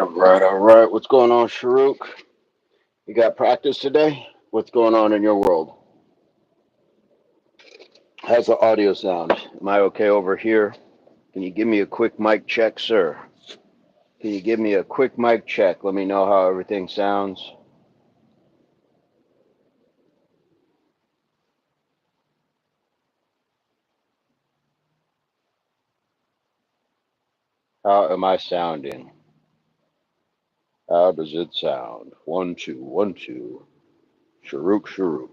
All right, all right. What's going on, Sharuk? You got practice today? What's going on in your world? How's the audio sound? Am I okay over here? Can you give me a quick mic check, sir? Can you give me a quick mic check? Let me know how everything sounds. How am I sounding? How does it sound? 1 2 1 2. Sharuk, Sharuk.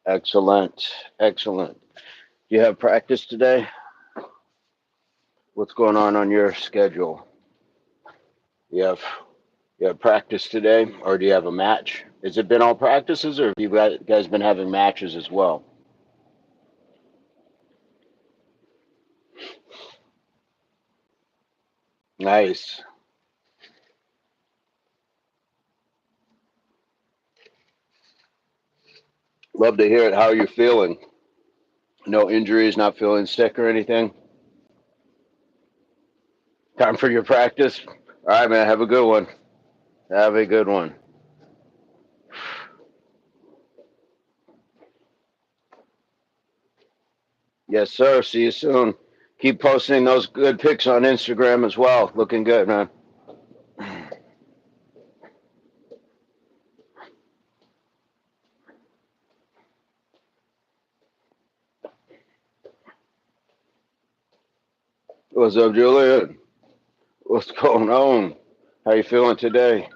Excellent, excellent. Do you have practice today? What's going on your schedule? You have You have practice today, or do you have a match? Has it been all practices, or have you guys been having matches as well? Nice. Love to hear it. How are you feeling? No injuries, not feeling sick or anything? Time for your practice? All right, man. Have a good one. Have a good one. Yes, sir. See you soon. Keep posting those good pics on Instagram as well. Looking good, man. What's up, Julian? What's going on? How you feeling today?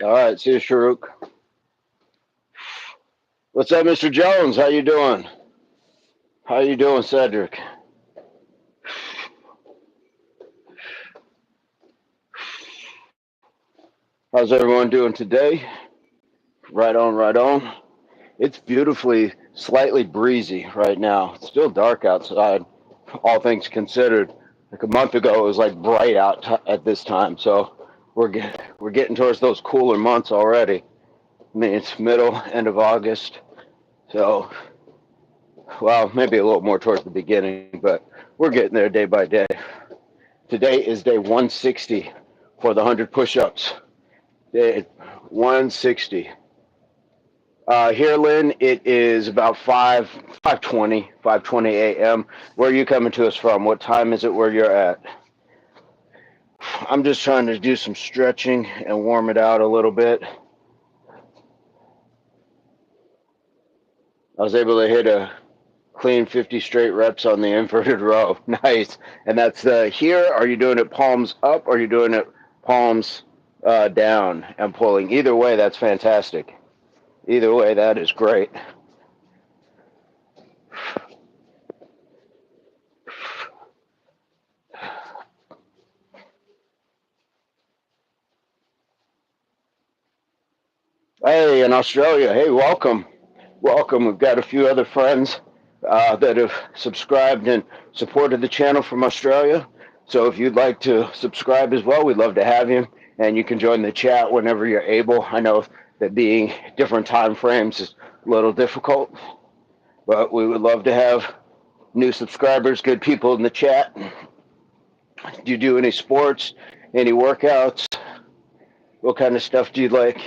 All right. See you, Sharuk. What's up, Mr. Jones? How you doing? How you doing, Cedric? How's everyone doing today? Right on, right on. It's beautifully, slightly breezy right now. It's still dark outside, all things considered. Like a month ago, it was like bright out at this time. So we're getting towards those cooler months already. I mean, it's end of August. So, well, maybe a little more towards the beginning, but we're getting there day by day. Today is day 160 for the 100 push-ups. Day 160. Here, Lynn, it is about 5:20 a.m. Where are you coming to us from? What time is it where you're at? I'm just trying to do some stretching and warm it out a little bit. I was able to hit a clean 50 straight reps on the inverted row. Nice. And that's here. Are you doing it palms up or are you doing it palms down and pulling? Either way, that's fantastic. Either way, that is great. Hey, in Australia. Hey, welcome. Welcome. We've got a few other friends that have subscribed and supported the channel from Australia. So if you'd like to subscribe as well, we'd love to have you. And you can join the chat whenever you're able. I know that being different time frames is a little difficult, but we would love to have new subscribers, good people in the chat. Do you do any sports, any workouts? What kind of stuff do you like,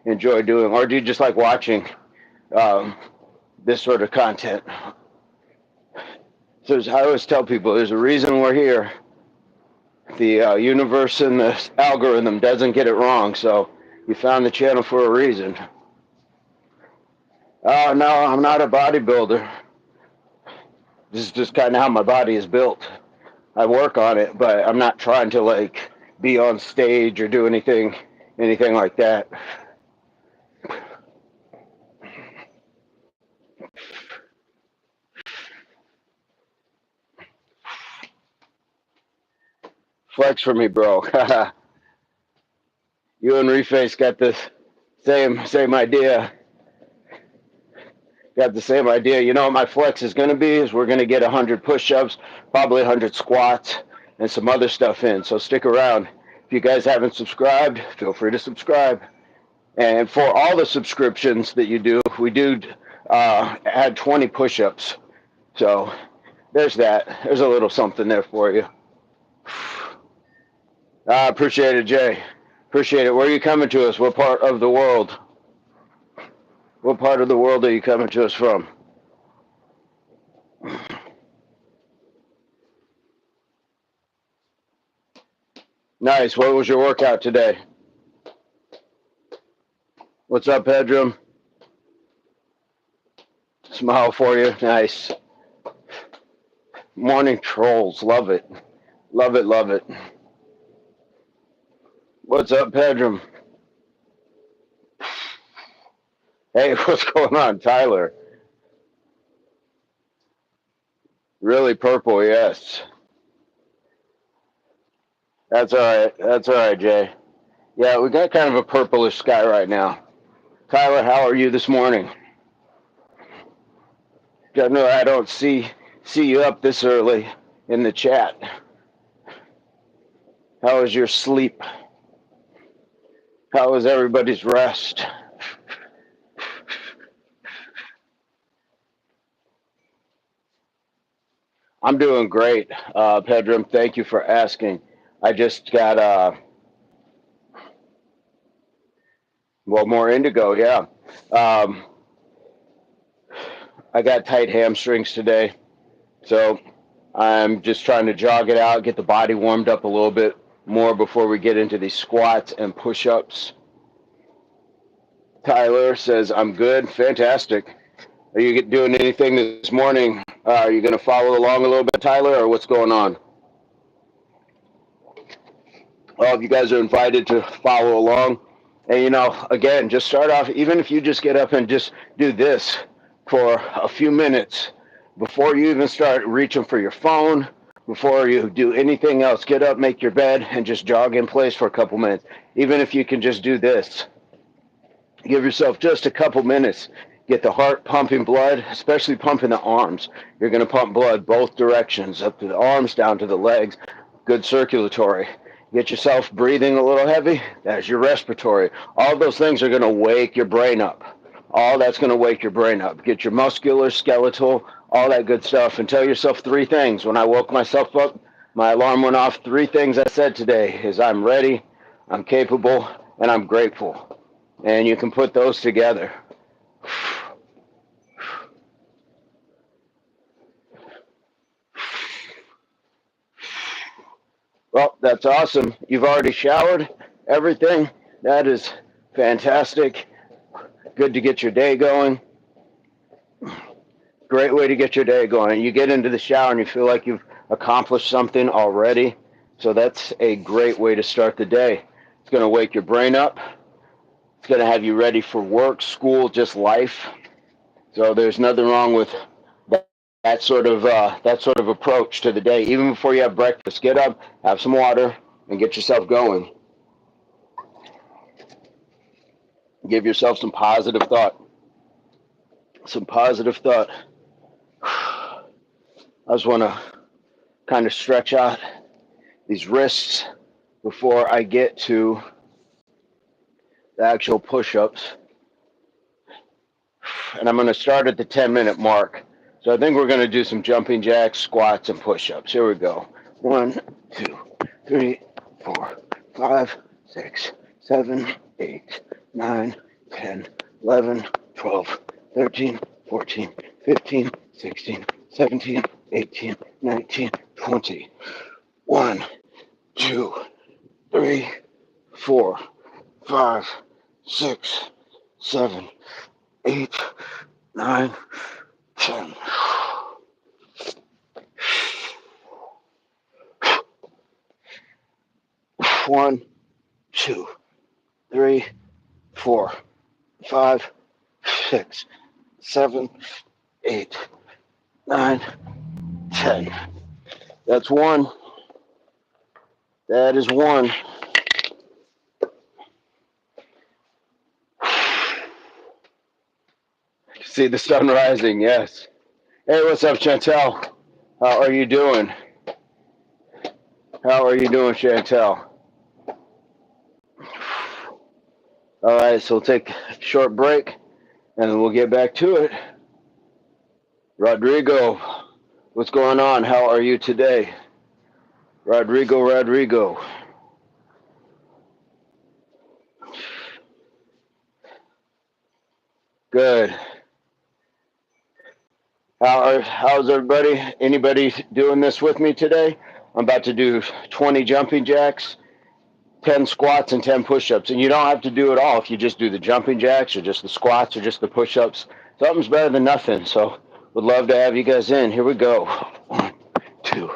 enjoy doing? Or do you just like watching um, this sort of content? So I always tell people there's a reason we're here. The universe and the algorithm doesn't get it wrong. So you found the channel for a reason. Oh, no, I'm not a bodybuilder. This is just kind of how my body is built. I work on it, but I'm not trying to like be on stage or do anything like that. Flex for me, bro. You and Reface got this Same idea. Got the same idea. You know what my flex is going to be is we're going to get 100 push-ups, probably 100 squats, and some other stuff in. So stick around. If you guys haven't subscribed, feel free to subscribe. And for all the subscriptions that you do, we do add 20 push-ups. So there's that. There's a little something there for you. I appreciate it, Jay. Appreciate it. Where are you coming to us? What part of the world? What part of the world are you coming to us from? Nice. What was your workout today? What's up, Pedram? Smile for you. Nice. Morning trolls. Love it. Love it, love it. What's up, Pedram? Hey, what's going on, Tyler? Really purple, yes. That's all right. That's all right, Jay. Yeah, we got kind of a purplish sky right now. Tyler, how are you this morning? I know I don't see you up this early in the chat. How was your sleep? How was everybody's rest? I'm doing great, Pedram. Thank you for asking. I just got more indigo. Yeah, um, I got tight hamstrings today, so I'm just trying to jog it out, get the body warmed up a little bit more before we get into these squats and push-ups. Tyler says I'm good. Fantastic. Are you doing anything this morning? Are you going to follow along a little bit, Tyler, or what's going on? All of you guys are invited to follow along. And, again, just start off, even if you just get up and just do this for a few minutes before you even start reaching for your phone, before you do anything else, get up, make your bed, and just jog in place for a couple minutes. Even if you can just do this, give yourself just a couple minutes. Get the heart pumping blood, especially pumping the arms. You're going to pump blood both directions, up to the arms, down to the legs. Good circulatory. Get yourself breathing a little heavy. That's your respiratory. All those things are going to wake your brain up. All that's going to wake your brain up. Get your muscular, skeletal, all that good stuff. And tell yourself three things. When I woke myself up, my alarm went off. Three things I said today is I'm ready, I'm capable, and I'm grateful. And you can put those together. Well, that's awesome. You've already showered, everything. That is fantastic. Good to get your day going. Great way to get your day going. You get into the shower and you feel like you've accomplished something already. So that's a great way to start the day. It's going to wake your brain up. It's going to have you ready for work, school, just life. So there's nothing wrong with that sort of approach to the day. Even before you have breakfast, get up, have some water, and get yourself going. Give yourself some positive thought. Some positive thought. I just want to kind of stretch out these wrists before I get to the actual push-ups. And I'm going to start at the 10-minute mark. So I think we're going to do some jumping jacks, squats, and push-ups. Here we go. 1, 2, 3, 4, 5, 6, 7, 8, 9, 10, 11, 12, 13, 14, 15, 16, 17, 18, 19, 20. 1, 2, 3, 4, 5, 6, 7, 8, 9, 10. 1, 2, 3, 4, 5, 6, 7, 8, 9, 10. That's one. That is one. See the sun rising, yes. Hey, what's up, Chantel? How are you doing? How are you doing, Chantel? All right, so we'll take a short break and then we'll get back to it. Rodrigo, what's going on? How are you today? Rodrigo. Good. How's everybody? Anybody doing this with me today? I'm about to do 20 jumping jacks, 10 squats, and 10 push-ups. And you don't have to do it all if you just do the jumping jacks or just the squats or just the push-ups. Something's better than nothing. So would love to have you guys in. Here we go. 1, 2,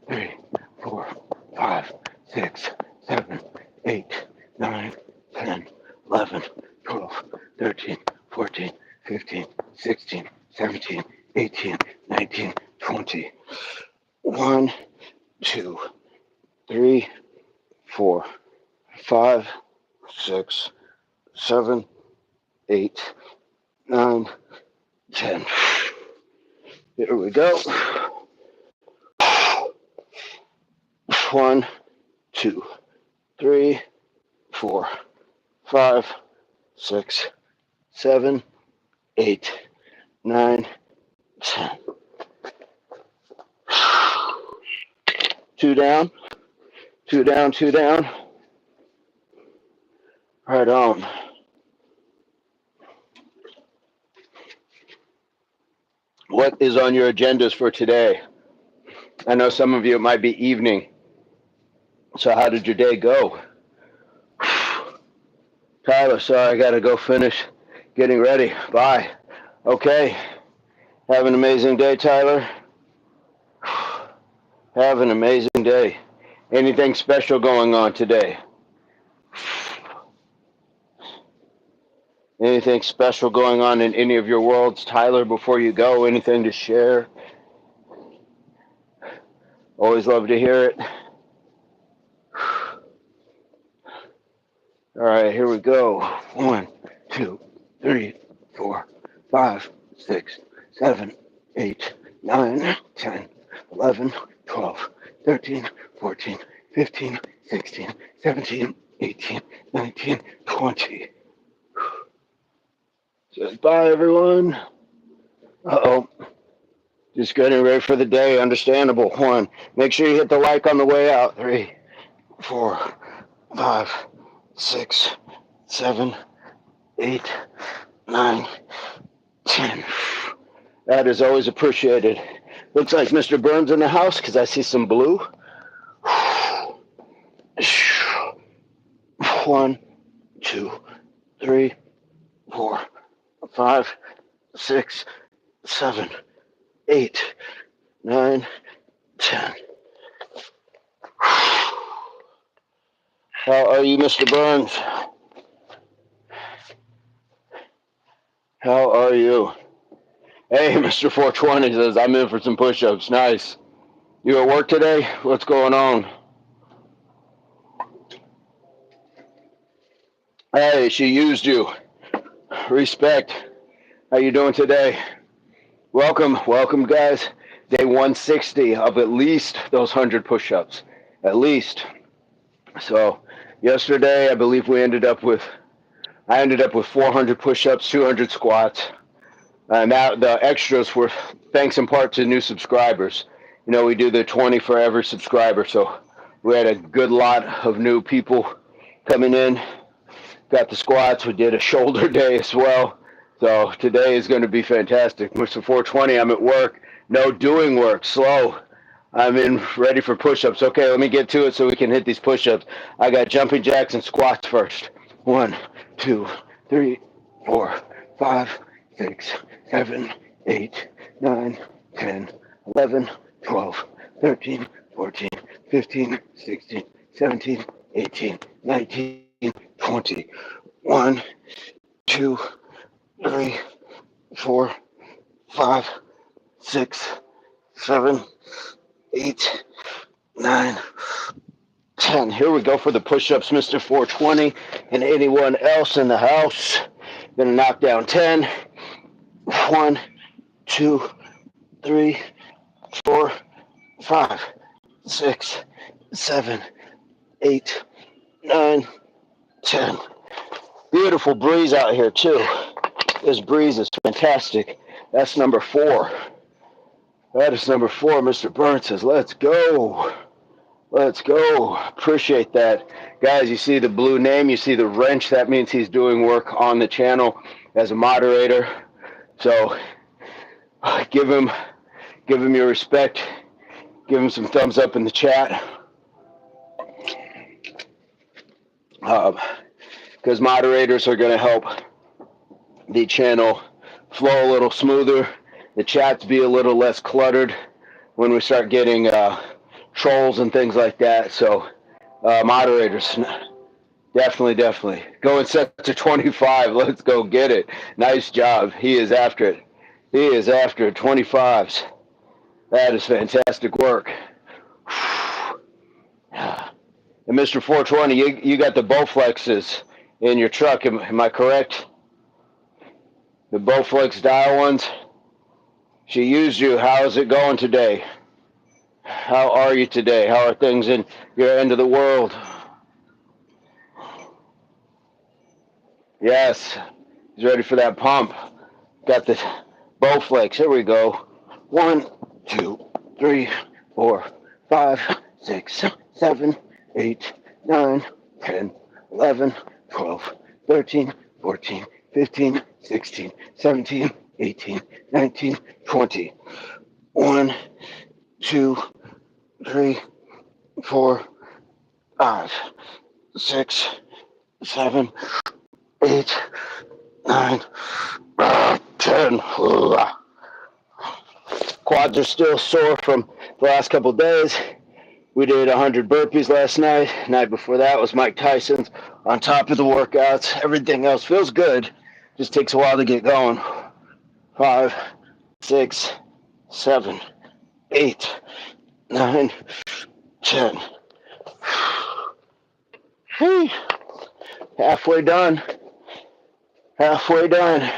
3, 4, 5, 6, 7, 8, 9, 10, 11, 12, 13, 14, 15, 16, 17, 18, 19, 20. 1, 2, 3, 4, 5, 6, 7, 8, 9, 10. Here we go. 1, 2, 3, 4, 5, 6, 7, 8, 9, 10. 2 down, 2 down, 2 down. Right on. What is on your agendas for today? I know some of you it might be evening. So how did your day go? Tyler, sorry, I got to go finish getting ready. Bye. Okay. Have an amazing day, Tyler. Have an amazing day. Anything special going on today? Anything special going on in any of your worlds, Tyler, before you go? Anything to share? Always love to hear it. All right, here we go. 1, 2, 3, 4, 5, 6, 7, 8, 9, 10, 11, 12, 13, 14, 15, 16, 17, 18, 19, 20. Says bye, everyone. Uh-oh. Just getting ready for the day. Understandable. 1. Make sure you hit the like on the way out. 3, 4, 5, 6, 7, 8, 9, 10. That is always appreciated. Looks like Mr. Burns in the house because I see some blue. 1, 2, 3, 4, 5, 6, 7, 8, 9, 10. How are you, Mr. Burns? How are you? Hey, Mr. 420 says, I'm in for some push-ups. Nice. You at work today? What's going on? Hey, she used you. Respect. How you doing today? Welcome, guys. Day 160 of at least those 100 push-ups. At least. So, yesterday, I believe I ended up with 400 push-ups, 200 squats. And that the extras were thanks in part to new subscribers. You know, we do the 20 for every subscriber. So, we had a good lot of new people coming in. Got the squats. We did a shoulder day as well. So today is going to be fantastic. Mr. 420, I'm at work. No doing work. Slow. I'm in ready for push-ups. Okay, let me get to it so we can hit these push-ups. I got jumping jacks and squats first. 1, 2, 3, 4, 5, 6, 7, 8, 9, 10, 11, 12, 13, 14, 15, 16, 17, 18, 19, 20. 1, 2, 3, 4, 5, 6, 7, 8, 9, 10. Here we go for the push-ups, Mr. 420, and anyone else in the house. Gonna knock down 10. 1, 2, 3, 4, 5, 6, 7, 8, 9, 10. Beautiful breeze out here too. This breeze is fantastic. That's number 4. That is number 4. Mr. Burns says, let's go. Let's go. Appreciate that. Guys, you see the blue name, you see the wrench. That means he's doing work on the channel as a moderator. So give him your respect. Give him some thumbs up in the chat. Because moderators are going to help the channel flow a little smoother, the chats be a little less cluttered when we start getting trolls and things like that. So moderators, definitely. Going set to 25. Let's go get it. Nice job. He is after it. He is after 25s. That is fantastic work. And Mr. 420, you got the Bowflexes in your truck. Am I correct? The Bowflex dial ones. She used you. How is it going today? How are you today? How are things in your end of the world? Yes. He's ready for that pump. Got the Bowflex. Here we go. 1, 2, 3, 4, 5, 6, 7, 8, 9, 10, 11, 12, 13, 14, 15, 16, 17, 18, 19, 20. 1, 2, 3, 4, 5, 6, 7, 8, 9, 10. Quads are still sore from the last couple of days. We did 100 burpees last night. Night before that was Mike Tyson's on top of the workouts. Everything else feels good. Just takes a while to get going. 5, 6, 7, 8, 9, 10. Hey, halfway done. Halfway done.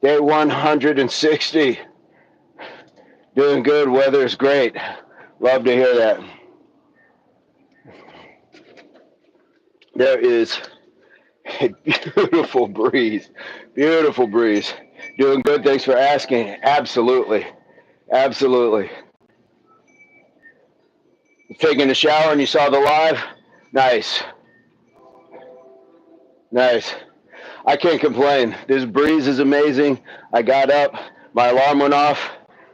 Day 160. Doing good. Weather is great. Love to hear that. There is a beautiful breeze. Beautiful breeze. Doing good. Thanks for asking. Absolutely. Absolutely. Taking a shower and you saw the live? Nice. Nice. I can't complain. This breeze is amazing. I got up. My alarm went off.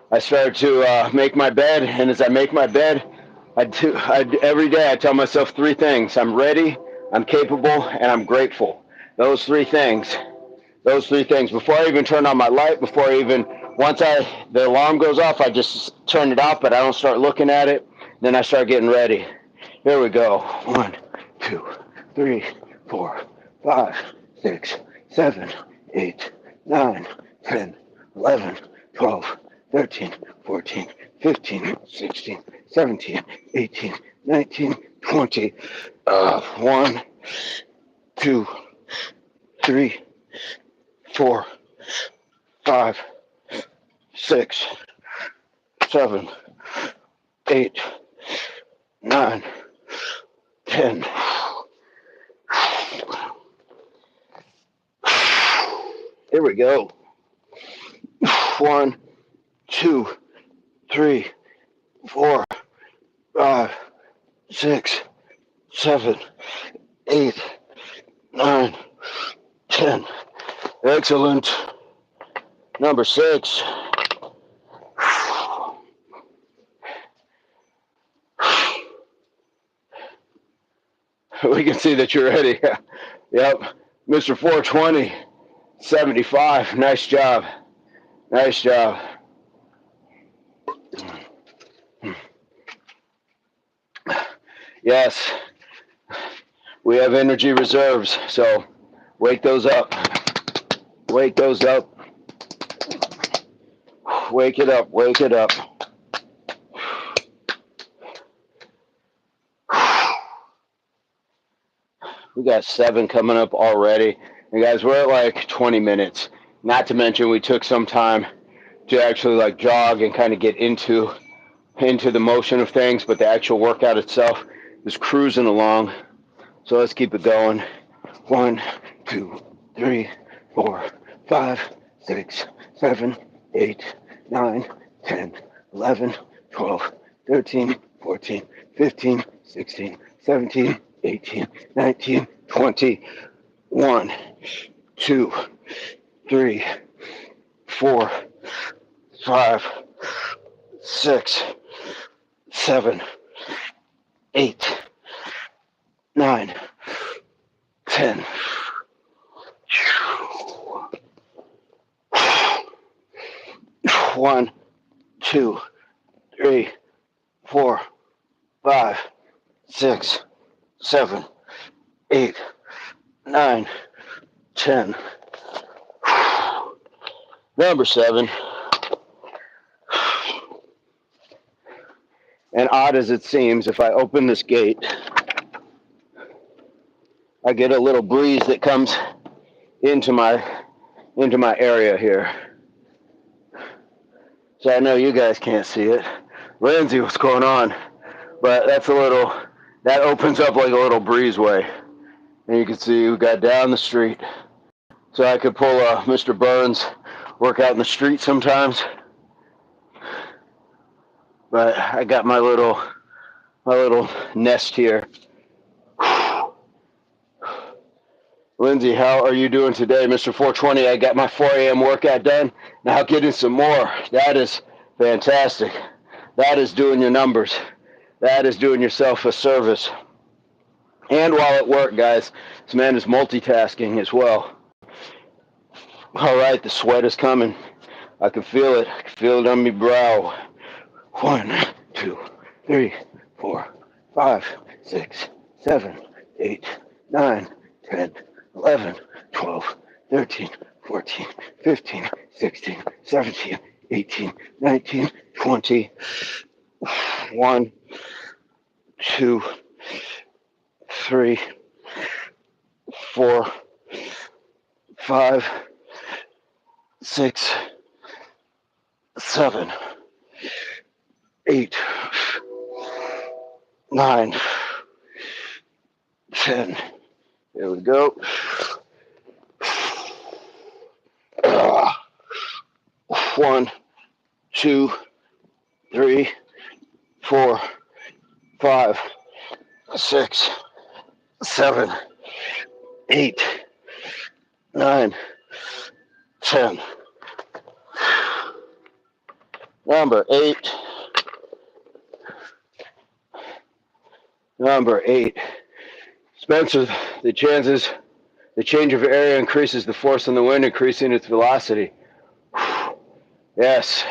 I started to make my bed. And as I make my bed, every day I tell myself 3 things. I'm ready, I'm capable, and I'm grateful. Those 3 things. Those 3 things. Before I even turn on my light, once the alarm goes off, I just turn it off, but I don't start looking at it. Then I start getting ready. Here we go. 1, 2, 3, 4, 5, 6, 7, 8, 9, 10, 11, 12, 13, 14, 15, 16, 17, 18, 19, 20. 1, 2, 3, 4, 5, 6, 7, 8, 9, 10. Here we go. 1, 2, 3, 4, 5, 6, 7, 8, 9, 10. Excellent. Number 6. We can see that you're ready. Yep. Mr. 420, 75. Nice job. Nice job. Yes. We have energy reserves, so wake those up. Wake those up. Wake it up. Wake it up. We got 7 coming up already. And guys, we're at like 20 minutes. Not to mention we took some time to actually like jog and kind of get into the motion of things, but the actual workout itself is cruising along. So let's keep it going. 1, 2, 3, 4, 5, 6, 7, 8, 9, 10, 11, 12, 13, 14, 15, 16, 17, 18, 19, 20. 1, 2, 3, 4, 5, 6, 7, 8, 9, 10. 1, 2, 3, 4, 5, 6, 7, 8, 9, 10. Number 7. And odd as it seems, if I open this gate, I get a little breeze that comes into my area here. So I know you guys can't see it. Lindsay, what's going on? But that opens up like a little breezeway. And you can see we got down the street. So I could pull a Mr. Burns, work out in the street sometimes. But I got my little nest here. Lindsay, how are you doing today? Mr. 420, I got my 4 a.m. workout done. Now getting some more. That is fantastic. That is doing your numbers. That is doing yourself a service. And while at work, guys, this man is multitasking as well. All right, the sweat is coming. I can feel it. I can feel it on my brow. 1, 2, 3, 4, 5, 6, 7, 8, 9, 10, 11, 12, 13, 14, 15, 16, 17, 18, 19, 20. 1, 2, 3, 4, 5, 6, 7, 8, 9, 10. There we go. 1, 2, 3, 4, 5, 6, 7, 8, 9, 10. Number 8. Number 8. Spencer, the change of area increases the force on the wind, increasing its velocity. Yes.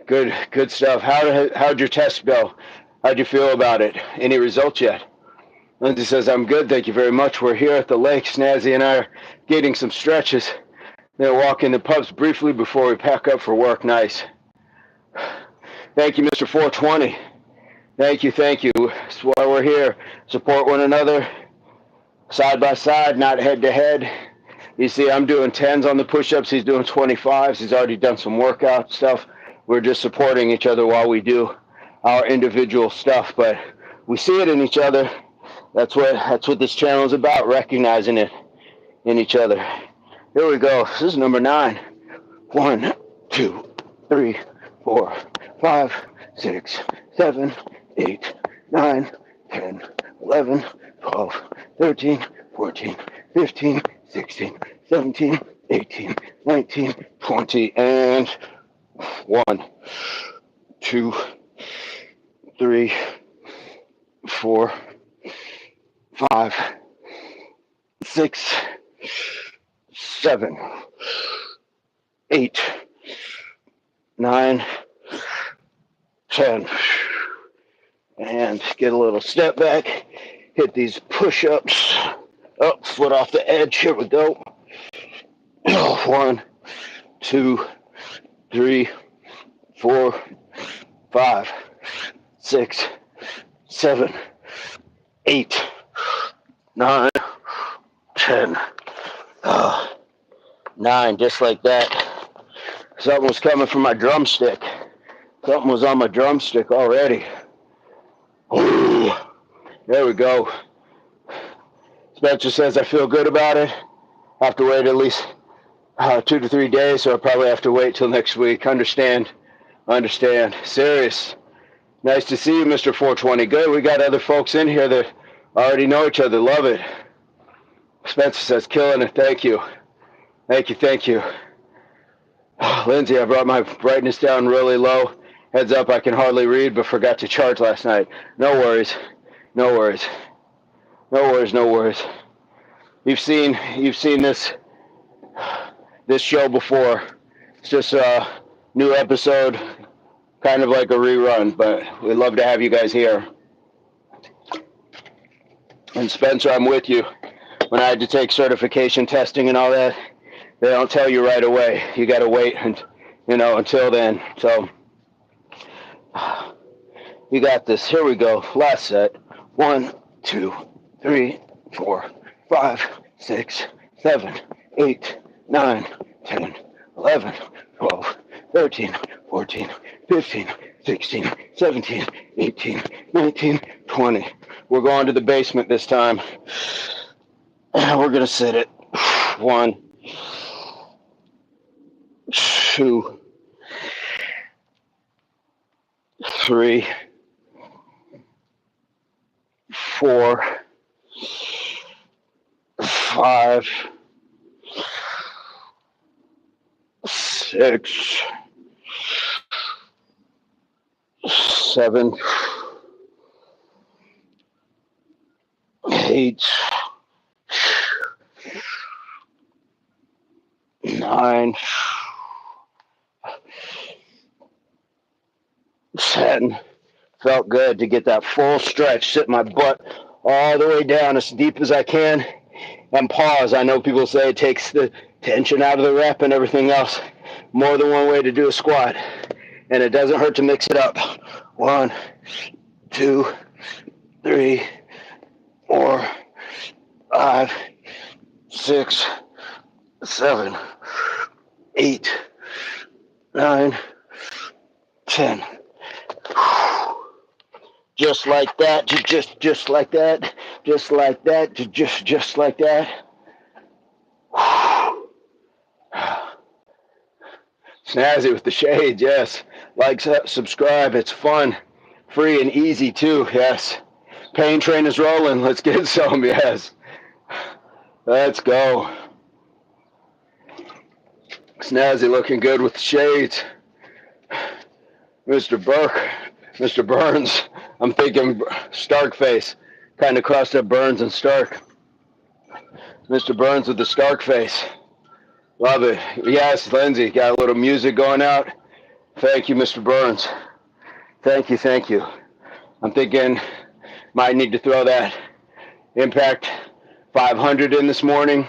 Good stuff. How'd your test go? How'd you feel about it? Any results yet? Lindsay says, I'm good, thank you very much. We're here at the lake. Snazzy and I are getting some stretches. Then walk in the pubs briefly before we pack up for work. Nice. Thank you, Mr. 420. Thank you. That's why we're here. Support one another, side by side, not head to head. You see, I'm doing 10s on the push-ups. He's doing 25s. He's already done some workout stuff. We're just supporting each other while we do our individual stuff, but we see it in each other. That's what this channel is about, recognizing it in each other. Here we go. This is number 9. 1, 2, 3, 4, 5, 6, 7, 8, 9, 10, 11, 12, 13, 14, 15, 16, 17, 18, 19, 20, and 1, 2, 3, 4, 5, 6, 7, 8, 9, 10. And get a little step back. Hit these push-ups. Up, foot off the edge. Here we go. 1, 2, 3, 4, 5, 6, 7, 8, 9, 10. 9, just like that. Something was coming from my drumstick. Something was on my drumstick already. Ooh, there we go. Spencer says I feel good about it. I have to wait at least 2 to 3 days, so I'll probably have to wait till next week. Understand. Serious. Nice to see you, Mr. 420. Good. We got other folks in here that already know each other. Love it. Spencer says, killing it. Thank you. Lindsay, I brought my brightness down really low. Heads up, I can hardly read, but forgot to charge last night. No worries. You've seen this show before. It's just a new episode, kind of like a rerun, but we'd love to have you guys here. And Spencer, I'm with you. When I had to take certification testing and all that, they don't tell you right away. You got to wait, until then. So you got this. Here we go. Last set. 1, 2, 3, 4, 5, 6, 7, 8, 9, 10, 11, 12, 13, 14, 15, 16, 17, 18, 19, 20. We're going to the basement this time. We're going to sit it. 1, 2, 3, 4, 5, 6, 7, 8, 9, 10. Felt good to get that full stretch, sit my butt all the way down as deep as I can, and pause. I know people say it takes the tension out of the rep and everything else. More than one way to do a squat, and it doesn't hurt to mix it up. 1, 2, 3, 4, 5, 6, 7, 8, 9, 10. Just like that, just like that, just like that, just like that. Snazzy with the shades, yes. Like, subscribe, it's fun, free and easy too, yes. Pain train is rolling, let's get some, yes. Let's go. Snazzy looking good with the shades. Mr. Burns, I'm thinking Stark face. Kind of crossed up Burns and Stark. Mr. Burns with the Stark face. Love it. Yes, Lindsay, got a little music going out. Thank you, Mr. Burns. Thank you. I'm thinking might need to throw that Impact 500 in this morning.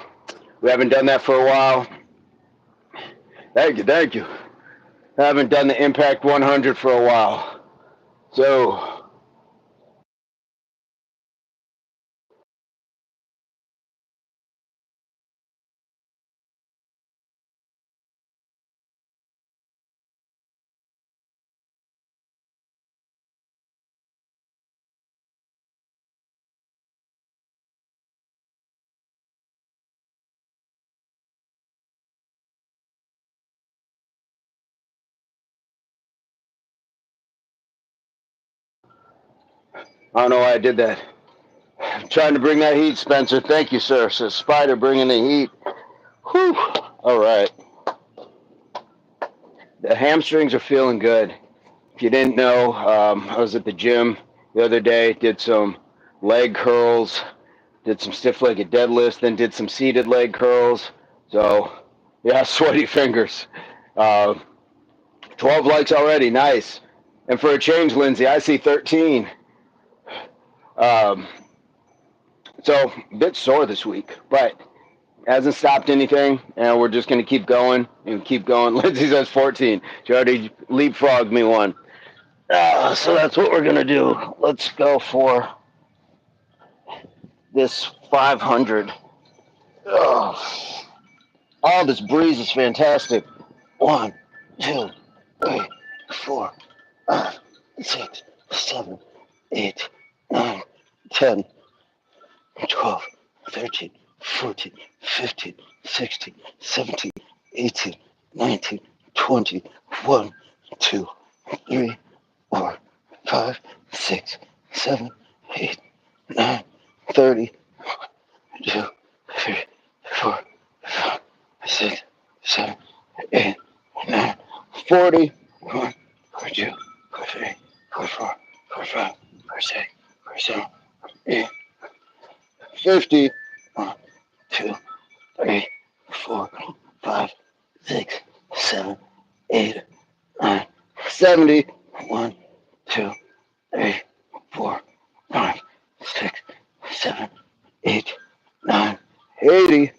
We haven't done that for a while. Thank you. I haven't done the Impact 100 for a while. So, I don't know why I did that. I'm trying to bring that heat, Spencer. Thank you, sir. So Spider bringing the heat. Whew. All right. The hamstrings are feeling good. If you didn't know, I was at the gym the other day, did some leg curls, did some stiff-legged deadlifts, then did some seated leg curls. So, yeah, sweaty fingers. 12 likes already. Nice. And for a change, Lindsay, I see 13. So, a bit sore this week, but hasn't stopped anything, and we're just going to keep going and keep going. Lindsay says 14. She already leapfrogged me one. So that's what we're going to do. Let's go for this 500. Oh, All this breeze is fantastic. 1, 2, 3, 4, 5, 6, 7, 8, 9, 10, 12, 13, 14, 15, 16, 17, 18, 19, 20, 1, 2, 3, 4, 5, 6, 7, 8, 9, 30, 2, 3, 4, 5, 6, 7, 8, 9, 40, 1, 42, 43, 44, 45, 46, 47, 8, 50, 1, 2, 3, 4, 5, 6, 7, 8, 9, 70, 1, 2, 3, 4, 5, 6, 7, 8, 9, 80,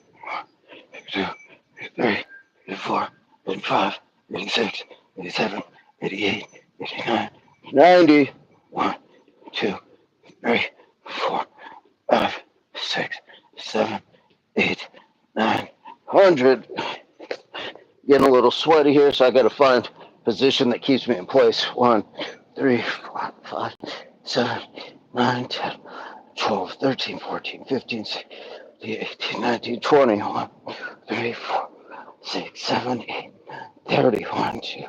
2, 3, 4, 5, 86, 87, 88, 89, 90, 1, 2, 3, 4, 5, 6, 7, 8, 9, 100. Getting a little sweaty here, so I got to find a position that keeps me in place. 1, 3, 4, 5, 7, 9, 10, 12, 13, 14, 15, 16, 18, 19, 20. 1, 3, 4, 6, 7, 8, 30. 1, 2,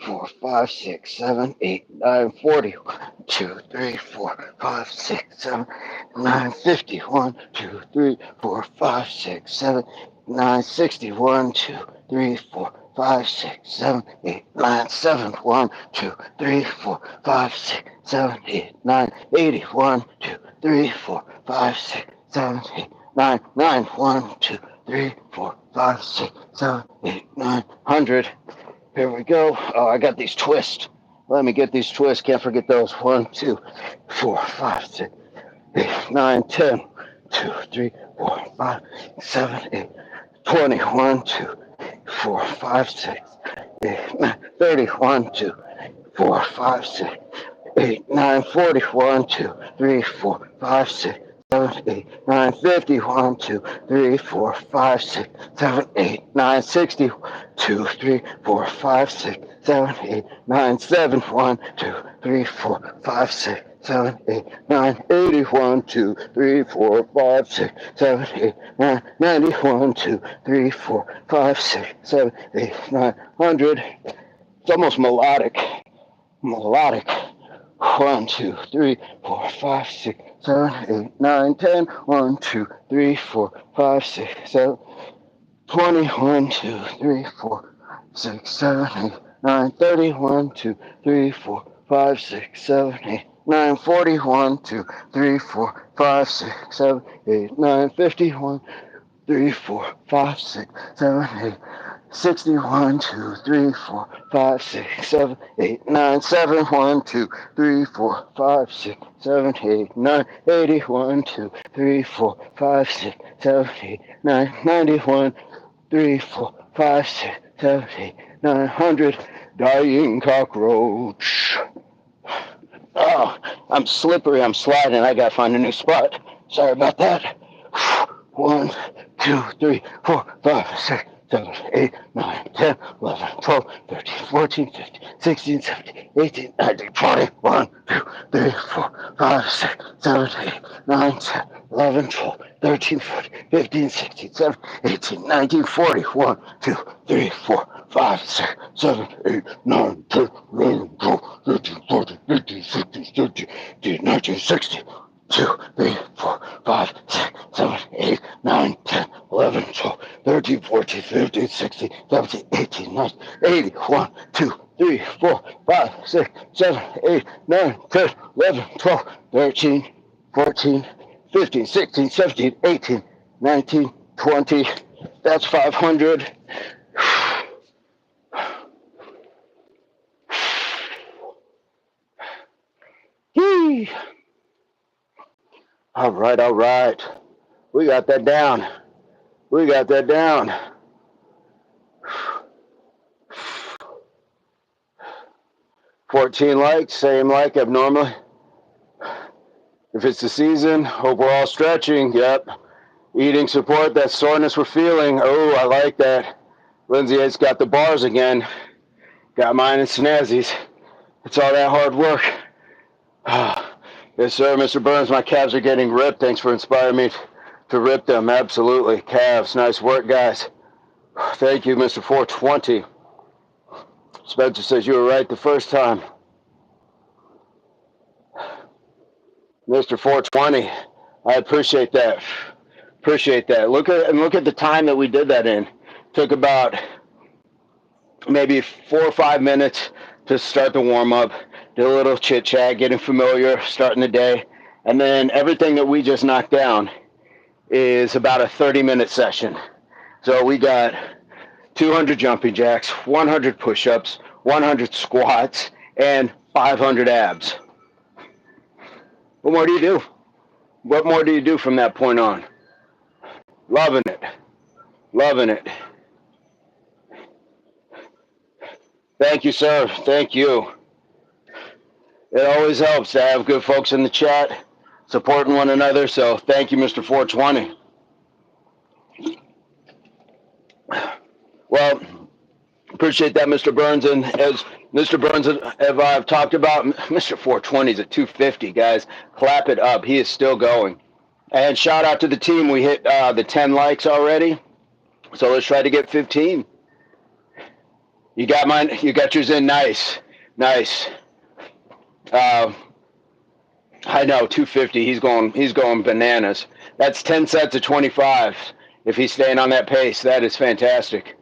4, 5, 6, 7, 8, 9, 40. 1, 2, 3, 4, 5, 6, 7, 9, 50. 1, 2, 3, 4, 5, 6, 7, 9, 60. 1, 2, 3, 4, 5, 6, 7, 8, 9, 7. 1, 2, 3, 4, 5, 6, 7, 8, 9, 80. 1, 2, 3, 4, 5, 6, 7, 8, 9, 9. 1, 2, 3, 4, 5, 6, 7, 8, 9, 100. Here we go. Oh, I got these twists. Let me get these twists. Can't forget those. 1, 2, 4, 5, 6, 8, 9, 10. 2, 3, 4, 5, 7, 8, 20. 1, 2, 4, 5, 6, 8, 9, 30. 1, 2, 4, 5, 6, 8, 9, 40. 1, 2, 3, 4, 5, 6, 7, 8, 9, 50. 1, 2, 3, 4, 5, 6, 7, 8, 9, 60. 2, 3, 4, 5, 6, 7, 8, 9, 7. 1, 2, 3, 4, 5, 6, 7, 8, 9, 80. 1, 2, 3, 4, 5, 6, 7, 8, 9, 90. 1, 2, 3, 4, 5, 6, 7, 8, 9, 100. It's almost melodic. Melodic. 1, 2, 3, 4, 5, 6, 7, 8, 9, 10. 1, 2, 3, 4, 5, 6, 7, 20. 1, 2, 3, 4, 6, 7, 8, 9, 30. 1, 2, 3, 4, 5, 6, 7, 8, 9, 40. 1, 2, 3, 4, 5, 6, 7, 8, 9, 50. 1, 3, 4, 5, 6, 7, 8, 60. 1, 2, 3, 4, 5, 6, 7, 8, 9, 7. 1, 2, 3, 4, 5, 6, 7, 8, 9, 80. 1, 2, 3, 4, 5, 6, 7, 8, 9, 90. 1, 3, 4, 5, 6, 7, 8, 900. Dying cockroach. Oh, I'm slippery. I'm sliding. I gotta find a new spot. Sorry about that. 1, 2, 3, 4, 5, 6, 7, 8, 9, 10, 11, 12, 13, 14, 15, 16, 17, 18, 19, 20. 1, 2, 3, 4, 5, 6, 7, 8, 9, 10, 11, 12, 13, 14, 15, 16, 17, 18, 19, 40. 1, 2, 3, 4, 5, 6, 7, 8, 9, 10, 11, 12, 13, 14, 15, 16, 17, 18, 19, 60. 2, 3, 4, 5, 6, 7, 8, 9, 10, 11, 12, 13, 14, 15, 16, 17, 18, 19, 80. 1, 2, 3, 4, 5, 6, 7, 8, 9, 10, 11, 12, 13, 14, 15, 16, 17, 18, 19, 20. That's 500. Yee. All right, all right. We got that down. We got that down. 14 likes, same like abnormally. If it's the season, hope we're all stretching. Yep. Eating support, that soreness we're feeling. Oh, I like that. Lindsay has got the bars again. Got mine and Snazzy's. It's all that hard work. Yes, sir, Mr. Burns. My calves are getting ripped. Thanks for inspiring me to rip them. Absolutely. Calves. Nice work, guys. Thank you, Mr. 420. Spencer says you were right the first time. Mr. 420, I appreciate that. Appreciate that. Look at the time that we did that in. Took about maybe 4 or 5 minutes to start the warm up. Did a little chit chat, getting familiar, starting the day, and then everything that we just knocked down is about a 30-minute session. So we got 200 jumping jacks, 100 push-ups, 100 squats, and 500 abs. What more do you do? What more do you do from that point on? Loving it. Loving it. Thank you, sir. Thank you. It always helps to have good folks in the chat supporting one another. So thank you, Mr. 420. Well, appreciate that, Mr. Burns. And as Mr. Burns, as I've talked about, Mr. 420 is at 250, guys. Clap it up. He is still going. And shout out to the team. We hit the 10 likes already. So let's try to get 15. You got mine. You got yours in. Nice. Nice. I know, 250. He's going bananas. That's 10 sets of 25. If he's staying on that pace, that is fantastic.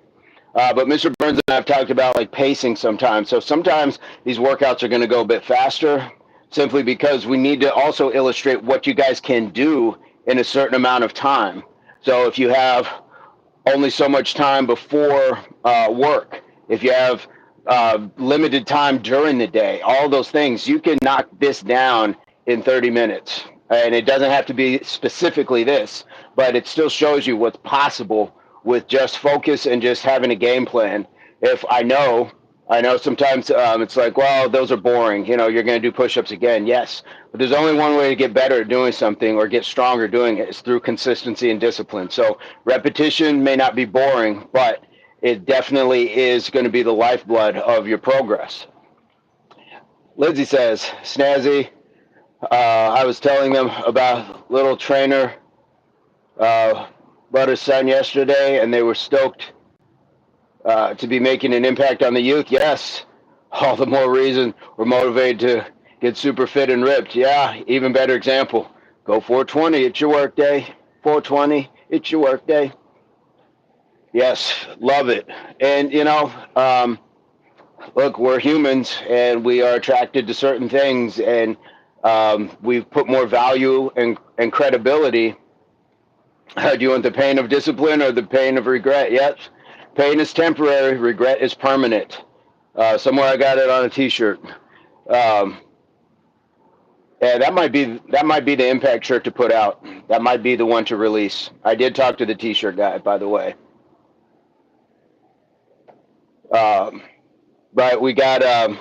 But Mr. Burns and I have talked about like pacing sometimes. So sometimes these workouts are going to go a bit faster, simply because we need to also illustrate what you guys can do in a certain amount of time. So if you have only so much time before work, if you have limited time during the day, all those things, you can knock this down in 30 minutes. And it doesn't have to be specifically this, but it still shows you what's possible with just focus and just having a game plan. If I know sometimes it's like, well, those are boring. You know, you're going to do push-ups again. Yes, but there's only one way to get better at doing something or get stronger doing it is through consistency and discipline. So repetition may not be boring, but it definitely is going to be the lifeblood of your progress. Lindsay says, Snazzy, I was telling them about little trainer brother's son yesterday, and they were stoked to be making an impact on the youth. Yes, all the more reason we're motivated to get super fit and ripped. Yeah, even better example. Go 420, it's your work day. 420, it's your work day. Yes, love it. And, you know, look, we're humans, and we are attracted to certain things, and we've put more value and credibility. Do you want the pain of discipline or the pain of regret? Yes. Pain is temporary. Regret is permanent. Somewhere I got it on a T-shirt. Yeah, that might be the impact shirt to put out. That might be the one to release. I did talk to the T-shirt guy, by the way. But we got the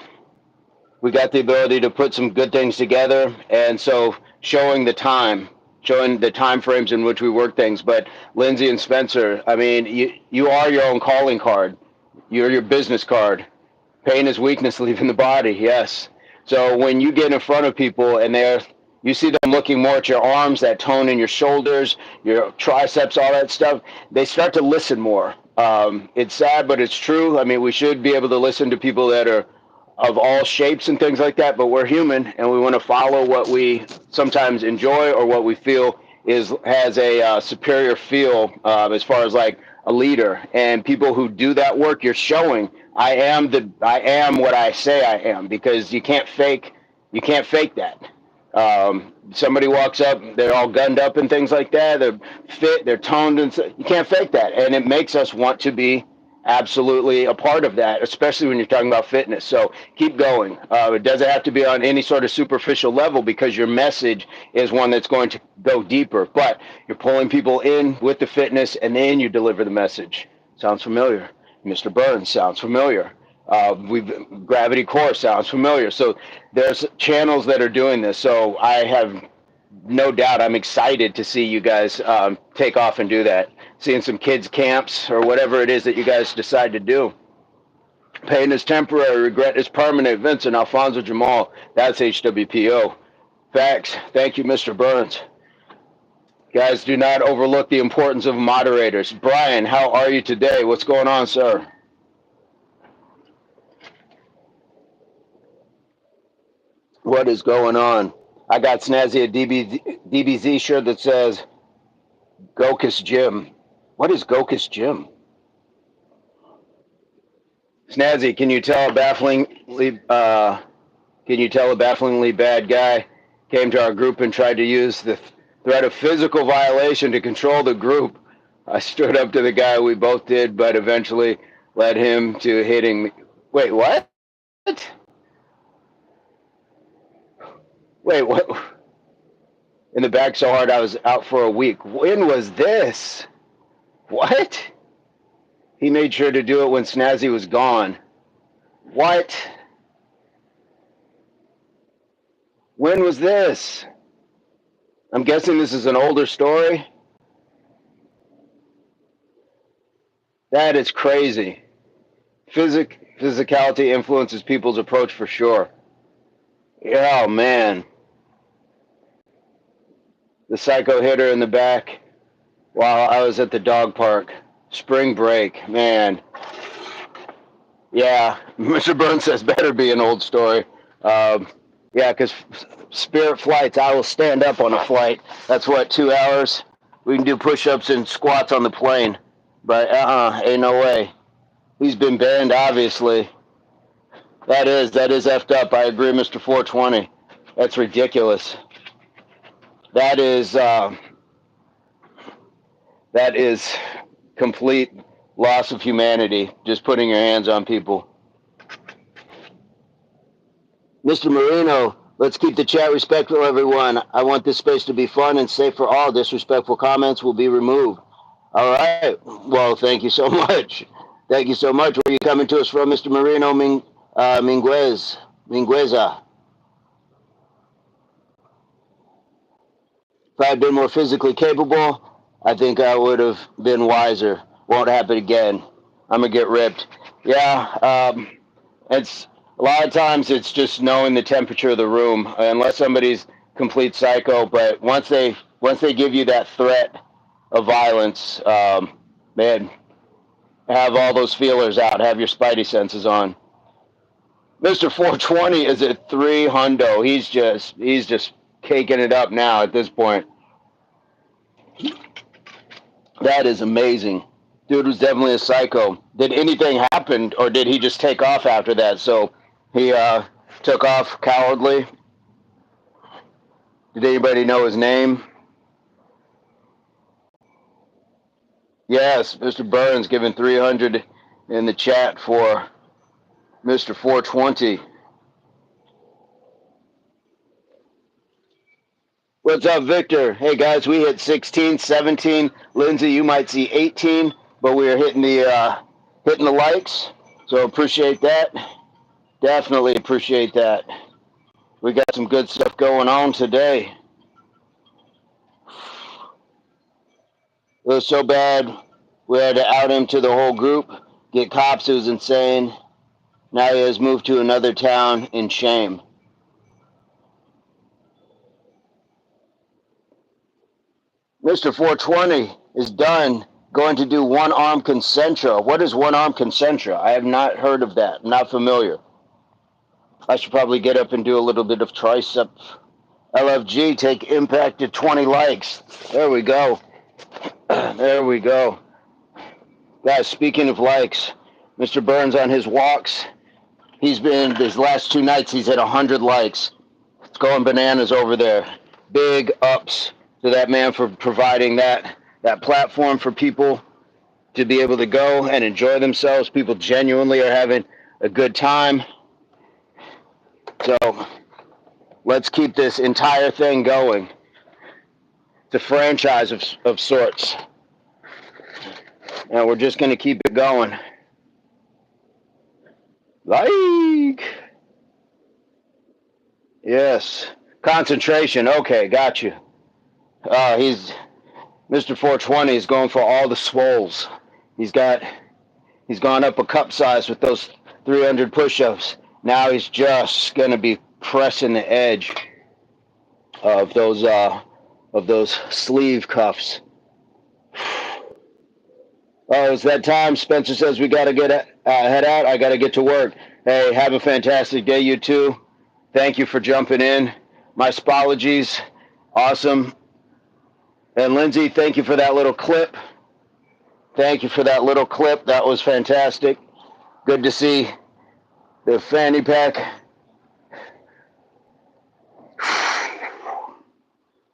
ability to put some good things together, and so showing the time frames in which we work things. But Lindsay and Spencer, I mean, you are your own calling card. You're your business card. Pain is weakness leaving the body. Yes. So when you get in front of people and you see them looking more at your arms, that tone in your shoulders, your triceps, all that stuff, they start to listen more. It's sad, but it's true. I mean, we should be able to listen to people that are of all shapes and things like that, but we're human, and we want to follow what we sometimes enjoy or what we feel has a superior feel as far as like a leader. And people who do that work, you're showing I am what I say I am, because you can't fake that. Somebody walks up, they're all gunned up and things like that. They're fit, they're toned, and so, you can't fake that. And it makes us want to be absolutely a part of that, especially when you're talking about fitness. So keep going. It doesn't have to be on any sort of superficial level, because your message is one that's going to go deeper. But you're pulling people in with the fitness, and then you deliver the message. Sounds familiar? Mr. Burns, sounds familiar. Gravity Core sounds familiar. So there's channels that are doing this. So I have no doubt, I'm excited to see you guys take off and do that. Seeing some kids' camps or whatever it is that you guys decide to do. Pain is temporary, regret is permanent. Vincent Alfonso Jamal, that's HWPO. Facts. Thank you, Mr. Burns. Guys, do not overlook the importance of moderators. Brian, how are you today? What's going on, sir? What is going on? I got Snazzy a DBZ shirt that says Gokus Gym. What is Gokus Gym? Snazzy, can you tell a bafflingly bad guy came to our group and tried to use the threat of physical violation to control the group? I stood up to the guy, we both did, but eventually led him to hitting me. Wait, what? Wait, what? In the back so hard I was out for a week. When was this? What? He made sure to do it when Snazzy was gone. What? When was this? I'm guessing this is an older story. That is crazy. Physicality influences people's approach for sure. Oh, man. The psycho hit her in the back while I was at the dog park. Spring break, man. Yeah, Mr. Burns says better be an old story. Yeah, because Spirit flights, I will stand up on a flight. That's what, 2 hours? We can do push-ups and squats on the plane. But ain't no way. He's been banned, obviously. That is effed up. I agree, Mr. 420. That's ridiculous. That is complete loss of humanity, just putting your hands on people. Mr. Marino, let's keep the chat respectful, everyone. I want this space to be fun and safe for all. Disrespectful comments will be removed. All right. Well, thank you so much. Thank you so much. Where are you coming to us from, Mr. Marino Mingueza? If I had been more physically capable, I think I would have been wiser. Won't happen again. I'm going to get ripped. Yeah, it's a lot of times it's just knowing the temperature of the room, unless somebody's complete psycho. But once they give you that threat of violence, man, have all those feelers out, have your spidey senses on. Mr. 420 is at 3 hundo. He's just caking it up now at this point. That is amazing. Dude was definitely a psycho. Did anything happen, or did he just take off after that? So he took off cowardly. Did anybody know his name? Yes, Mr. Burns giving 300 in the chat for Mr. 420. What's up, Victor? Hey, guys, we hit 16, 17. Lindsay, you might see 18, but we are hitting the likes, so appreciate that. Definitely appreciate that. We got some good stuff going on today. It was so bad, we had to out him to the whole group, get cops. It was insane. Now he has moved to another town in shame. Mr. 420 is done going to do one-arm concentra. What is one-arm concentra? I have not heard of that. I'm not familiar. I should probably get up and do a little bit of tricep. LFG, take impact to 20 likes. There we go. There we go. Guys, speaking of likes, Mr. Burns on his walks, his last 2 nights, he's at 100 likes. It's going bananas over there. Big ups to that man for providing that platform for people to be able to go and enjoy themselves. People genuinely are having a good time. So let's keep this entire thing going. It's a franchise of sorts. And we're just going to keep it going. Like. Yes. Concentration. Okay, got you. He's Mr. 420 is going for all the swoles. He's gone up a cup size with those 300 push-ups. Now he's just gonna be pressing the edge of those sleeve cuffs. Oh, it's that time. Spencer says we gotta head out. I gotta get to work. Hey, have a fantastic day, you two. Thank you for jumping in. My apologies. Awesome. And Lindsay, thank you for that little clip. Thank you for that little clip. That was fantastic. Good to see the fanny pack.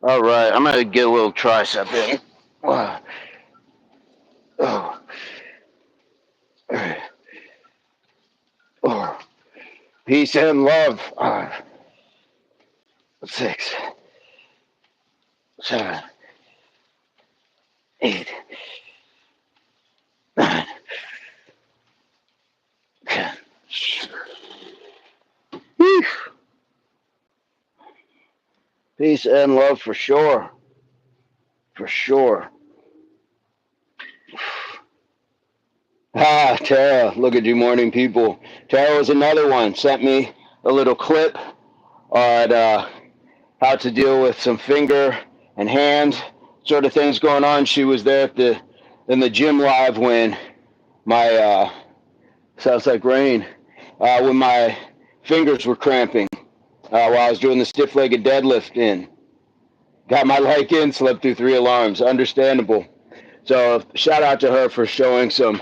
All right, I'm going to get a little tricep in. Oh. Oh. Peace and love. 6, 7, 8, 9, 10. Peace and love for sure. For sure. Tara, look at you morning people. Tara was another one. Sent me a little clip on how to deal with some finger and hand sort of things going on. She was there in the gym live when my sounds like rain when my fingers were cramping while I was doing the stiff-legged deadlift in. Got my like in, slept through 3 alarms. Understandable. So shout out to her for showing some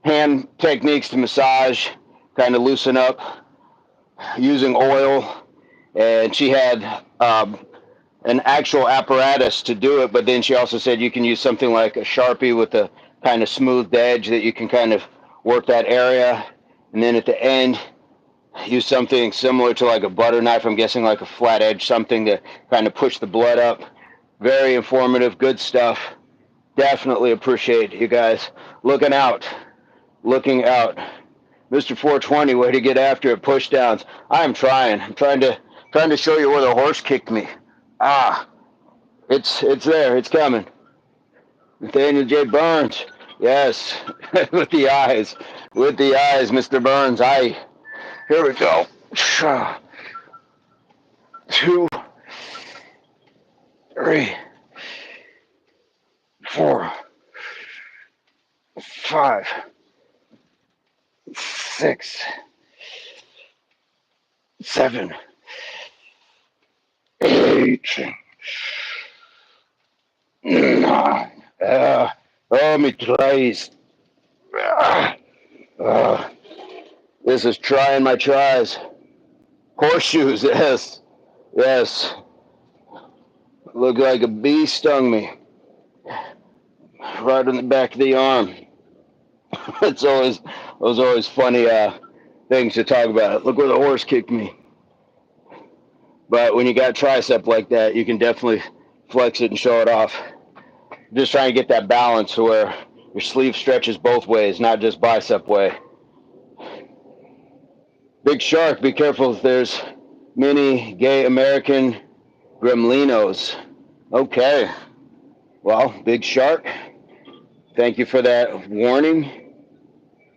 hand techniques to massage, kind of loosen up, using oil. And she had an actual apparatus to do it, but then she also said you can use something like a Sharpie with a kind of smoothed edge that you can kind of work that area. And then at the end, use something similar to like a butter knife, I'm guessing like a flat edge, something to kind of push the blood up. Very informative, good stuff. Definitely appreciate you guys looking out. Mr. 420, way to get after it, push downs. I'm trying to show you where the horse kicked me. It's there, it's coming. Nathaniel J Burns, yes, with the eyes, Mr. Burns. Here we go. 2, 3, 4, 5, 6, 7, 8, 9. Oh, me tries. This is trying my tries. Horseshoes, yes. Yes. Looked like a bee stung me. Right in the back of the arm. Those always funny things to talk about. Look where the horse kicked me. But when you got tricep like that, you can definitely flex it and show it off. Just trying to get that balance where your sleeve stretches both ways, not just bicep way. Big Shark, be careful if there's many gay American gremlinos. Okay. Well, Big Shark, thank you for that warning.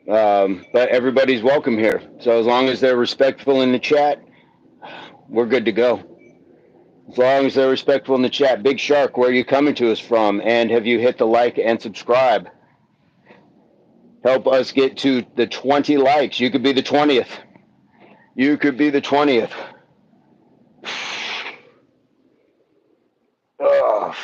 But everybody's welcome here. So as long as they're respectful in the chat, we're good to go. As long as they're respectful in the chat. Big Shark, where are you coming to us from? And have you hit the like and subscribe? Help us get to the 20 likes. You could be the 20th. You could be the 20th. Oh.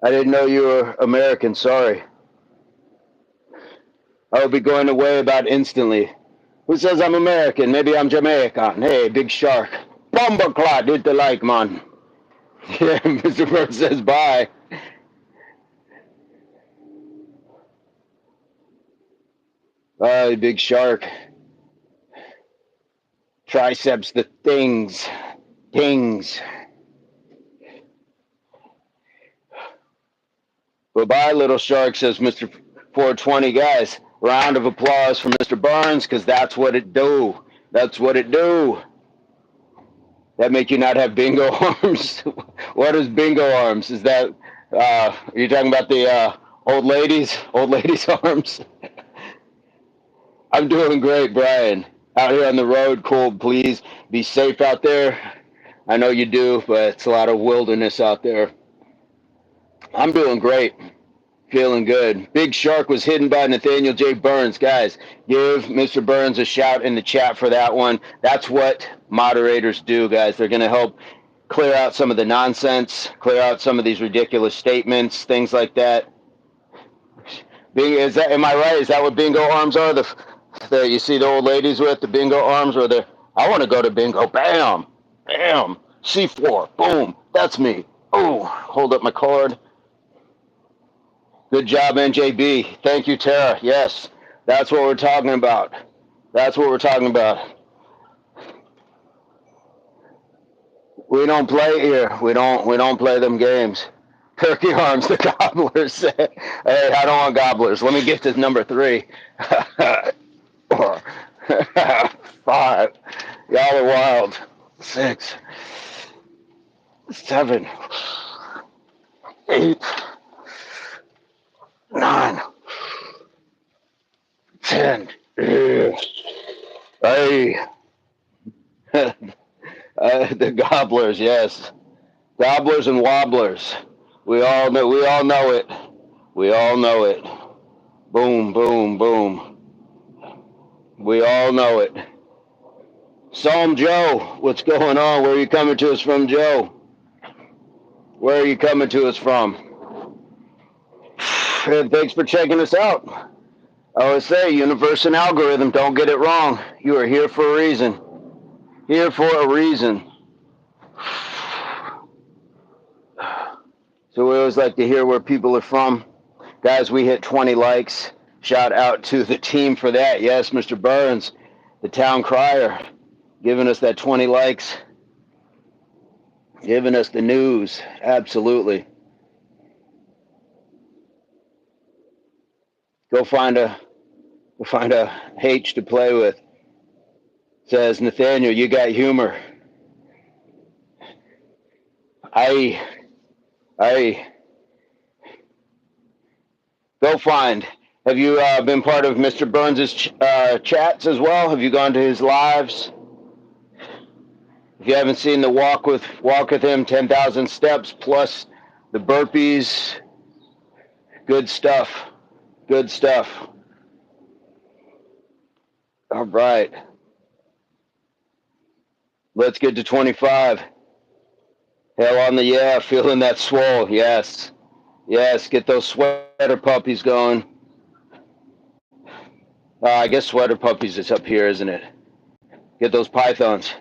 I didn't know you were American. Sorry. I will be going away about instantly. Who says I'm American? Maybe I'm Jamaican. Hey, Big Shark. Bumbleclot, hit the like, man. Yeah, Mr. Bird says bye. Bye, Big Shark. Triceps, the things. Well, bye, little shark, says Mr. 420. Guys, Round of applause for Mr. Burns, because that's what it do. That's what it do. That make you not have bingo arms? What is bingo arms? Is that, are you talking about the old ladies' arms? I'm doing great, Brian. Out here on the road, cool. Please be safe out there. I know you do, but it's a lot of wilderness out there. I'm doing great. Feeling good. Big Shark was hidden by Nathaniel J Burns. Guys, give Mr. Burns a shout in the chat for that one. That's what moderators do, guys. They're going to help clear out some of the nonsense, clear out some of these ridiculous statements, things like that. Am I right? Is that what bingo arms are? The you see the old ladies with the bingo arms, or I want to go to bingo. Bam, bam. C4. Boom. That's me. Oh, hold up my card. Good job, NJB. Thank you, Tara. Yes, that's what we're talking about. That's what we're talking about. We don't play here. We don't play them games. Turkey arms, the gobblers. Hey, I don't want gobblers. Let me get to number 3. 4, 5. Y'all are wild. 6, 7, 8, 9, 10. Hey. The gobblers, yes. Gobblers and wobblers. We all know it. We all know it. Boom, boom, boom. We all know it. Psalm Joe, what's going on? Where are you coming to us from, Joe? Where are you coming to us from? And thanks for checking us out. I always say, universe and algorithm, don't get it wrong. You are here for a reason. Here for a reason. So we always like to hear where people are from. Guys, we hit 20 likes. Shout out to the team for that. Yes, Mr. Burns, the town crier, giving us that 20 likes. Giving us the news. Absolutely. Go find a H to play with. Says, Nathaniel, you got humor. I go find. Have you been part of Mr. Burns's chats as well? Have you gone to his lives? If you haven't seen the walk with him, 10,000 steps plus the burpees, good stuff. Good stuff. All right. Let's get to 25. Hell on the yeah, feeling that swole. Yes. Yes, get those sweater puppies going. I guess sweater puppies is up here, isn't it? Get those pythons.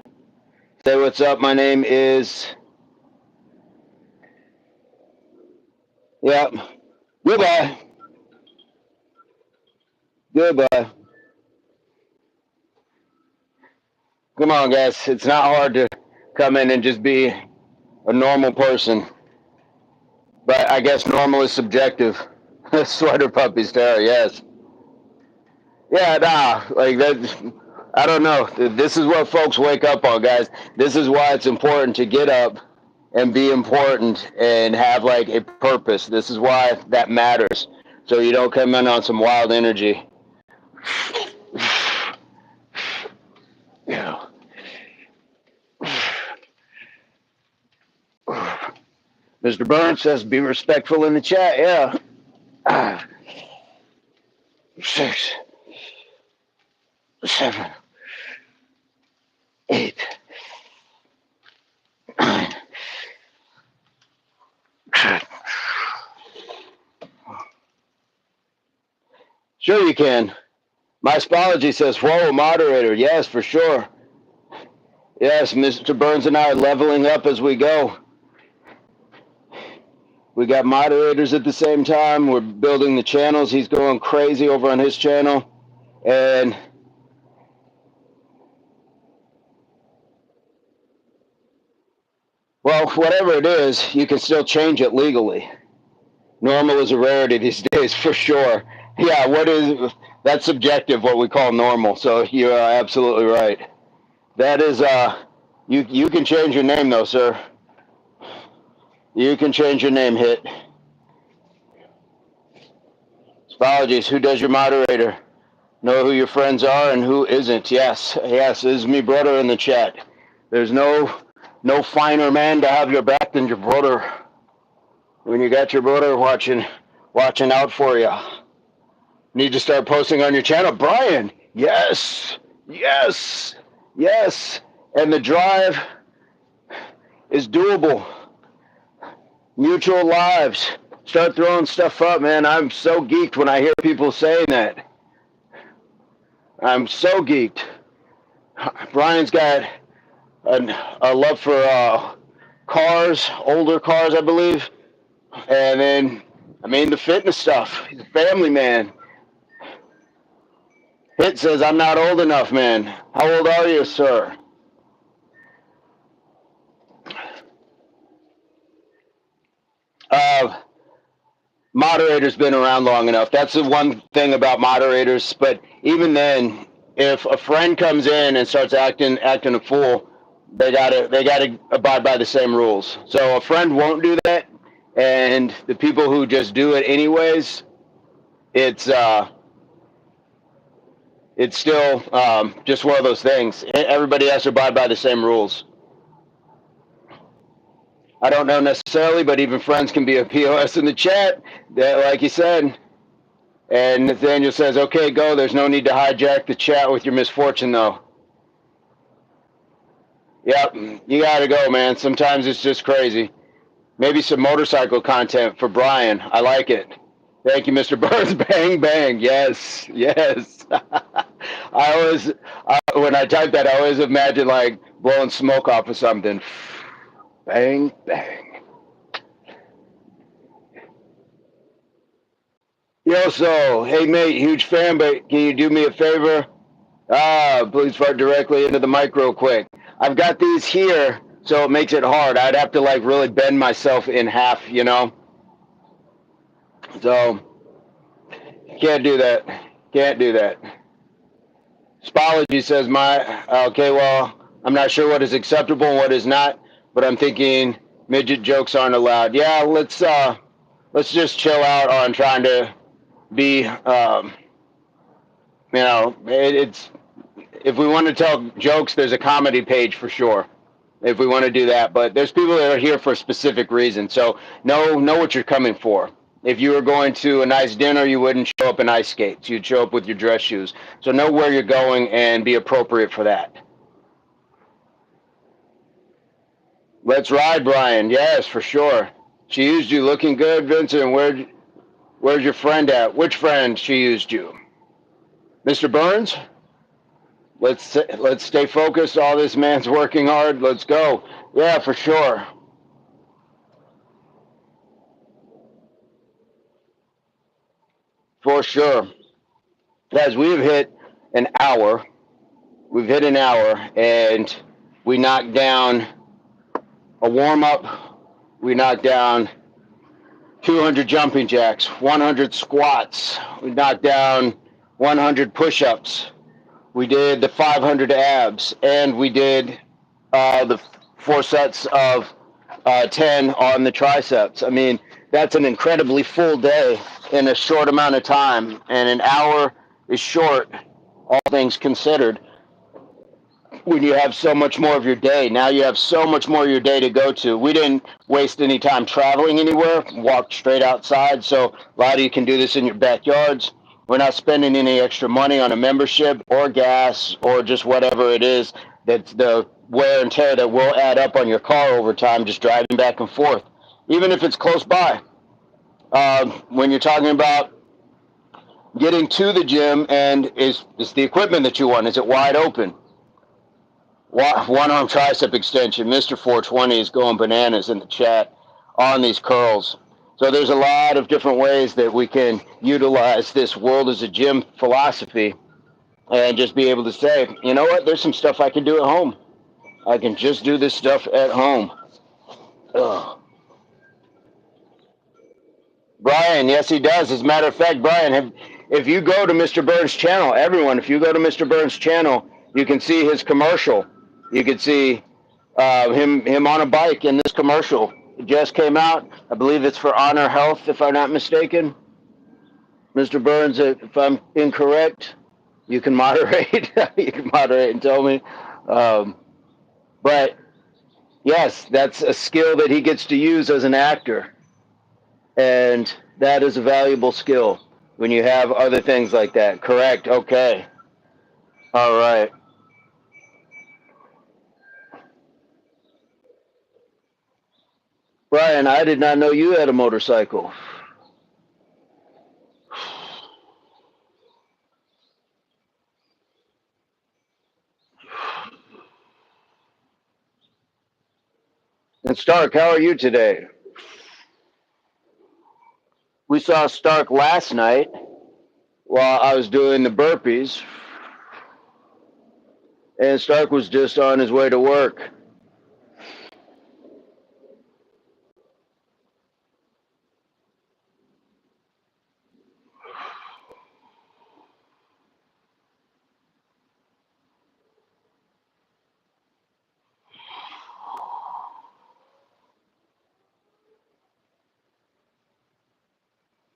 Say what's up. My name is... Yep. Goodbye. Goodbye. Come on, guys. It's not hard to come in and just be a normal person. But I guess normal is subjective. Sweater puppies, Tara, yes. Yeah, nah, like that. I don't know. This is what folks wake up on, guys. This is why it's important to get up and be important and have like a purpose. This is why that matters. So you don't come in on some wild energy. Yeah. Mr. Burns says be respectful in the chat. Yeah. 6, 7, 8, 9, 10. Sure you can. My Spology says, whoa, moderator. Yes, for sure. Yes, Mr. Burns and I are leveling up as we go. We got moderators at the same time. We're building the channels. He's going crazy over on his channel. And well, whatever it is, you can still change it legally. Normal is a rarity these days, for sure. Yeah, what is That's subjective, what we call normal. So you're absolutely right. That is, you can change your name though, sir. You can change your name, Hit. Apologies. Who does your moderator? Know who your friends are and who isn't. Yes, yes, this is me, brother, in the chat. There's no finer man to have your back than your brother. When you got your brother watching out for you. Need to start posting on your channel, Brian. Yes, yes, yes. And the drive is doable. Mutual lives. Start throwing stuff up, man. I'm so geeked when I hear people saying that. I'm so geeked. Brian's got a love for cars, older cars, I believe. And then, I mean, the fitness stuff. He's a family man. Hit says, I'm not old enough, man. How old are you, sir? Moderator's been around long enough. That's the one thing about moderators. But even then, if a friend comes in and starts acting a fool, they gotta abide by the same rules. So a friend won't do that, and the people who just do it anyways, it's still just one of those things. Everybody has to abide by the same rules. I don't know necessarily, but even friends can be a POS in the chat. That, like you said. And Nathaniel says, okay, go. There's no need to hijack the chat with your misfortune, though. Yep, you got to go, man. Sometimes it's just crazy. Maybe some motorcycle content for Brian. I like it. Thank you, Mr. Burns. Bang, bang. Yes, yes. When I type that, I always imagine like blowing smoke off of something. Bang, bang. Yo, so, hey, mate, huge fan, but can you do me a favor? Please fart directly into the mic real quick. I've got these here, so it makes it hard. I'd have to like really bend myself in half, you know? So, can't do that. Can't do that. Spology says okay, well, I'm not sure what is acceptable and what is not, but I'm thinking midget jokes aren't allowed. Yeah, let's just chill out on trying to be, it's, if we want to tell jokes, there's a comedy page for sure. If we want to do that, but there's people that are here for a specific reason. So know what you're coming for. If you were going to a nice dinner, you wouldn't show up in ice skates. You'd show up with your dress shoes. So know where you're going and be appropriate for that. Let's ride, Brian. Yes, for sure. She used you. Looking good, Vincent. Where's your friend at? Which friend she used you? Mr. Burns? Let's stay focused. All this man's working hard. Let's go. Yeah, for sure. For sure. Guys, we've hit an hour. We've hit an hour, and we knocked down a warm-up. We knocked down 200 jumping jacks, 100 squats. We knocked down 100 push-ups. We did the 500 abs, and we did the 4 sets of 10 on the triceps. I mean, that's an incredibly full day in a short amount of time, and an hour is short, all things considered. When you have so much more of your day, now you have so much more of your day to go to. We didn't waste any time traveling anywhere, walked straight outside, so a lot of you can do this in your backyards. We're not spending any extra money on a membership or gas or just whatever it is that's the wear and tear that will add up on your car over time just driving back and forth, even if it's close by. When you're talking about getting to the gym, and is the equipment that you want, is it wide open? One arm tricep extension. Mr. 420 is going bananas in the chat on these curls. So there's a lot of different ways that we can utilize this world as a gym philosophy and just be able to say, you know what, there's some stuff I can do at home. I can just do this stuff at home. Ugh. Brian, yes, he does. As a matter of fact, Brian, if you go to Mr. Burns' channel, everyone, if you go to Mr. Burns' channel, you can see his commercial. You can see him on a bike in this commercial. It just came out. I believe it's for Honor Health, if I'm not mistaken. Mr. Burns, if I'm incorrect, you can moderate. You can moderate and tell me. But yes, that's a skill that he gets to use as an actor. And that is a valuable skill when you have other things like that. Correct. Okay. All right. Brian, I did not know you had a motorcycle. And Stark, how are you today? We saw Stark last night while I was doing the burpees, and Stark was just on his way to work.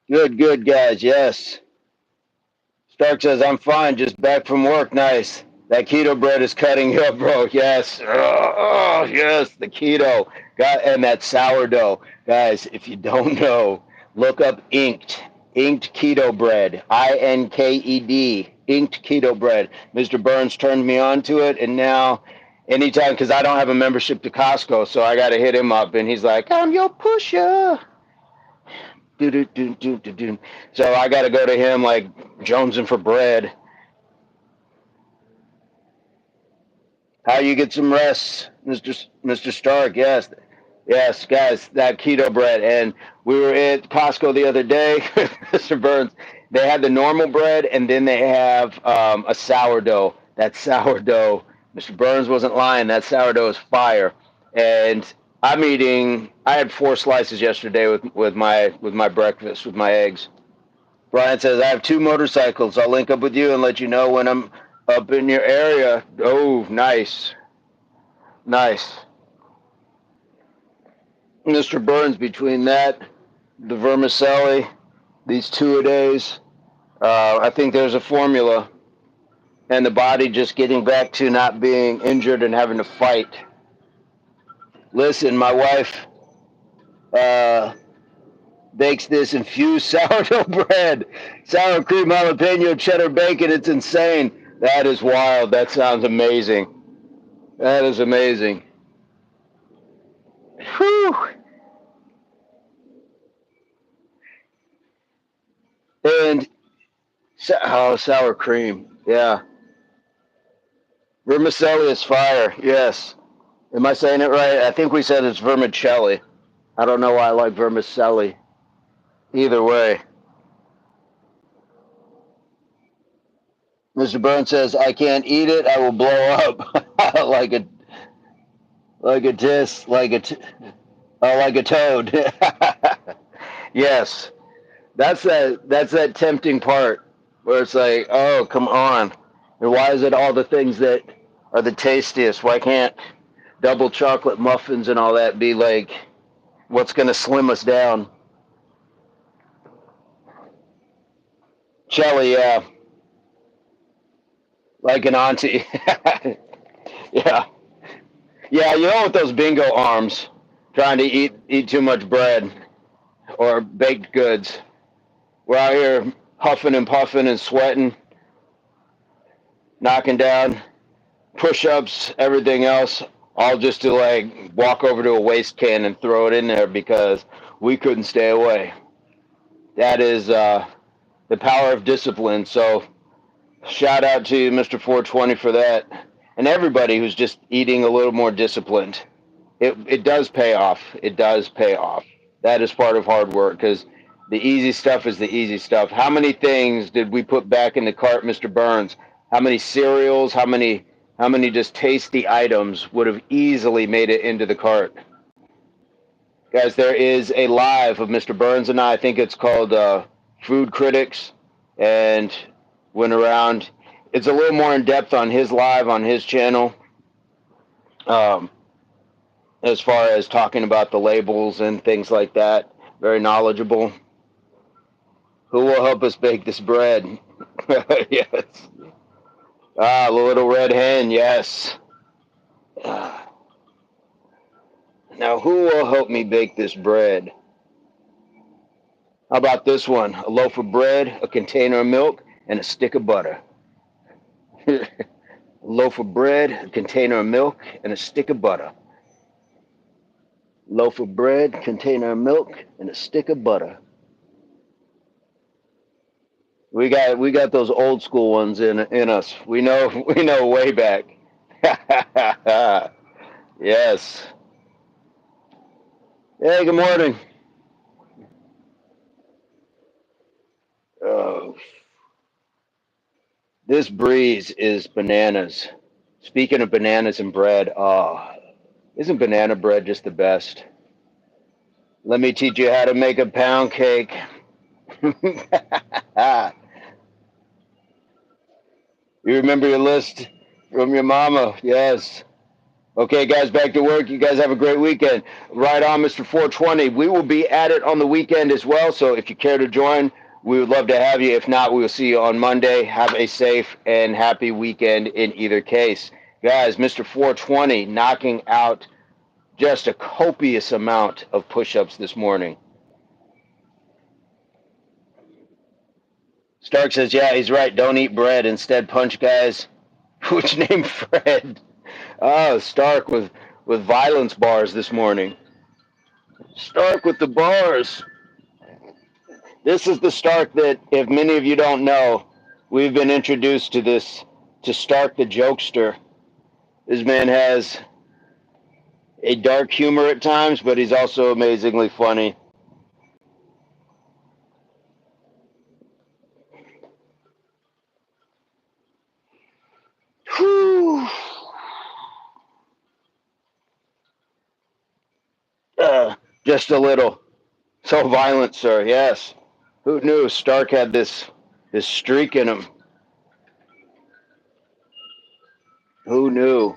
Good, good, guys. Yes. Stark says, I'm fine, just back from work. Nice. That keto bread is cutting you up, bro. Yes. Oh, yes, the keto. God, and that sourdough. Guys, if you don't know, look up Inked keto bread. INKED. Inked keto bread. Mr. Burns turned me on to it, and now anytime, because I don't have a membership to Costco, so I got to hit him up, and he's like, I'm your pusher. Do, do, do, do, do, do. So I got to go to him like jonesing for bread. How you get some rest, Mr. Stark? Yes, yes, guys, that keto bread. And we were at Costco the other day, Mr. Burns. They had the normal bread, and then they have a sourdough. That sourdough, Mr. Burns wasn't lying. That sourdough is fire. And I'm eating. I had 4 slices yesterday with my breakfast with my eggs. Brian says, I have 2 motorcycles. I'll link up with you and let you know when I'm up in your area. Oh, nice. Nice. Mr. Burns, between that, the vermicelli, these 2-a-days, I think there's a formula. And the body just getting back to not being injured and having to fight. Listen, my wife uh, bakes this infused sourdough bread, sour cream, jalapeno, cheddar bacon. It's insane. That is wild. That sounds amazing. That is amazing. Whew. And sour cream. Yeah. Vermicelli is fire. Yes. Am I saying it right? I think we said it's vermicelli. I don't know why I like vermicelli. Either way. Mr. Burns says, I can't eat it. I will blow up like a like a tis like a like a toad. Yes. That's that tempting part where it's like, oh, come on. And why is it all the things that are the tastiest? Why can't double chocolate muffins and all that be like what's going to slim us down? Jelly, yeah. Like an auntie. Yeah. Yeah, you know, with those bingo arms, trying to eat too much bread or baked goods. We're out here huffing and puffing and sweating, knocking down push-ups, everything else, all just to like walk over to a waste can and throw it in there because we couldn't stay away. That is the power of discipline. So shout out to you, Mr. 420, for that, and everybody who's just eating a little more disciplined. It does pay off. It does pay off. That is part of hard work because the easy stuff is the easy stuff. How many things did we put back in the cart, Mr. Burns? How many cereals? How many just tasty items would have easily made it into the cart? Guys, there is a live of Mr. Burns and I think it's called Food Critics. and went around. It's a little more in depth on his live on his channel, um, as far as talking about the labels and things like that. Very knowledgeable. Who will help us bake this bread? Yes. Ah, the little red hen. Yes. Ah. Now, who will help me bake this bread? How about this one? A loaf of bread, a container of milk, and a stick of butter. A loaf of bread, a container of milk, and a stick of butter. Loaf of bread, container of milk, and a stick of butter. We got those old school ones in us. We know way back. Yes. Hey, good morning. Oh, this breeze is bananas. Speaking of bananas and bread, oh, isn't banana bread just the best? Let me teach you how to make a pound cake. You remember your list from your mama? Yes. Okay, guys, back to work. You guys have a great weekend. Right on, Mr. 420. We will be at it on the weekend as well. So if you care to join, we would love to have you. If not, we will see you on Monday. Have a safe and happy weekend in either case. Guys, Mr. 420 knocking out just a copious amount of push ups this morning. Stark says, yeah, he's right. Don't eat bread. Instead, punch guys. Which name Fred? Oh, Stark with violence bars this morning. Stark with the bars. This is the Stark that, if many of you don't know, we've been introduced to this, to Stark the jokester. This man has a dark humor at times, but he's also amazingly funny. Whew. Just a little. So violent, sir. Yes. Who knew Stark had this streak in him? Who knew?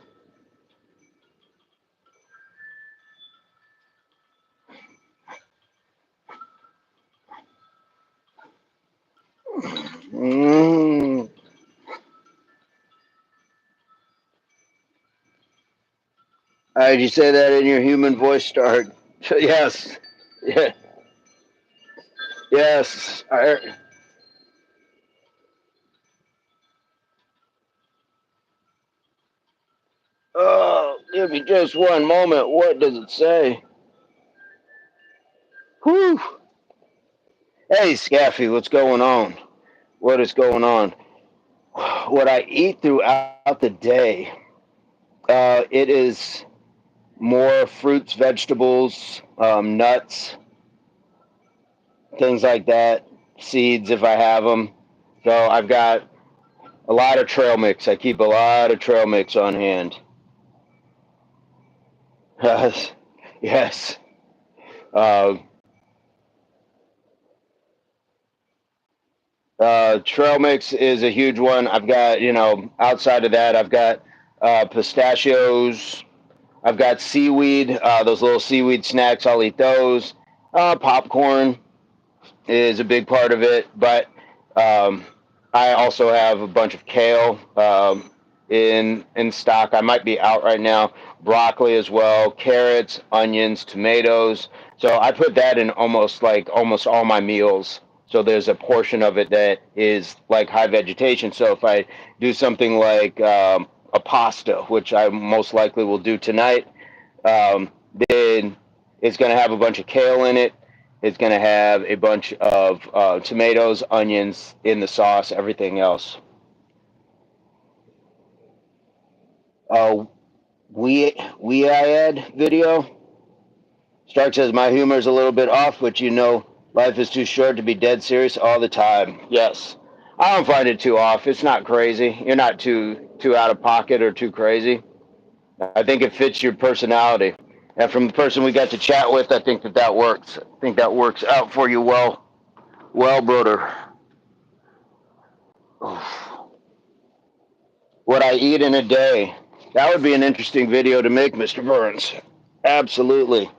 Mm. Did you say that in your human voice, Stark? Yes. Yeah. Yes. Oh, give me just one moment. What does it say? Whew. Hey, Scaffy, what's going on? What is going on? What I eat throughout the day, it is more fruits, vegetables, nuts, things like that, seeds if I have them. So I've got a lot of trail mix. I keep a lot of trail mix on hand. Yes, yes. Uh, Trail mix is a huge one. I've got, outside of that, I've got pistachios. I've got seaweed, those little seaweed snacks. I'll eat those. Popcorn is a big part of it, but um, I also have a bunch of kale in stock. I might be out right now. Broccoli as well, carrots, onions, tomatoes. So I put that in almost all my meals. So there's a portion of it that is like high vegetation. So if I do something like a pasta, which I most likely will do tonight, then it's going to have a bunch of kale in it. It's going to have a bunch of tomatoes, onions in the sauce, everything else. Uh, we I add video. Stark says my humor is a little bit off, but life is too short to be dead serious all the time. Yes, I don't find it too off. It's not crazy. You're not too out of pocket or too crazy. I think it fits your personality. And from the person we got to chat with, I think that works. I think that works out for you well, brother. What I eat in a day. That would be an interesting video to make, Mr. Burns. Absolutely.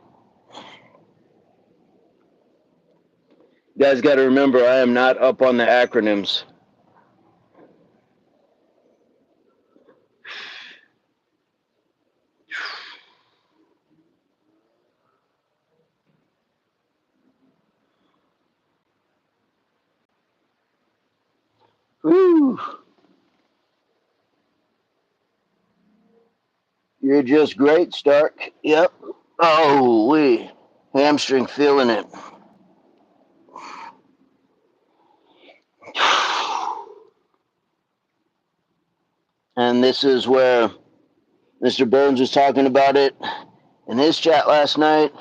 You guys got to remember, I am not up on the acronyms. Woo. You're just great, Stark. Yep. Oh, wee. Hamstring feeling it. And this is where Mr. Burns was talking about it in his chat last night.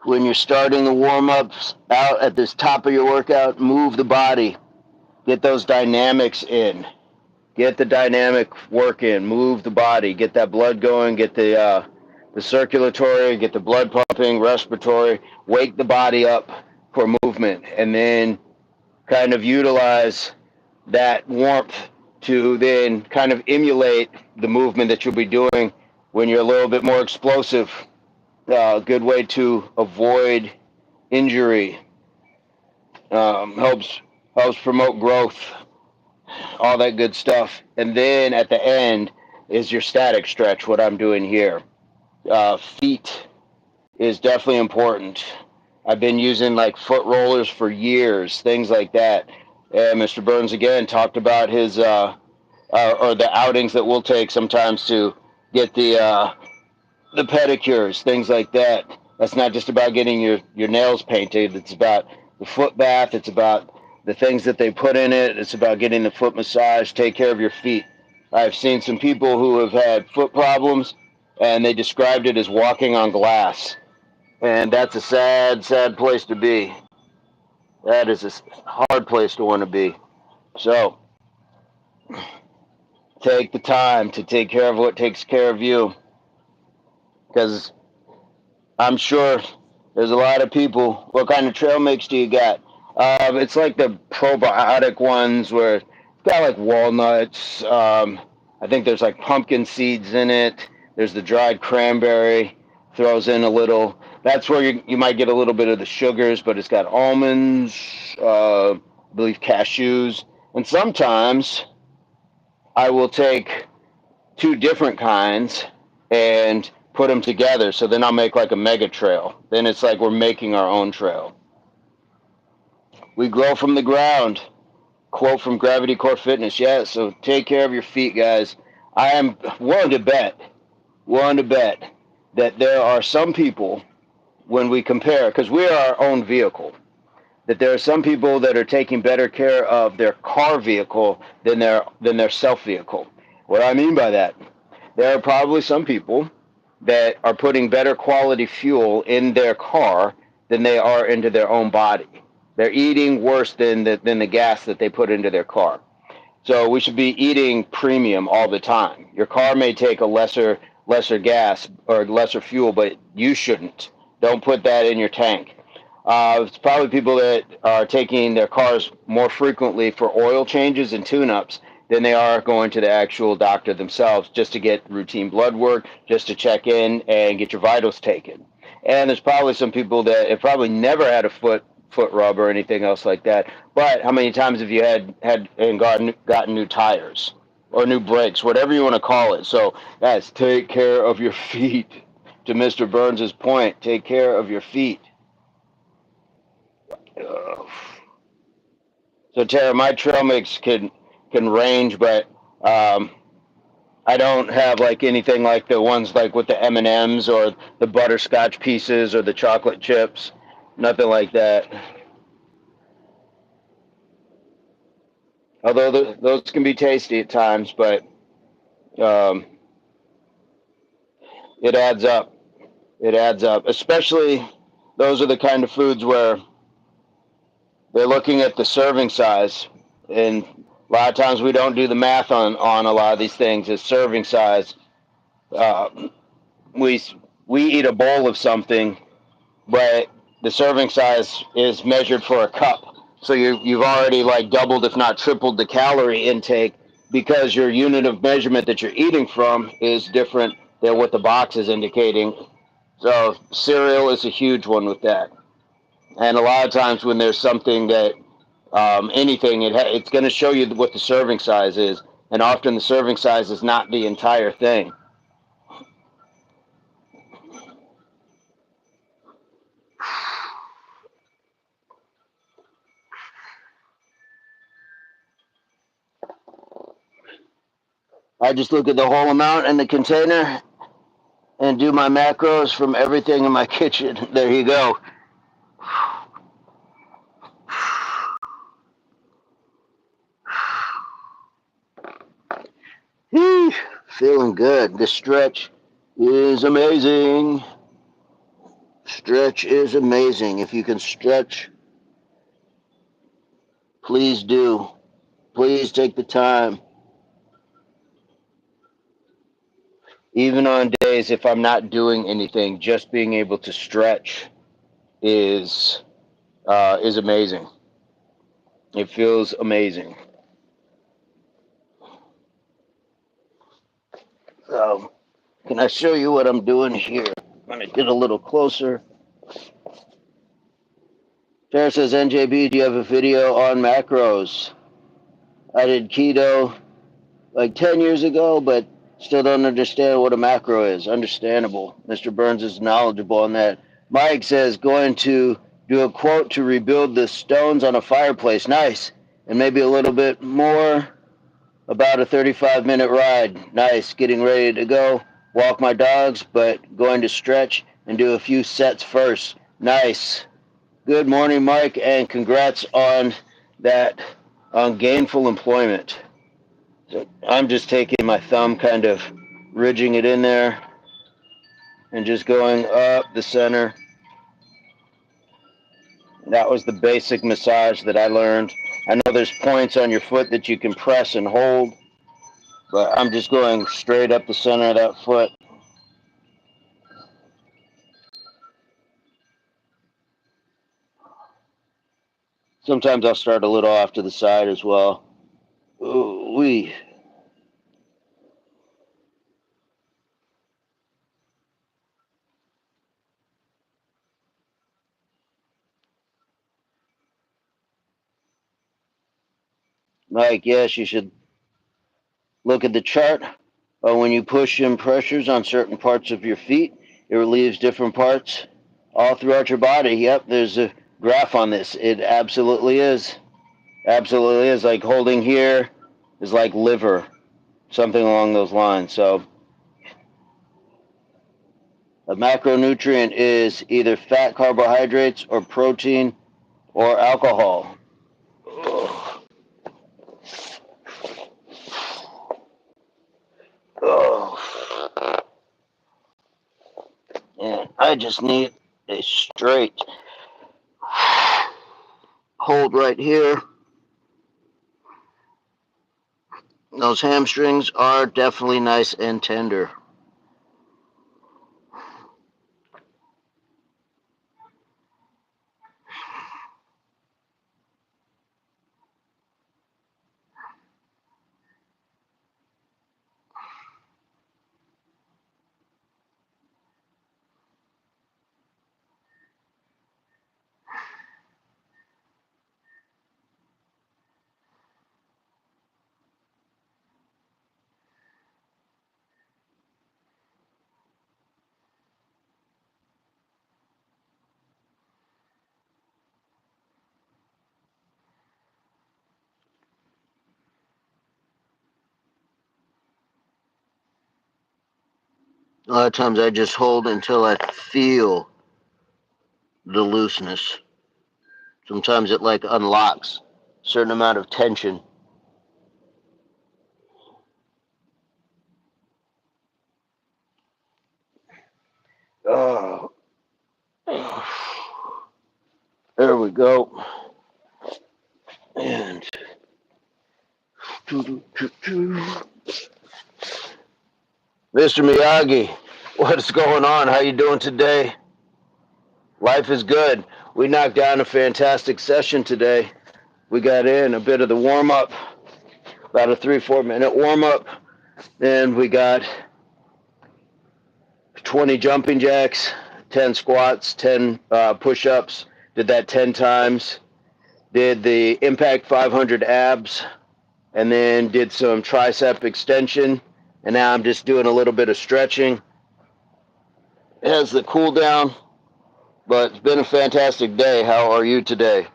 When you're starting the warm-ups out at this top of your workout, move the body. Get those dynamics in. Get the dynamic work in. Move the body. Get that blood going. Get the circulatory. Get the blood pumping, respiratory. Wake the body up for movement. And then kind of utilize that warmth to then kind of emulate the movement that you'll be doing when you're a little bit more explosive. Good way to avoid injury. Helps promote growth, all that good stuff. And then at the end is your static stretch, what I'm doing here. Feet is definitely important. I've been using like foot rollers for years, things like that. And Mr. Burns again talked about his or the outings that we'll take sometimes to get the pedicures, things like that. That's not just about getting your nails painted. It's about the foot bath. It's about the things that they put in it. It's about getting the foot massage. Take care of your feet. I've seen some people who have had foot problems, and they described it as walking on glass. And that's a sad, sad place to be. That is a hard place to want to be. So take the time to take care of what takes care of you. Because I'm sure there's a lot of people. What kind of trail mix do you got? It's like the probiotic ones where it's got like walnuts. I think there's like pumpkin seeds in it. There's the dried cranberry. Throws in a little. That's where you might get a little bit of the sugars, but it's got almonds, I believe cashews. And sometimes I will take two different kinds and put them together. So then I'll make like a mega trail. Then it's like we're making our own trail. We grow from the ground. Quote from Gravity Core Fitness. Yeah, so take care of your feet, guys. I am willing to bet that there are some people, when we compare, because we are our own vehicle, that there are some people that are taking better care of their car vehicle than their self vehicle. What I mean by that, there are probably some people that are putting better quality fuel in their car than they are into their own body. They're eating worse than the gas that they put into their car. So we should be eating premium all the time. Your car may take a lesser gas or lesser fuel, but you shouldn't. Don't put that in your tank. It's probably people that are taking their cars more frequently for oil changes and tune-ups than they are going to the actual doctor themselves just to get routine blood work, just to check in and get your vitals taken. And there's probably some people that have probably never had a foot rub or anything else like that. But how many times have you had and gotten new tires or new brakes, whatever you want to call it? So guys, take care of your feet. To Mr. Burns's point, take care of your feet. So Tara, my trail mix can range, but I don't have like anything like the ones like with the M&Ms or the butterscotch pieces or the chocolate chips. Nothing like that. Although those can be tasty at times, but um, it adds up. It adds up. Especially those are the kind of foods where they're looking at the serving size, and a lot of times we don't do the math on a lot of these things. It's serving size. Uh, we eat a bowl of something, but the serving size is measured for a cup. So you've already like doubled, if not tripled, the calorie intake because your unit of measurement that you're eating from is different than what the box is indicating. So cereal is a huge one with that. And a lot of times when there's something that anything, it's going to show you what the serving size is, and often the serving size is not the entire thing. I just look at the whole amount in the container and do my macros from everything in my kitchen. There you go. Whew, feeling good. This stretch is amazing. Stretch is amazing. If you can stretch, please do. Please take the time. Even on days if I'm not doing anything, just being able to stretch is amazing. It feels amazing. So, can I show you what I'm doing here? I'm gonna get a little closer. Tara says, NJB, do you have a video on macros? I did keto like 10 years ago, but still don't understand what a macro is. Understandable. Mr. Burns is knowledgeable on that. Mike says, going to do a quote to rebuild the stones on a fireplace. Nice. And maybe a little bit more, about a 35-minute ride. Nice. Getting ready to go. Walk my dogs, but going to stretch and do a few sets first. Nice. Good morning, Mike, and congrats on that, on gainful employment. So I'm just taking my thumb, kind of ridging it in there, and just going up the center. That was the basic massage that I learned. I know there's points on your foot that you can press and hold, but I'm just going straight up the center of that foot. Sometimes I'll start a little off to the side as well. Ooh, wee. Mike, yes, you should look at the chart. When you push in pressures on certain parts of your feet, it relieves different parts all throughout your body. Yep, there's a graph on this. It absolutely is. Absolutely is. Like holding here is like liver, something along those lines. So a macronutrient is either fat, carbohydrates, or protein, or alcohol. Ugh. Ugh. And I just need a straight hold right here. Those hamstrings are definitely nice and tender. A lot of times I just hold until I feel the looseness. Sometimes it like unlocks a certain amount of tension. Oh, there we go. And Mr. Miyagi, what's going on? How you doing today? Life is good. We knocked down a fantastic session today. We got in a bit of the warm up, about a 3-4 minute warm up. Then we got 20 jumping jacks, 10 squats, 10 push ups. Did that 10 times. Did the Impact 500 abs, and then did some tricep extension. And now I'm just doing a little bit of stretching. It has the cool down, but it's been a fantastic day. How are you today?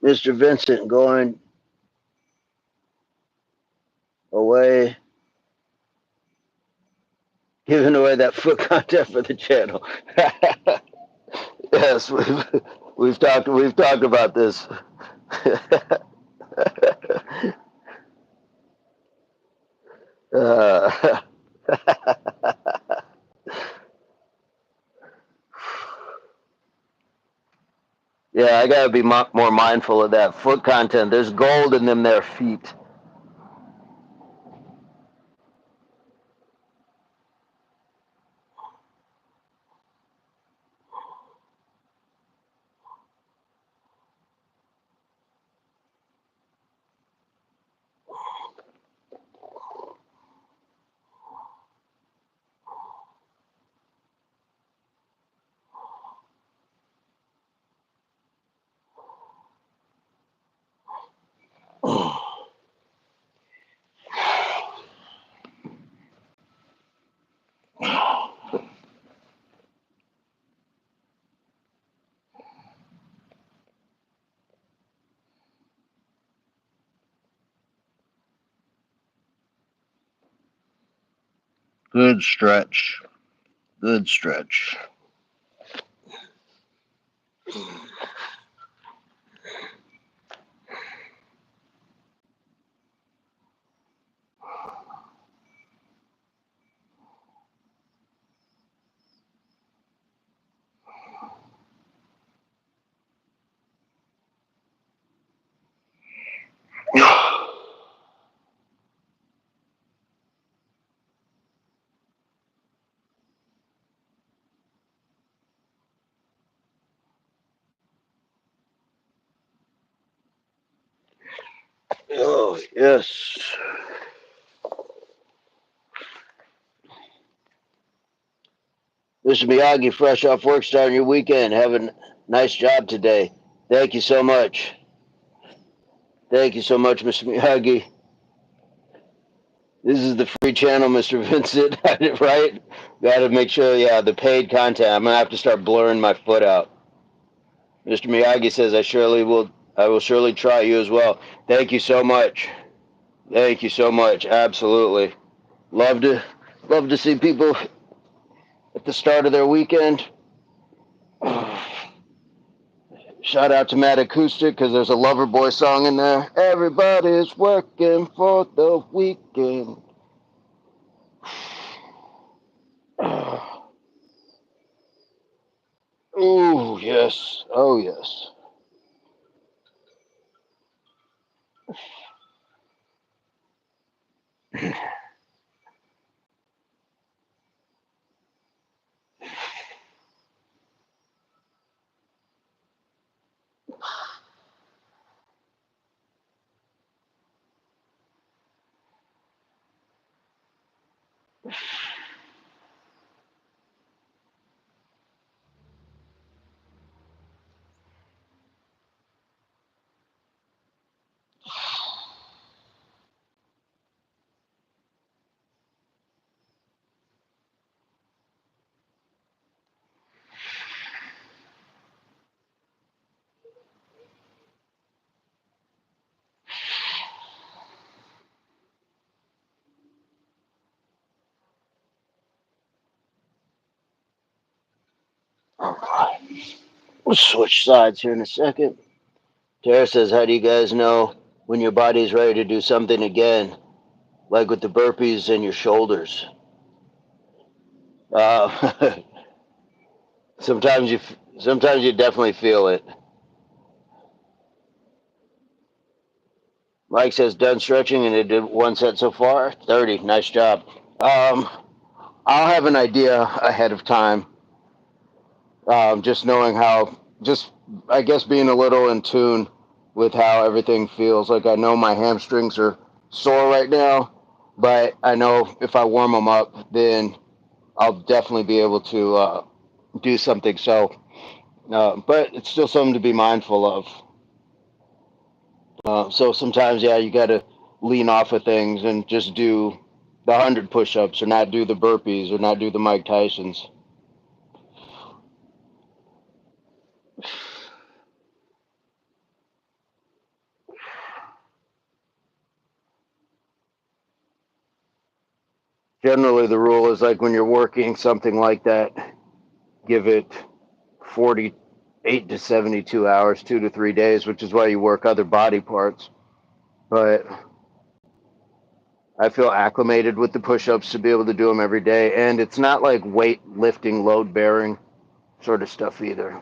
Mr. Vincent going away, giving away that foot content for the channel. Yes, we've talked about this. uh, yeah, I gotta be more mindful of that foot content. There's gold in them there feet. Good stretch. Good stretch. Oh, yes. Mr. Miyagi, fresh off work, starting your weekend. Have a nice job today. Thank you so much. Thank you so much, Mr. Miyagi. This is the free channel, Mr. Vincent, right? Got to make sure, yeah, the paid content. I'm gonna have to start blurring my foot out. Mr. Miyagi says I will surely try you as well. Thank you so much. Thank you so much. Absolutely. Love to see people at the start of their weekend. Shout out to Matt Acoustic because there's a Loverboy song in there. Everybody's working for the weekend. Oh, yes. Oh, yes. We'll switch sides here in a second. Tara says, how do you guys know when your body's ready to do something again, like with the burpees and your shoulders? Uh, sometimes you definitely feel it. Mike says, done stretching and it did one set so far. 30. Nice job. I'll have an idea ahead of time. Just knowing how, just I guess being a little in tune with how everything feels. Like I know my hamstrings are sore right now, but I know if I warm them up, then I'll definitely be able to do something. So, but it's still something to be mindful of. So sometimes, yeah, you got to lean off of things and just do the 100 push-ups, or not do the burpees, or not do the Mike Tysons. Generally, the rule is like when you're working something like that, give it 48 to 72 hours, 2 to 3 days, which is why you work other body parts. But I feel acclimated with the push-ups to be able to do them every day, and it's not like weight lifting, load bearing sort of stuff either.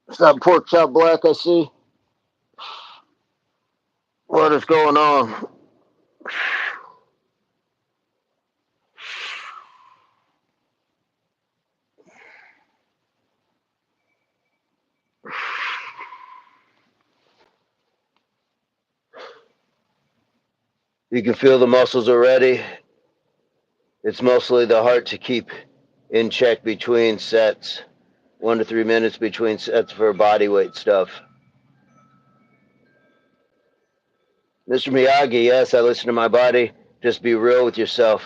It's that pork chop black I see. What is going on? You can feel the muscles already. It's mostly the heart to keep in check between sets. 1 to 3 minutes between sets for body weight stuff. Mr. Miyagi, yes, I listen to my body. Just be real with yourself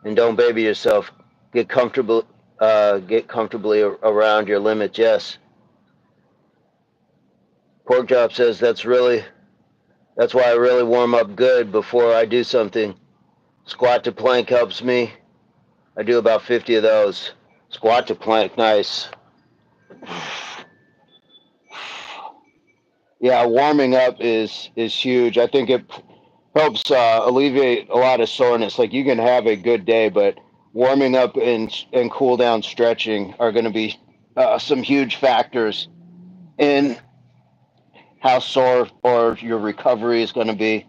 and don't baby yourself. Get comfortable. Get comfortably around your limits. Yes. Pork chop says that's why I really warm up good before I do something. Squat to plank helps me. I do about 50 of those. Squat to plank, nice. Yeah, warming up is huge. I think it helps alleviate a lot of soreness. Like you can have a good day, but warming up and cool down stretching are going to be some huge factors in how sore or your recovery is going to be.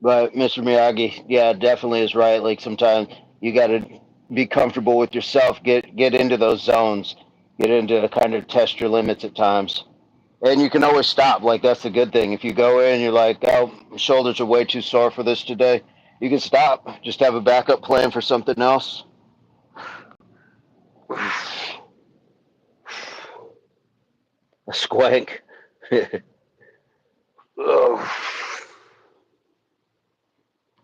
But Mr. Miyagi, yeah, definitely is right. Like sometimes you got to be comfortable with yourself. Get into those zones. Get into kind of test your limits at times. And you can always stop. Like that's the good thing. If you go in, you're like, oh, my shoulders are way too sore for this today. You can stop. Just have a backup plan for something else. A squank.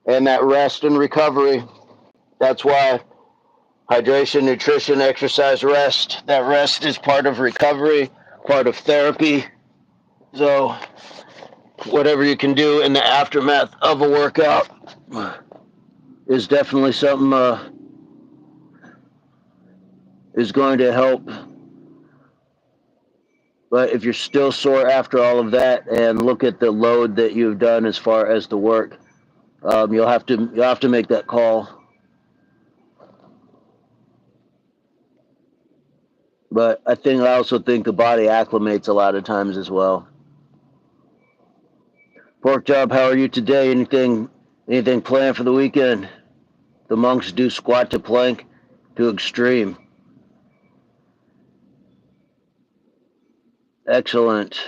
And that rest and recovery. That's why hydration, nutrition, exercise, rest. That rest is part of recovery, part of therapy. So, whatever you can do in the aftermath of a workout is definitely something is going to help. But if you're still sore after all of that, and look at the load that you've done as far as the work, you'll have to make that call. But I also think the body acclimates a lot of times as well. Pork chop, how are you today? Anything planned for the weekend? The monks do squat to plank to extreme. Excellent.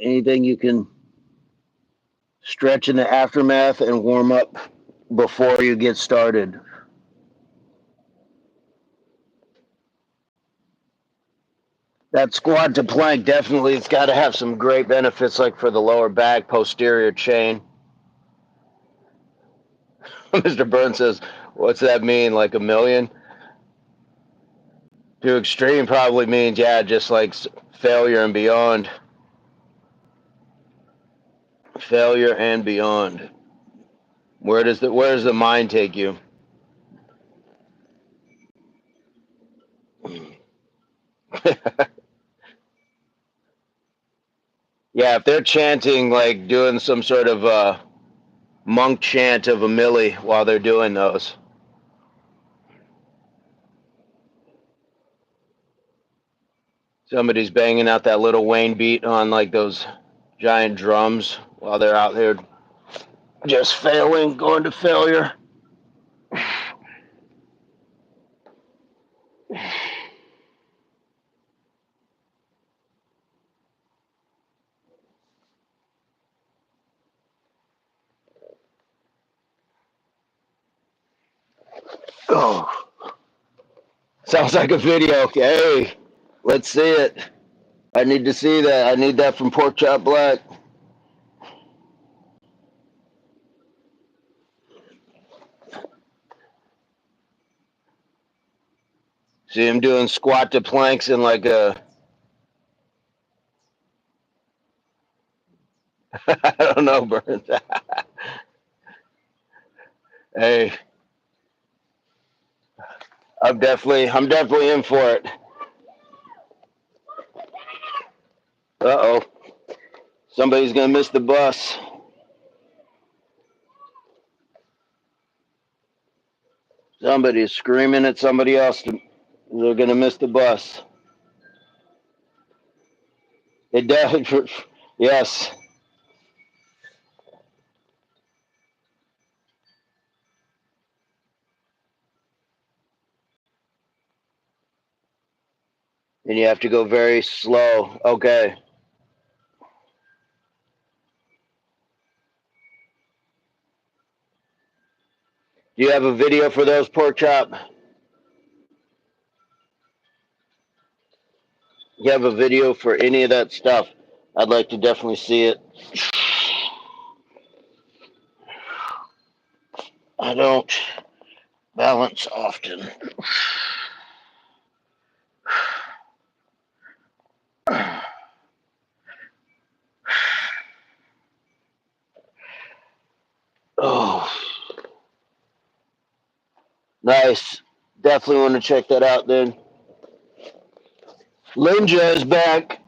Anything you can stretch in the aftermath and warm up before you get started. That squat to plank, definitely, it's got to have some great benefits, like for the lower back, posterior chain. Mr. Burns says, what's that mean, like a million? To extreme probably means, yeah, just like failure and beyond. Failure and beyond. Where does the mind take you? Yeah, if they're chanting, like doing some sort of monk chant of a milli while they're doing those. Somebody's banging out that little Wayne beat on like those giant drums while they're out there just failing, going to failure. Oh, sounds like a video. Hey, let's see it. I need to see that. I need that from Pork Chop Black. See him doing squat to planks in like a, I don't know, Burns. Hey, I'm definitely in for it. Uh-oh. Somebody's gonna miss the bus. Somebody's screaming at somebody else. They're gonna miss the bus. It definitely, yes. And you have to go very slow. Okay. Do you have a video for those, Pork Chop? You have a video for any of that stuff? I'd like to definitely see it. I don't balance often. Oh, nice. Definitely want to check that out then. Linja is back.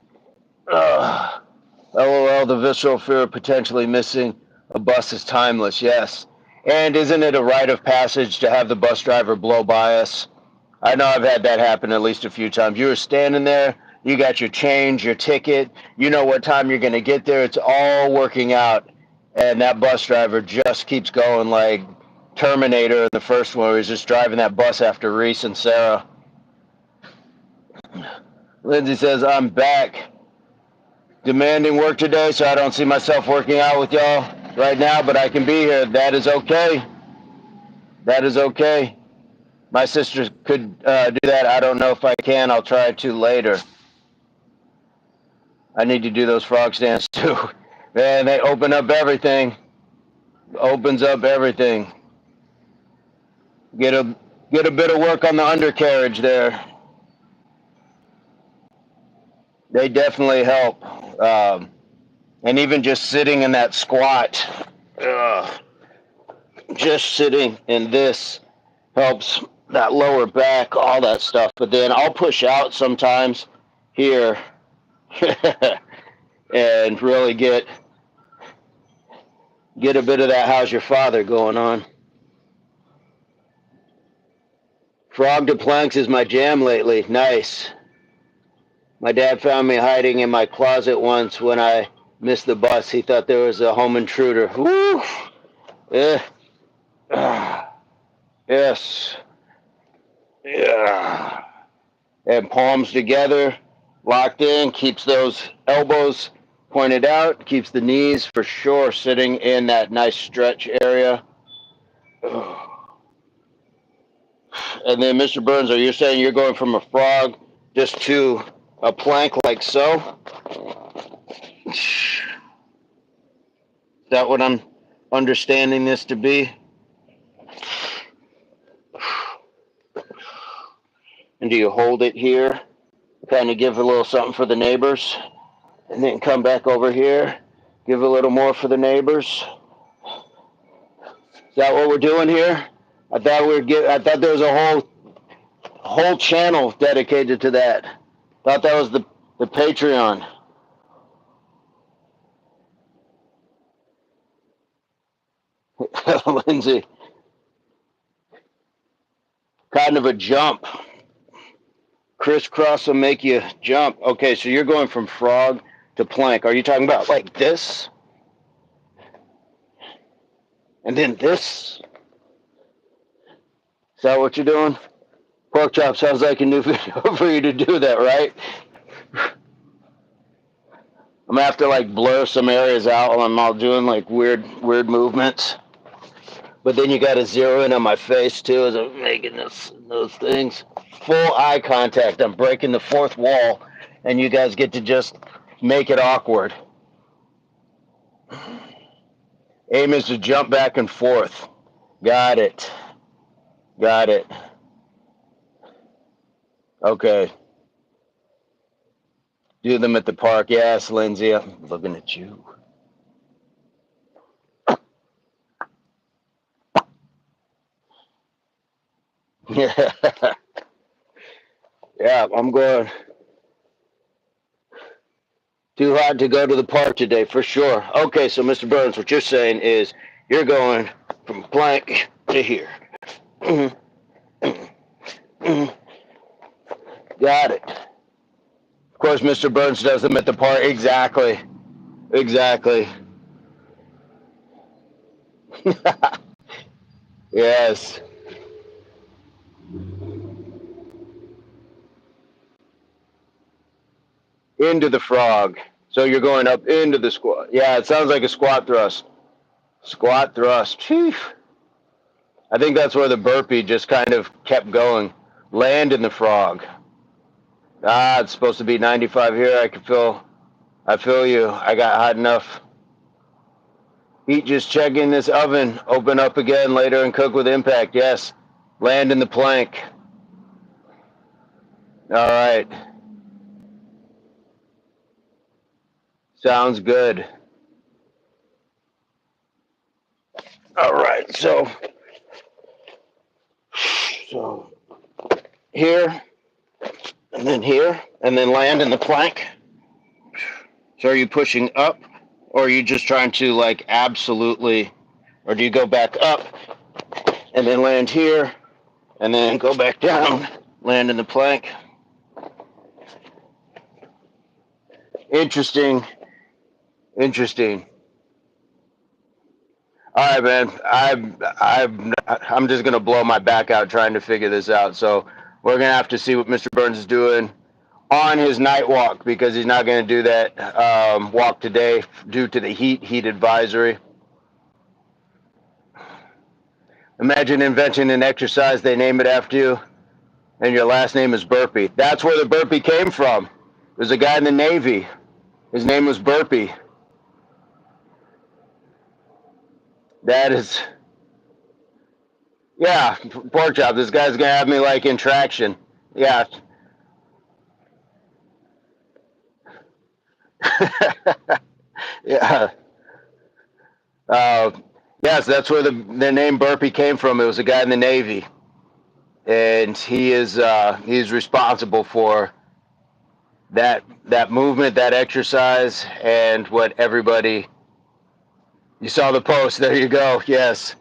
LOL, the visceral fear of potentially missing a bus is timeless, yes. And isn't it a rite of passage to have the bus driver blow by us? I know I've had that happen at least a few times. You were standing there, you got your change, your ticket, you know what time you're going to get there. It's all working out. And that bus driver just keeps going like Terminator in the first one, where he's just driving that bus after Reese and Sarah. Lindsay says, I'm back. Demanding work today, so I don't see myself working out with y'all right now, but I can be here. That is okay. That is okay. My sister could do that. I don't know if I can. I'll try to later. I need to do those frog stands too. Man, they open up everything. Opens up everything. Get a bit of work on the undercarriage there. They definitely help. And even just sitting in that squat, just sitting in this helps that lower back, all that stuff. But then I'll push out sometimes here and really get a bit of that how's your father going on. Frog to planks is my jam lately. Nice. My dad found me hiding in my closet once when I missed the bus. He thought there was a home intruder. Woo! Yeah. Yes. Yeah. And palms together, locked in, keeps those elbows pointed out, keeps the knees for sure sitting in that nice stretch area. And then, Mr. Burns, are you saying you're going from a frog just to a plank like so? Is that what I'm understanding this to be? And do you hold it here? Kind of give a little something for the neighbors? And then come back over here, give a little more for the neighbors? Is that what we're doing here? I thought there was a whole channel dedicated to that. Thought that was the Patreon. Lindsay, kind of a jump. Crisscross will make you jump. Okay, so you're going from frog to plank. Are you talking about like this? And then this? Is that what you're doing? Pork chop sounds like a new video for you to do that, right? I'm gonna have to like blur some areas out while I'm all doing like weird movements. But then you gotta zero in on my face too as I'm making those things. Full eye contact. I'm breaking the fourth wall, and you guys get to just make it awkward. Aim is to jump back and forth. Got it. Got it. Okay. Do them at the park. Yes, Lindsay, I'm looking at you. Yeah. Yeah, I'm going. Too hot to go to the park today, for sure. Okay, so Mr. Burns, what you're saying is you're going from plank to here. Got it. Of course, Mr. Burns does them at the park. Exactly. Exactly. Yes. Into the frog. So you're going up into the squat. Yeah, it sounds like a squat thrust. Squat thrust. Phew. I think that's where the burpee just kind of kept going. Land in the frog. Ah, it's supposed to be 95 here. I feel you. I got hot enough. Heat just checking this oven. Open up again later and cook with impact. Yes. Land in the plank. All right. Sounds good. All right. So here, and then land in the plank. So are you pushing up, or are you just trying to like absolutely, or do you go back up and then land here, and then go back down, land in the plank? Interesting. All right, man. I'm just gonna blow my back out trying to figure this out. So we're gonna have to see what Mr. Burns is doing on his night walk, because he's not gonna do that walk today due to the heat advisory. Imagine inventing an exercise, they name it after you, and your last name is Burpee. That's where the burpee came from. There's a guy in the Navy. His name was Burpee. That is, yeah, pork chop. This guy's gonna have me like in traction. Yeah. Yeah. Uh, yes, that's where the name Burpee came from. It was a guy in the Navy, and he's responsible for that movement, that exercise, and what everybody. You saw the post. There you go. Yes,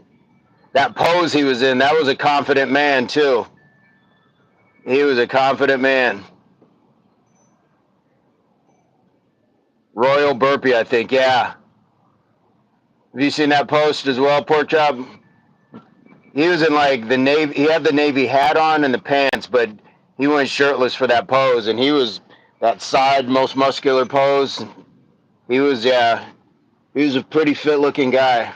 that pose he was in. That was a confident man too. He was a confident man. Royal Burpee, I think. Yeah. Have you seen that post as well, Pork Chop? He was in like the Navy. He had the Navy hat on and the pants, but he went shirtless for that pose, and he was that side most muscular pose. He was, yeah, he was a pretty fit-looking guy.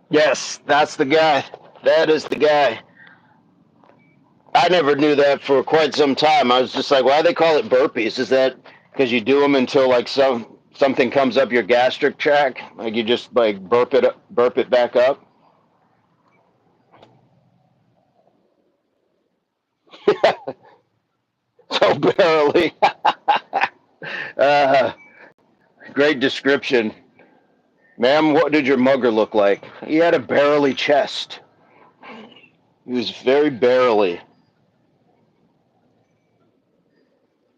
Yes, that's the guy. That is the guy. I never knew that for quite some time. I was just like, why do they call it burpees? Is that because you do them until like something comes up your gastric tract, like you just like burp it back up? So barely. uh, Great description, ma'am. What did your mugger look like? He had a barely chest. He was very barely.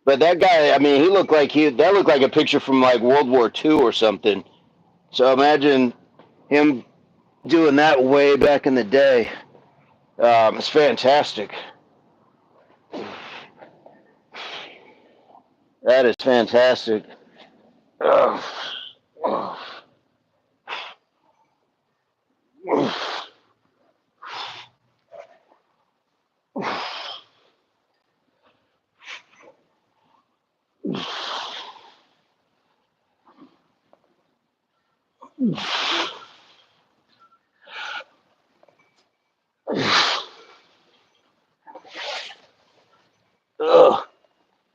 But that guy, I mean, he looked like that looked like a picture from like World War II or something. So imagine him doing that way back in the day. It's fantastic. That is fantastic. Uh,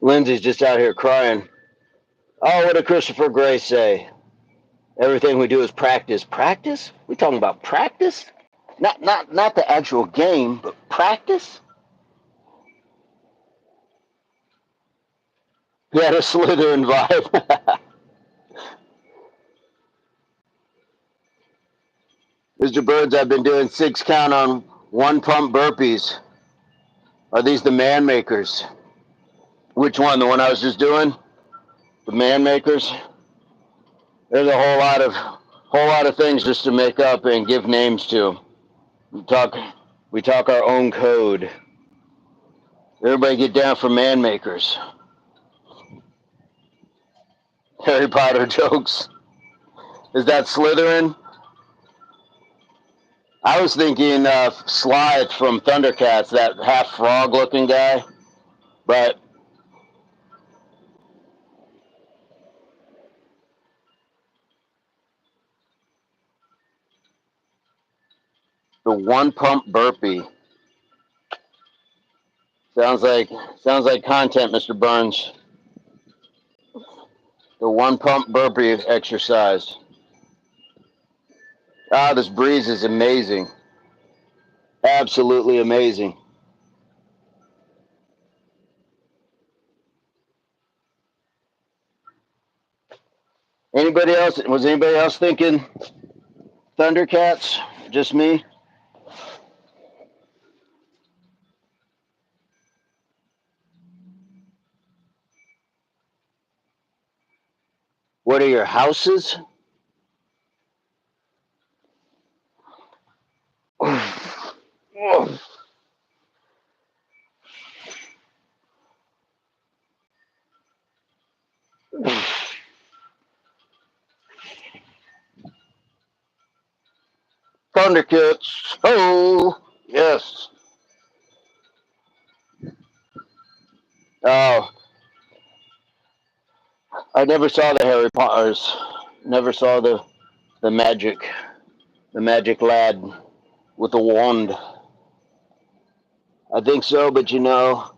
Lindsay's just out here crying. Oh, what did Christopher Gray say? Everything we do is practice. Practice? We talking about practice? Not the actual game, but practice? He had a Slytherin vibe. Mr. Burns, I've been doing 6 count on 1 pump burpees. Are these the man makers? Which one? The one I was just doing? The man makers? There's a whole lot of things just to make up and give names to. We talk our own code. Everybody get down for man makers. Harry Potter jokes. Is that Slytherin? I was thinking Slythe from Thundercats, that half frog looking guy. But the 1 pump burpee sounds like content, Mr. Burns. The 1 pump burpee exercise. Ah, this breeze is amazing. Absolutely amazing. Anybody else? Was anybody else thinking Thundercats? Just me? What are your houses? Thundercats. Oh, yes. Oh, I never saw the Harry Potters. Never saw the magic lad with the wand. I think so, but you know,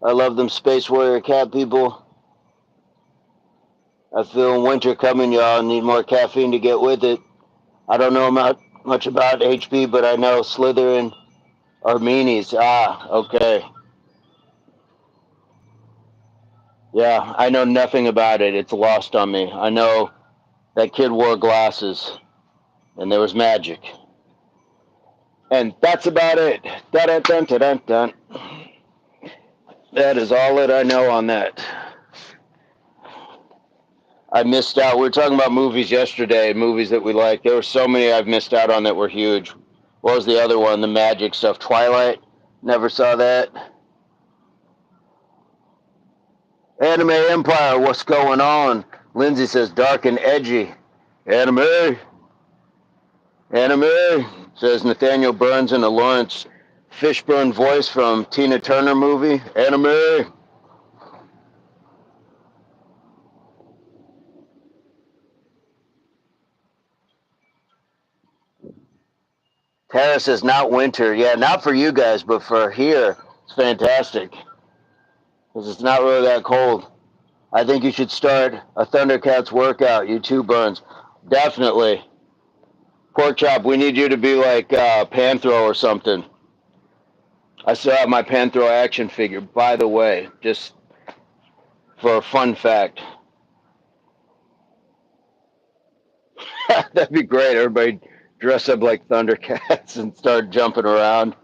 I love them Space Warrior cat people. I feel winter coming, y'all. Need more caffeine to get with it. I don't know much about HP, but I know Slytherin are meanies. Ah, okay. Yeah, I know nothing about it. It's lost on me. I know that kid wore glasses and there was magic. And that's about it. Dun, dun, dun, dun, dun. That is all that I know on that. I missed out. We were talking about movies yesterday, movies that we like. There were so many I've missed out on that were huge. What was the other one? The magic stuff. Twilight? Never saw that. Anime Empire, what's going on? Lindsay says dark and edgy. Anime. Anime, says Nathaniel Burns in the Lawrence Fishburne voice from Tina Turner movie. Anime. Paris is not winter. Yeah, not for you guys, but for here, it's fantastic because it's not really that cold. I think you should start a Thundercats workout. You too, Burns. Definitely. Pork chop, we need you to be like Panthro or something. I still have my Panthro action figure, by the way, just for a fun fact. That'd be great. Everybody dress up like Thundercats and start jumping around.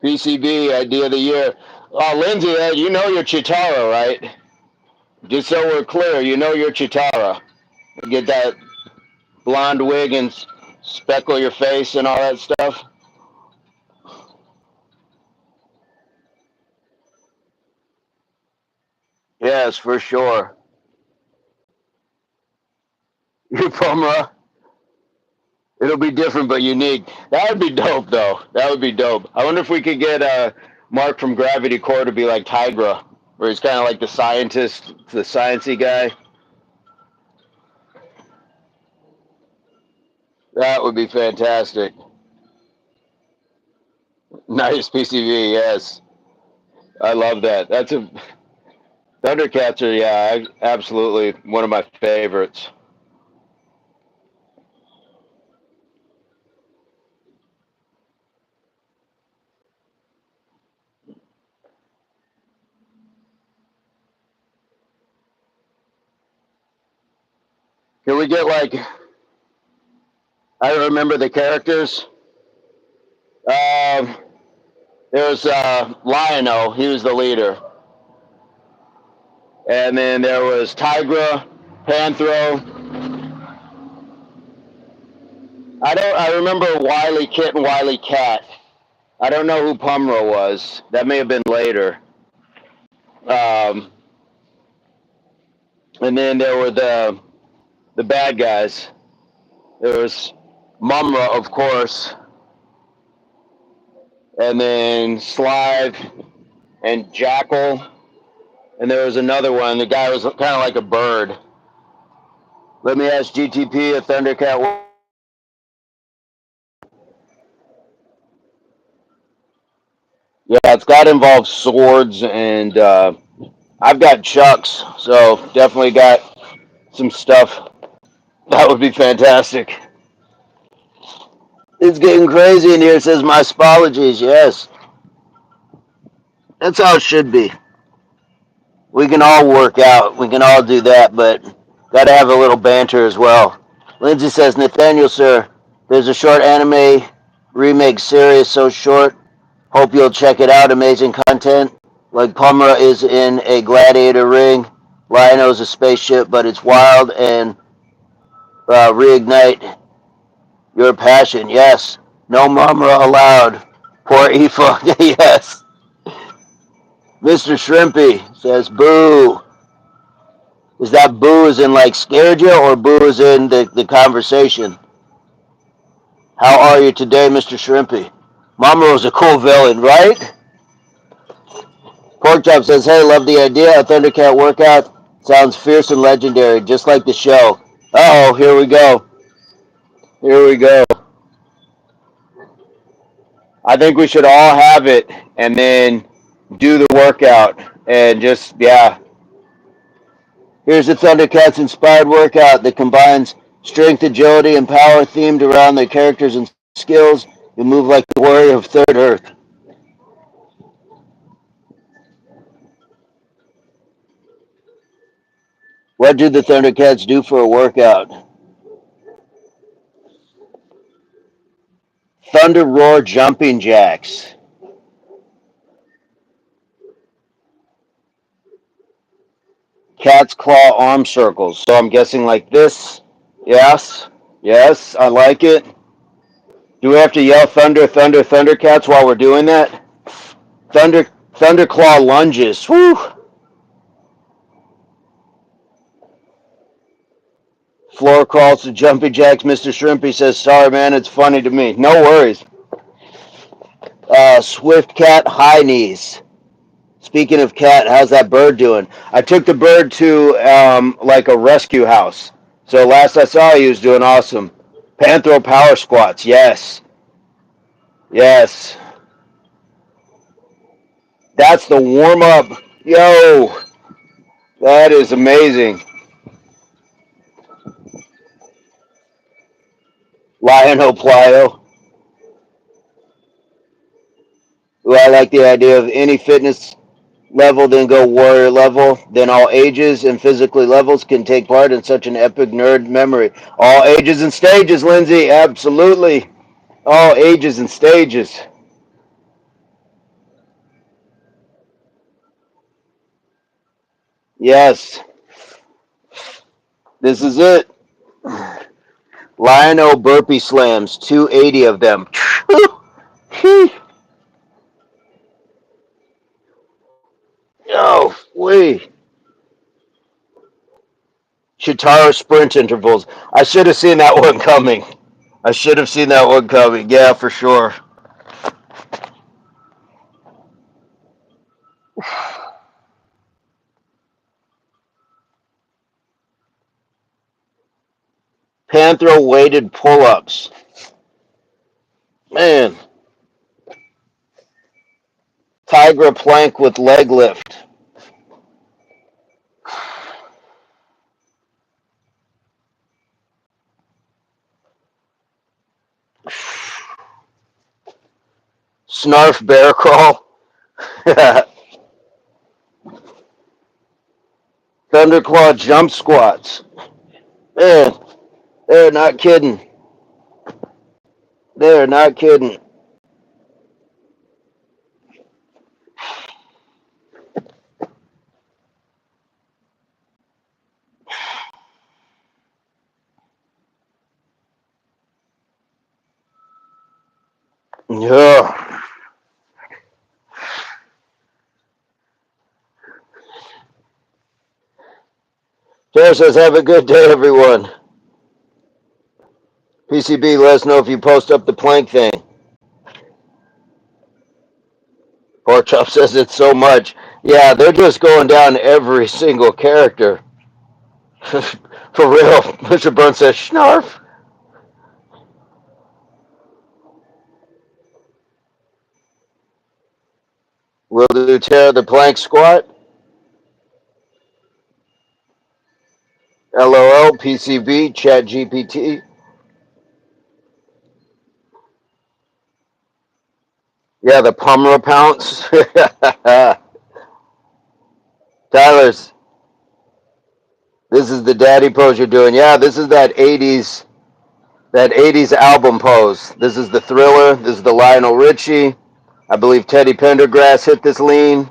PCB idea of the year. Lindsay, you know you're Chitara, right? Just so we're clear, you know you're Chitara. Get that blonde wig and speckle your face and all that stuff. Yes, for sure. You're Pumra. It'll be different but unique. That would be dope, though. That would be dope. I wonder if we could get Mark from Gravity Core to be like Tigra, where he's kind of like the scientist, the sciencey guy. That would be fantastic. Nice PCV, yes. I love that. That's a Thundercats are, yeah, absolutely one of my favorites. Can we get like, I don't remember the characters. Um, there was Lion-O, he was the leader. And then there was Tigra, Panthro. I remember Wily Kit and Wily Cat. I don't know who Pumro was. That may have been later. Um, and then there were the bad guys. There was Mumra, of course, and then Slive and Jackal, and there was another one. The guy was kind of like a bird. Let me ask GTP, a Thundercat. Yeah, it's got to involve swords, and I've got chucks, so definitely got some stuff. That would be fantastic. It's getting crazy in here. It says my apologies. Yes, that's how it should be. We can all work out. We can all do that, but got to have a little banter as well. Lindsay says, Nathaniel, sir, there's a short anime remake series, so short. Hope you'll check it out. Amazing content. Like Palmera is in a gladiator ring. Lion-O's a spaceship, but it's wild and reignite your passion. Yes. No murmur allowed. Poor Aoife. Yes. Mr. Shrimpy says, boo. Is that boo as in like scared you or boo as in the conversation? How are you today, Mr. Shrimpy? Mamoru's a cool villain, right? Porkchop says, hey, love the idea. A Thundercat workout sounds fierce and legendary, just like the show. Uh-oh, here we go. Here we go. I think we should all have it and then do the workout and just, yeah. Here's the Thundercats inspired workout that combines strength, agility, and power themed around their characters and skills. You move like the warrior of Third Earth. What do the Thundercats do for a workout? Thunder Roar Jumping Jacks. Cat's Claw Arm Circles. So I'm guessing like this. Yes. Yes, I like it. Do we have to yell Thunder, Thunder, Thundercats while we're doing that? Thunderclaw lunges. Woo! Floor crawls to Jumpy Jacks. Mr. Shrimpy says, sorry, man, it's funny to me. No worries. Swift Cat High Knees. Speaking of cat, how's that bird doing? I took the bird to like a rescue house. So last I saw, he was doing awesome. Panthro power squats. Yes. Yes. That's the warm up. Yo, that is amazing. Lionel Plyo. Who I like the idea of any fitness level, then go warrior level, then all ages and physically levels can take part in such an epic nerd memory. All ages and stages, Lindsay. Absolutely. All ages and stages. Yes. This is it. Lionel burpee slams, 280 of them. Oh, wait. Shitaro sprint intervals. I should have seen that one coming. I should have seen that one coming. Yeah, for sure. Panthro weighted pull-ups. Man. Tigra plank with leg lift. Snarf bear crawl. Thunderclaw jump squats. Man, they're not kidding. They're not kidding. Yeah. Tara says, have a good day, everyone. PCB, let us know if you post up the plank thing. Pork Chop says it's so much. Yeah, they're just going down every single character. For real. Mr. Burns says, Snarf. We'll do Tara the plank squat. LOL, PCB, Chat GPT. Yeah, the Pumra pounce. Tyler's, this is the daddy pose you're doing. Yeah, this is that 80s album pose. This is the Thriller. This is the Lionel Richie. I believe Teddy Pendergrass hit this lean.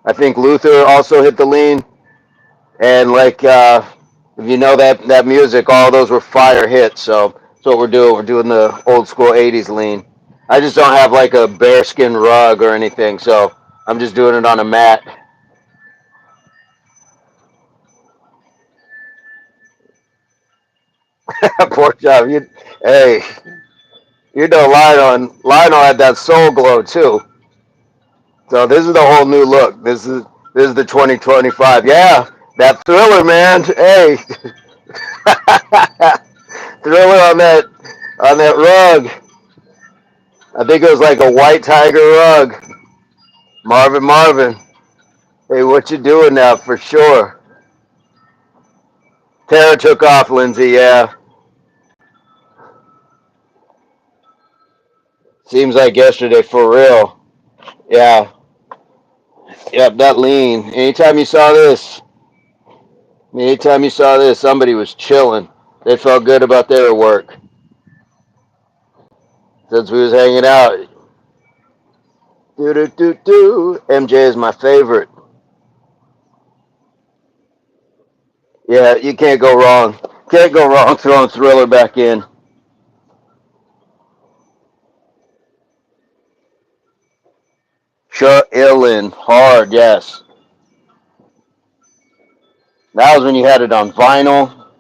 I think Luther also hit the lean. And like, if you know that music, all those were fire hits. So that's what we're doing. We're doing the old school 80s lean. I just don't have like a bearskin rug or anything. So I'm just doing it on a mat. Poor job. Hey, you know Lionel had that soul glow too. So this is the whole new look. This is the 2025. Yeah, that Thriller, man. Hey, Thriller on that rug. I think it was like a white tiger rug. Marvin. Hey, what you doing now for sure? Tara took off, Lindsay. Yeah, seems like yesterday for real. Yeah, yep, that lean. Anytime you saw this, somebody was chilling. They felt good about their work since we was hanging out. Do do do do. MJ is my favorite. Yeah, you can't go wrong. Can't go wrong throwing Thriller back in. Sure, Illin, hard, yes. That was when you had it on vinyl.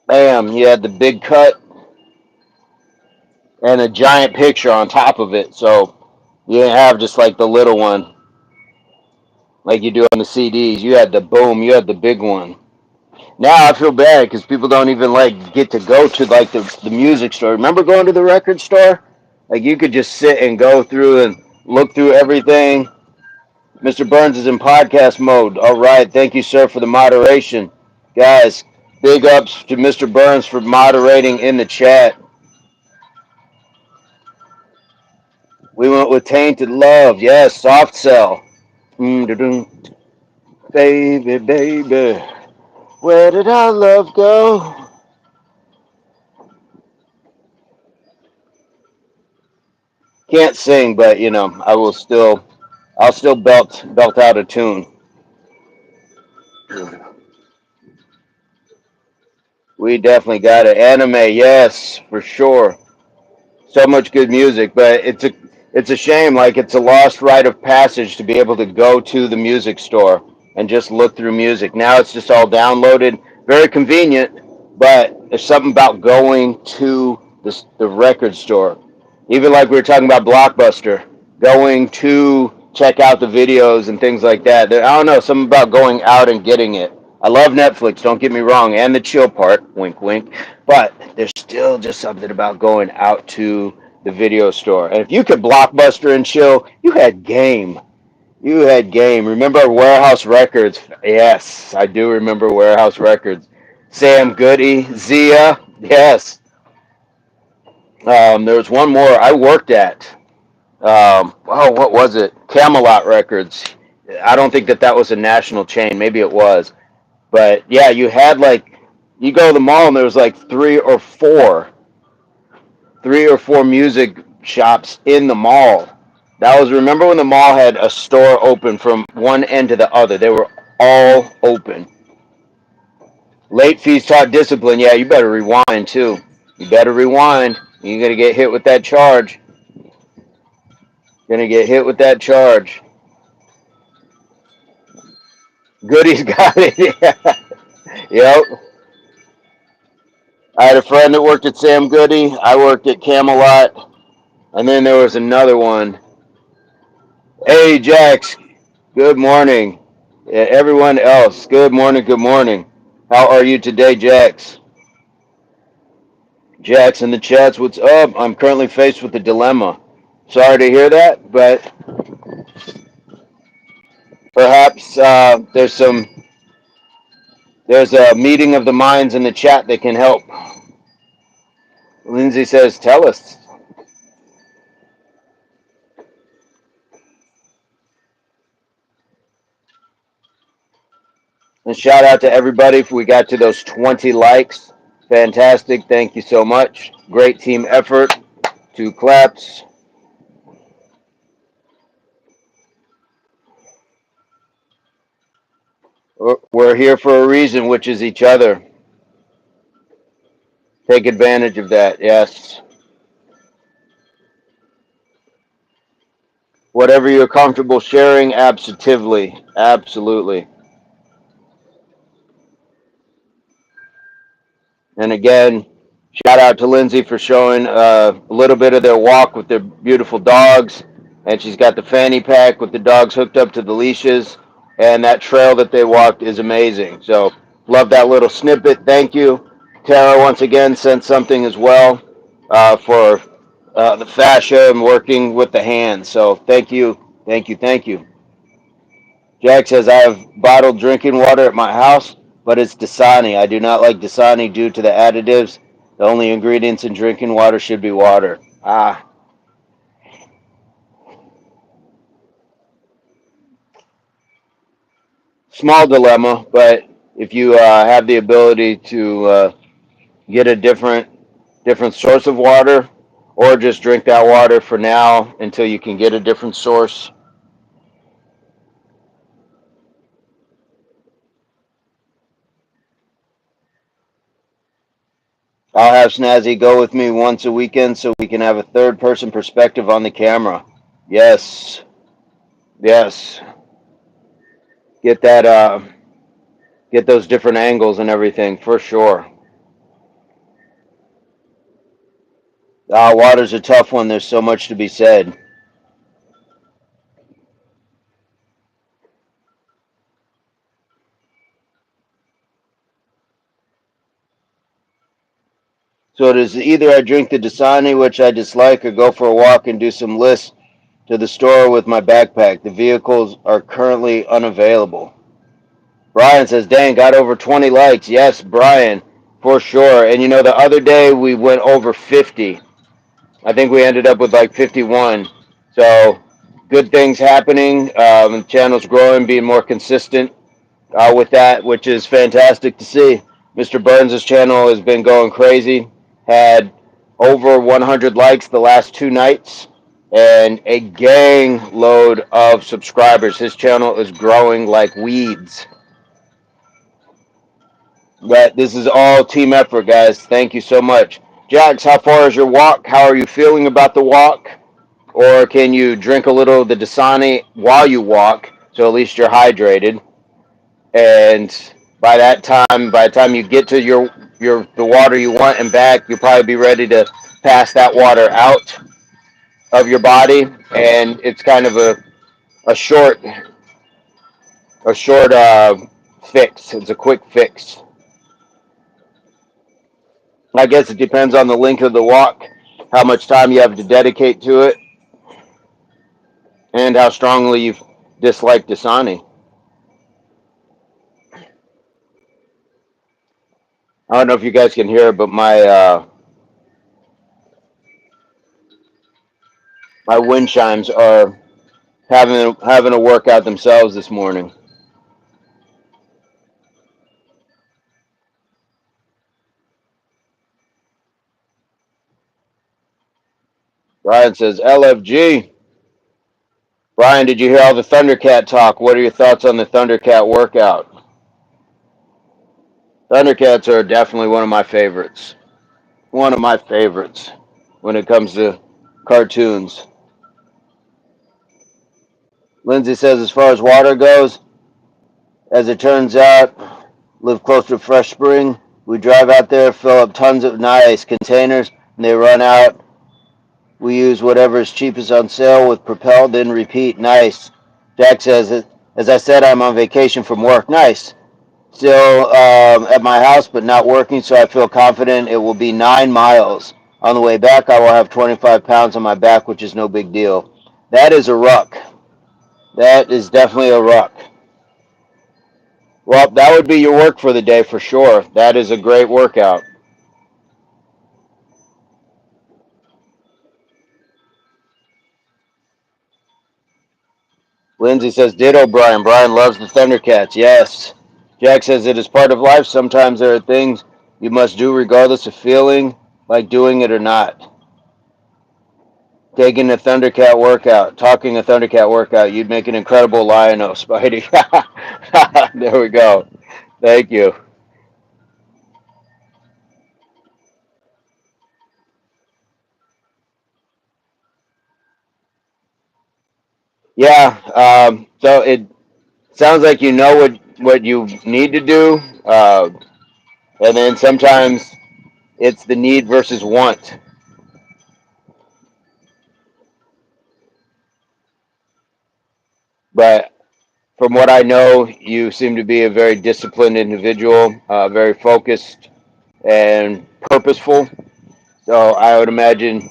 Bam, you had the big cut and a giant picture on top of it. So you didn't have just like the little one like you do on the CDs. You had the boom, you had the big one. Now I feel bad because people don't even like get to go to like the music store. Remember going to the record store? Like you could just sit and go through and look through everything. Mr. Burns is in podcast mode. All right, thank you, sir, for the moderation, guys. Big ups to Mr. Burns for moderating in the chat. We went with Tainted Love. Yes, Soft Cell. Baby, baby, where did our love go? Can't sing, but you know, I'll still belt out a tune. We definitely got it. Anime, yes, for sure. So much good music, but it's a shame. Like it's a lost rite of passage to be able to go to the music store and just look through music. Now it's just all downloaded. Very convenient, but there's something about going to the record store. Even like we were talking about Blockbuster, going to check out the videos and things like that. I don't know, something about going out and getting it. I love Netflix, don't get me wrong, and the chill part, wink, wink. But there's still just something about going out to the video store. And if you could Blockbuster and chill, you had game. You had game. Remember Warehouse Records? Yes, I do remember Warehouse Records. Sam Goody, Zia, yes. There was one more I worked at. Oh, what was it? Camelot Records. I don't think that was a national chain. Maybe it was. But yeah, you had like, you go to the mall and there was like three or four music shops in the mall. That was, remember when the mall had a store open from one end to the other? They were all open. Late fees taught discipline. Yeah, you better rewind too. You better rewind. You're gonna get hit with that charge. Gonna get hit with that charge. Goody's got it. Yeah. Yep. I had a friend that worked at Sam Goody. I worked at Camelot. And then there was another one. Hey, Jax. Good morning. Yeah, everyone else, good morning, good morning. How are you today, Jax? Jax in the chats, what's up? I'm currently faced with a dilemma. Sorry to hear that, but perhaps there's a meeting of the minds in the chat that can help. Lindsay says, tell us. And shout out to everybody if we got to those 20 likes. Fantastic. Thank you so much. Great team effort. 2 claps. We're here for a reason, which is each other. Take advantage of that. Yes. Whatever you're comfortable sharing, absolutely. Absolutely. And again, shout out to Lindsay for showing a little bit of their walk with their beautiful dogs. And she's got the fanny pack with the dogs hooked up to the leashes. And that trail that they walked is amazing. So, love that little snippet. Thank you. Tara, once again, sent something as well for the fascia and working with the hands. So, thank you. Thank you. Thank you. Jack says, I have bottled drinking water at my house, but it's Dasani. I do not like Dasani due to the additives. The only ingredients in drinking water should be water. Ah, small dilemma, but if you have the ability to get a different source of water, or just drink that water for now until you can get a different source. I'll have Snazzy go with me once a weekend so we can have a third person perspective on the camera. Yes, yes. Get that get those different angles and everything for sure. Water's a tough one. There's so much to be said. So it is either I drink the Dasani, which I dislike, or go for a walk and do some lists to the store with my backpack. The vehicles are currently unavailable. Brian says, dang, got over 20 likes. Yes, Brian, for sure. And you know, the other day we went over 50. I think we ended up with like 51. So good things happening. The channel's growing, being more consistent with that, which is fantastic to see. Mr. Burns' channel has been going crazy. Had over 100 likes the last 2 nights and a gang load of subscribers. His channel is growing like weeds. But this is all team effort, guys. Thank you so much. Jax, how far is your walk? How are you feeling about the walk? Or can you drink a little of the Dasani while you walk, so at least you're hydrated? And by the time you get to your the water you want and back, you'll probably be ready to pass that water out of your body. And it's kind of a short a short fix. It's a quick fix. I guess it depends on the length of the walk, how much time you have to dedicate to it, and how strongly you dislike Dasani. I don't know if you guys can hear, but my wind chimes are having a workout themselves this morning. Brian says LFG. Brian, did you hear all the Thundercat talk? What are your thoughts on the Thundercat workout? Thundercats are definitely one of my favorites. One of my favorites when it comes to cartoons. Lindsay says, as far as water goes, as it turns out, live close to a fresh spring. We drive out there, fill up tons of nice containers, and they run out. We use whatever is cheapest on sale with Propel, then repeat. Nice. Jack says, as I said, I'm on vacation from work. Nice. Still at my house, but not working, so I feel confident it will be 9 miles. On the way back, I will have 25 pounds on my back, which is no big deal. That is a ruck. That is definitely a ruck. Well, that would be your work for the day for sure. That is a great workout. Lindsay says, ditto, Brian. Brian loves the Thundercats. Yes. Jack says, it is part of life. Sometimes there are things you must do regardless of feeling like doing it or not. Taking a Thundercat workout, talking a Thundercat workout, you'd make an incredible Lion-O, Spidey. There we go. Thank you. Yeah, so it sounds like you know what you need to do, and then sometimes it's the need versus want. But from what I know, you seem to be a very disciplined individual, very focused and purposeful. So I would imagine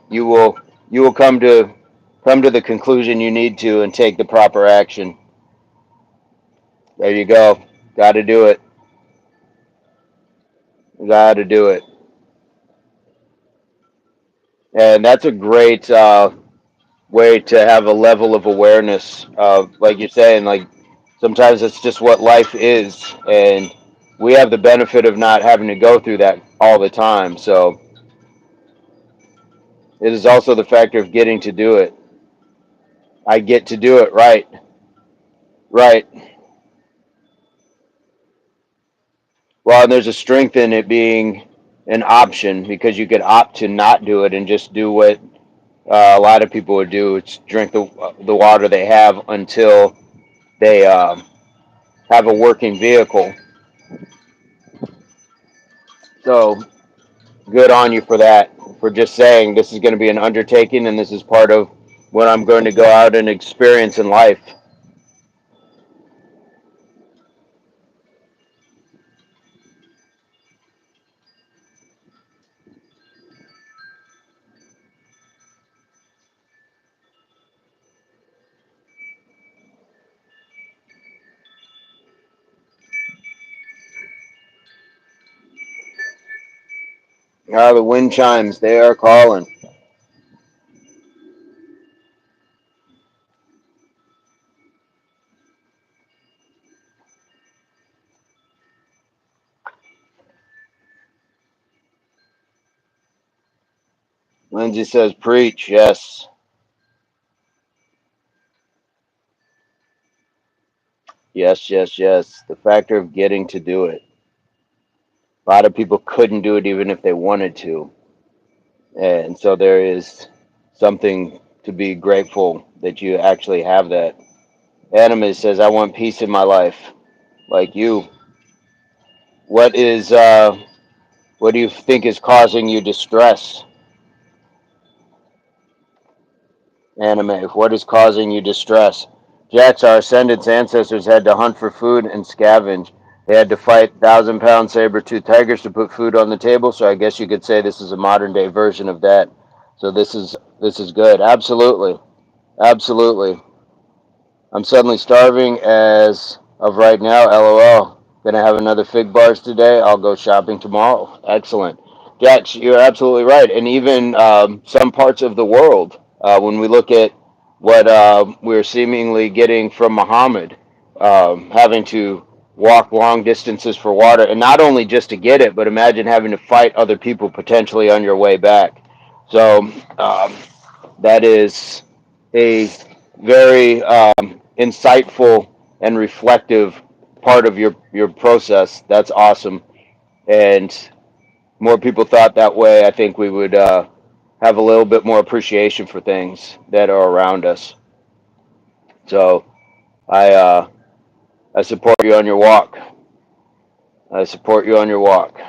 you will come to the conclusion you need to and take the proper action. There you go. Got to do it. Got to do it. And that's a great way to have a level of awareness of, like you're saying, like sometimes it's just what life is, and we have the benefit of not having to go through that all the time. So it is also the factor of getting to do it. I get to do it right. Right. Well, and there's a strength in it being an option because you could opt to not do it and just do what a lot of people would do. It's drink the water they have until they have a working vehicle. So good on you for that, for just saying this is going to be an undertaking and this is part of what I'm going to go out and experience in life. Ah, the wind chimes, they are calling. Lindsay says, preach, yes. Yes, yes, yes. The factor of getting to do it. A lot of people couldn't do it even if they wanted to. And so there is something to be grateful that you actually have that. Anime says, I want peace in my life. Like you. What is what do you think is causing you distress? Anime, what is causing you distress? Jax, our ascendants ancestors had to hunt for food and scavenge. They had to fight 1,000-pound saber-toothed tigers to put food on the table. So I guess you could say this is a modern day version of that. So this is good. Absolutely, absolutely. I'm suddenly starving as of right now. LOL. Gonna have another fig bars today. I'll go shopping tomorrow. Excellent. Jax, you're absolutely right. And even some parts of the world, when we look at what we're seemingly getting from Muhammad, having to walk long distances for water, and not only just to get it, but imagine having to fight other people potentially on your way back. So that is a very insightful and reflective part of your process. That's awesome. And more people thought that way, I think we would have a little bit more appreciation for things that are around us. So I support you on your walk. I support you on your walk.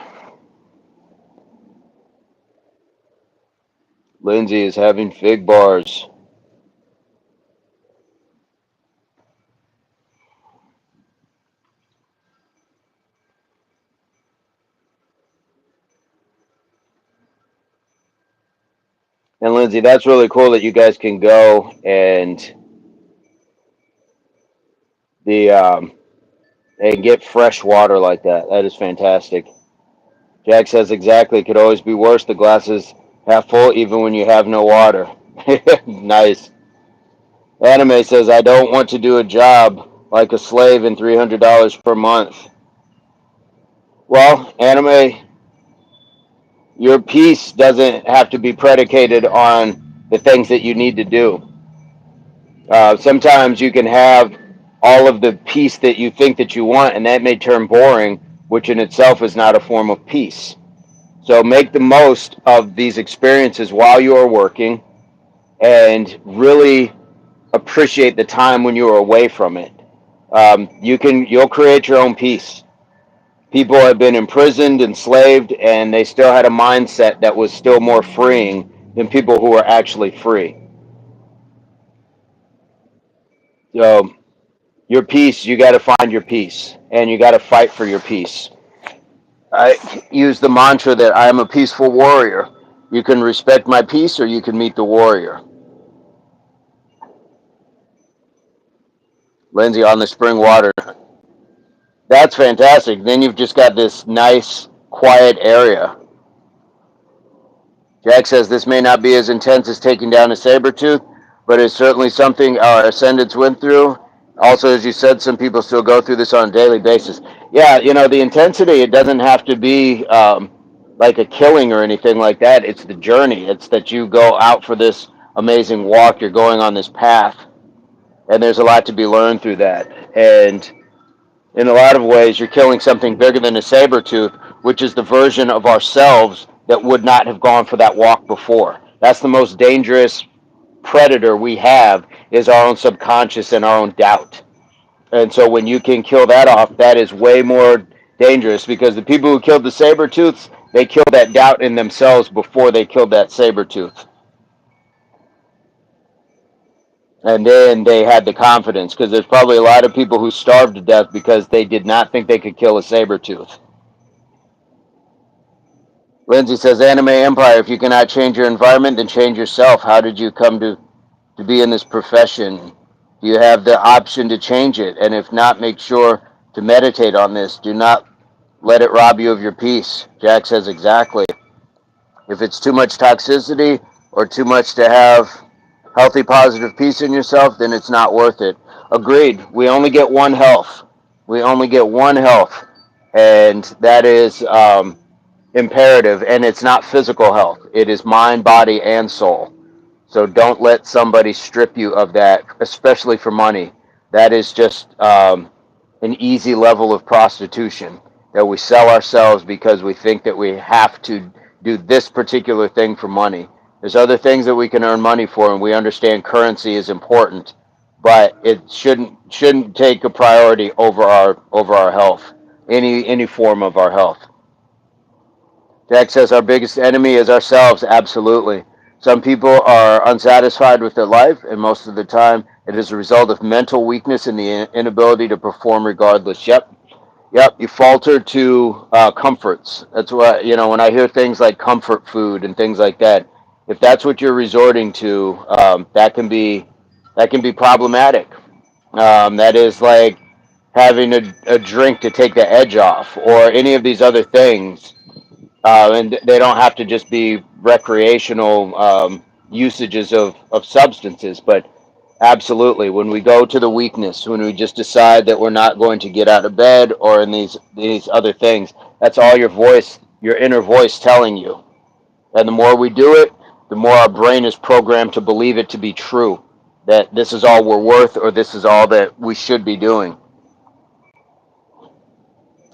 Lindsay is having fig bars. And Lindsay, that's really cool that you guys can go and the and get fresh water like that. That is fantastic. Jack says exactly. It could always be worse. The glass is half full even when you have no water. Nice. Anime says I don't want to do a job like a slave and $300 per month. Well, Anime, your peace doesn't have to be predicated on the things that you need to do. Sometimes you can have all of the peace that you think that you want, and that may turn boring, which in itself is not a form of peace. So make the most of these experiences while you are working, and really appreciate the time when you are away from it. You'll create your own peace. People have been imprisoned, enslaved, and they still had a mindset that was still more freeing than people who were actually free. So your peace, you got to find your peace, and you got to fight for your peace. I use the mantra that I am a peaceful warrior. You can respect my peace, or you can meet the warrior. Lindsay, on the spring water. That's fantastic. Then you've just got this nice, quiet area. Jack says this may not be as intense as taking down a saber tooth, but it's certainly something our ascendants went through. Also, as you said, some people still go through this on a daily basis. Yeah, the intensity, it doesn't have to be like a killing or anything like that. It's the journey. It's that you go out for this amazing walk. You're going on this path, and there's a lot to be learned through that. And in a lot of ways, you're killing something bigger than a saber tooth, which is the version of ourselves that would not have gone for that walk before. That's the most dangerous predator we have, is our own subconscious and our own doubt. And so when you can kill that off, that is way more dangerous, because the people who killed the saber tooths, they killed that doubt in themselves before they killed that saber tooth. And then they had the confidence, because there's probably a lot of people who starved to death because they did not think they could kill a saber tooth. Lindsay says, Anime Empire, if you cannot change your environment, then change yourself. How did you come to be in this profession? Do you have the option to change it? And if not, make sure to meditate on this. Do not let it rob you of your peace. Jack says, exactly. If it's too much toxicity or too much to have healthy, positive peace in yourself, then it's not worth it. Agreed. We only get one health. We only get one health, and that is imperative. And it's not physical health. It is mind, body, and soul. So don't let somebody strip you of that, especially for money. That is just an easy level of prostitution that we sell ourselves because we think that we have to do this particular thing for money. There's other things that we can earn money for, and we understand currency is important, but it shouldn't take a priority over our health, any form of our health. Jack says our biggest enemy is ourselves. Absolutely. Some people are unsatisfied with their life, and most of the time it is a result of mental weakness and the inability to perform regardless. Yep. Yep. You falter to comforts. That's what, when I hear things like comfort food and things like that, if that's what you're resorting to, that can be problematic. That is like having a drink to take the edge off, or any of these other things, and they don't have to just be recreational usages of substances, but absolutely, when we go to the weakness, when we just decide that we're not going to get out of bed, or in these other things, that's all your inner voice telling you. And the more we do it, the more our brain is programmed to believe it to be true, that this is all we're worth, or this is all that we should be doing.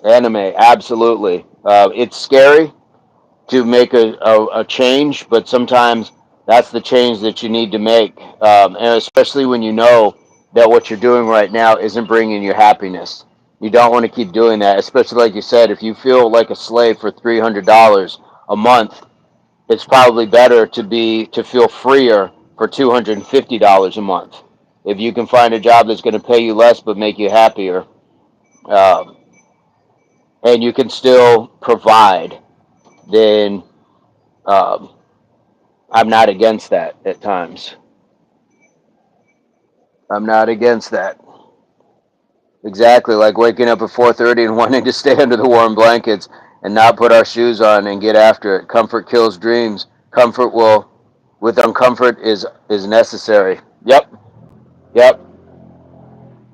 Anime, absolutely. It's scary to make a change, but sometimes that's the change that you need to make. And especially when you know that what you're doing right now isn't bringing you happiness. You don't want to keep doing that, especially like you said, if you feel like a slave for $300 a month, it's probably better to feel freer for $250 a month. If you can find a job that's going to pay you less but make you happier, um, and you can still provide, then um, I'm not against that at times. I'm not against that. Exactly, like waking up at 4:30 and wanting to stay under the warm blankets and not put our shoes on and get after it. Comfort kills dreams. Comfort will, with uncomfort, is necessary. Yep, yep.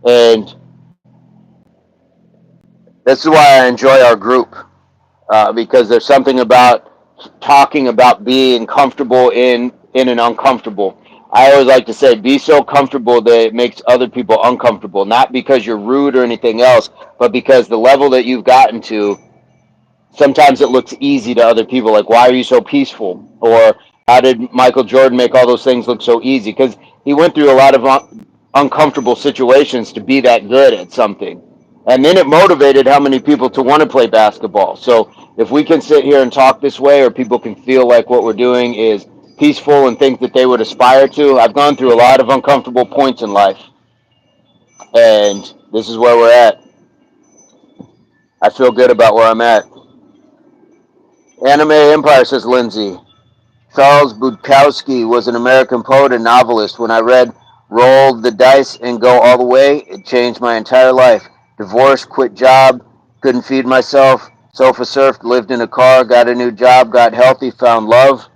And this is why I enjoy our group, because there's something about talking about being comfortable in an uncomfortable. I always like to say, be so comfortable that it makes other people uncomfortable. Not because you're rude or anything else, but because the level that you've gotten to, sometimes it looks easy to other people. Like, why are you so peaceful? Or how did Michael Jordan make all those things look so easy? Because he went through a lot of uncomfortable situations to be that good at something. And then it motivated how many people to want to play basketball. So if we can sit here and talk this way, or people can feel like what we're doing is peaceful and think that they would aspire to, I've gone through a lot of uncomfortable points in life. And this is where we're at. I feel good about where I'm at. Anime Empire, says Lindsay. Charles Bukowski was an American poet and novelist. When I read Roll the Dice and Go All the Way, it changed my entire life. Divorced, quit job, couldn't feed myself, sofa surfed, lived in a car, got a new job, got healthy, found love.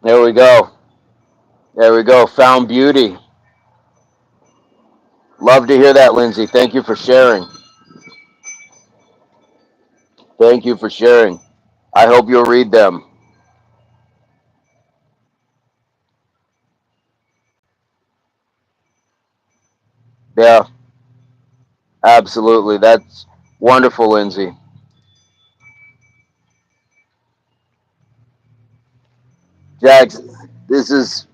There we go. There we go. Found beauty. Love to hear that, Lindsay. Thank you for sharing. Thank you for sharing. I hope you'll read them. Yeah, absolutely. That's wonderful, Lindsay. Jax, this is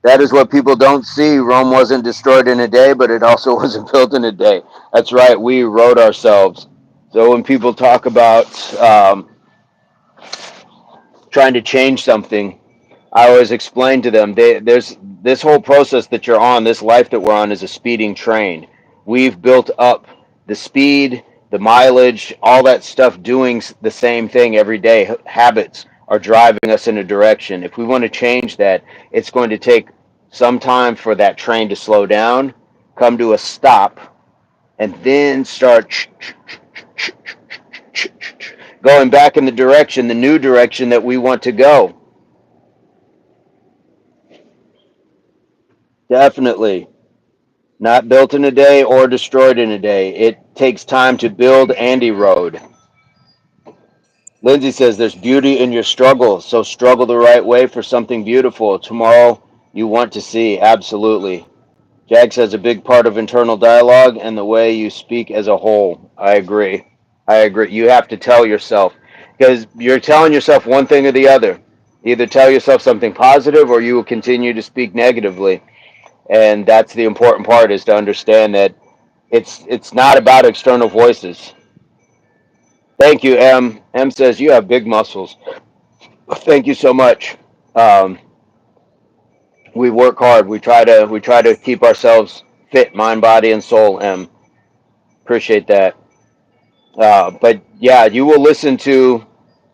that is what people don't see. Rome wasn't destroyed in a day, but it also wasn't built in a day. That's right. We wrote ourselves. So when people talk about trying to change something, I always explain to them, there's this whole process that you're on, this life that we're on is a speeding train. We've built up the speed, the mileage, all that stuff doing the same thing every day. Habits are driving us in a direction. If we want to change that, it's going to take some time for that train to slow down, come to a stop, and then start going back in the new direction that we want to go. Definitely. Not built in a day or destroyed in a day. It takes time to build and erode. Lindsay says there's beauty in your struggle, so struggle the right way for something beautiful tomorrow you want to see. Absolutely. Jag says a big part of internal dialogue and the way you speak as a whole. I agree. I agree. You have to tell yourself because you're telling yourself one thing or the other. Either tell yourself something positive or you will continue to speak negatively. And that's the important part is to understand that it's not about external voices. Thank you, M. M says you have big muscles. Thank you so much. Um, we work hard. We try to keep ourselves fit, mind, body, and soul. M. Appreciate that. But yeah, you will listen to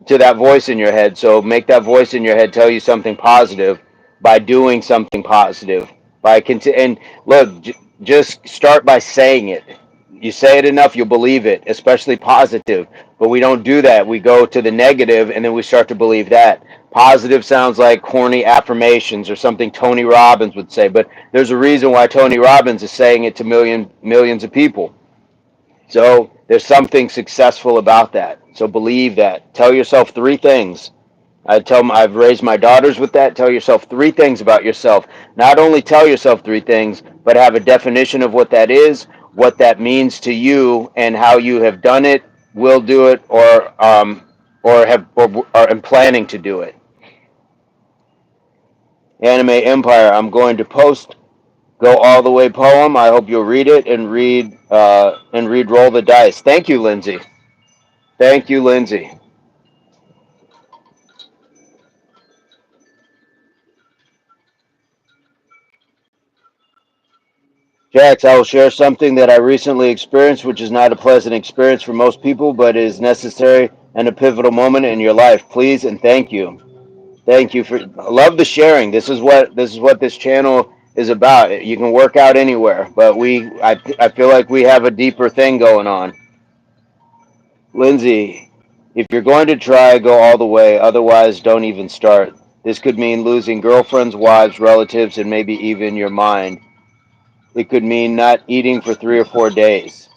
that voice in your head. So make that voice in your head tell you something positive by doing something positive. And look, just start by saying it. You say it enough, you'll believe it, especially positive. But we don't do that. We go to the negative, and then we start to believe that. Positive sounds like corny affirmations or something Tony Robbins would say. But there's a reason why Tony Robbins is saying it to millions of people. So there's something successful about that. So believe that. Tell yourself three things. I've raised my daughters with that. Tell yourself three things about yourself. Not only tell yourself three things, but have a definition of what that is, what that means to you, and how you have done it, will do it, or are planning to do it. Anime Empire. I'm going to post Go All the Way poem. I hope you'll read it and read Roll the Dice. Thank you, Lindsay. Thank you, Lindsay. Jax, I will share something that I recently experienced, which is not a pleasant experience for most people, but is necessary and a pivotal moment in your life. Please and thank you. Thank you for. I love the sharing. This is what this channel is about. You can work out anywhere, but I feel like we have a deeper thing going on. Lindsay, if you're going to try, go all the way. Otherwise, don't even start. This could mean losing girlfriends, wives, relatives, and maybe even your mind. It could mean not eating for 3 or 4 days.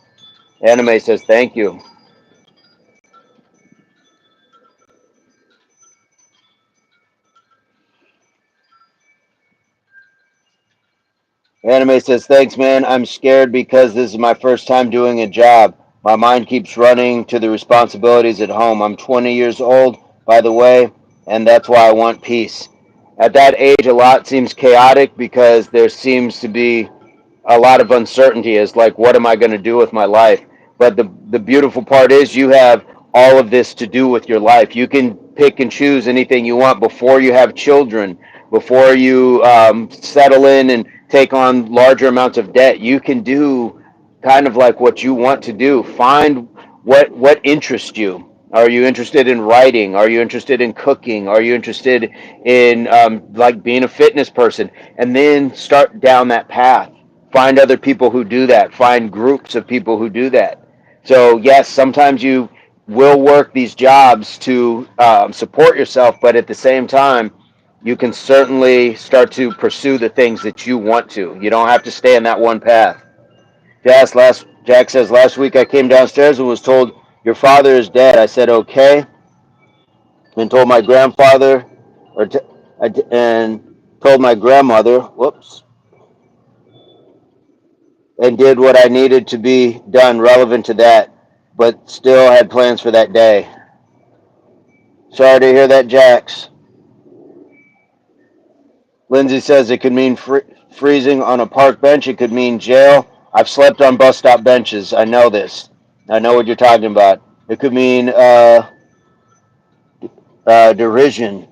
Anime says thank you. Anime says thanks, man. I'm scared because this is my first time doing a job. My mind keeps running to the responsibilities at home. I'm 20 years old, by the way, and that's why I want peace. At that age, a lot seems chaotic because there seems to be a lot of uncertainty as like what am I going to do with my life. But the beautiful part is you have all of this to do with your life. You can pick and choose anything you want before you have children, before you settle in and take on larger amounts of debt. You can do kind of like what you want to do. Find what interests you. Are you interested in writing? Are you interested in cooking? Are you interested in like being a fitness person? And then start down that path. Find other people who do that. Find groups of people who do that. So yes, sometimes you will work these jobs to support yourself, but at the same time, you can certainly start to pursue the things that you want to. You don't have to stay in that one path. Jack says, last week I came downstairs and was told, your father is dead. I said, okay, and told my grandfather, or t- and told my grandmother, whoops, and did what I needed to be done relevant to that, but still had plans for that day. Sorry to hear that, Jax. Lindsay says it could mean freezing on a park bench. It could mean jail. I've slept on bus stop benches. I know this. I know what you're talking about. It could mean derision.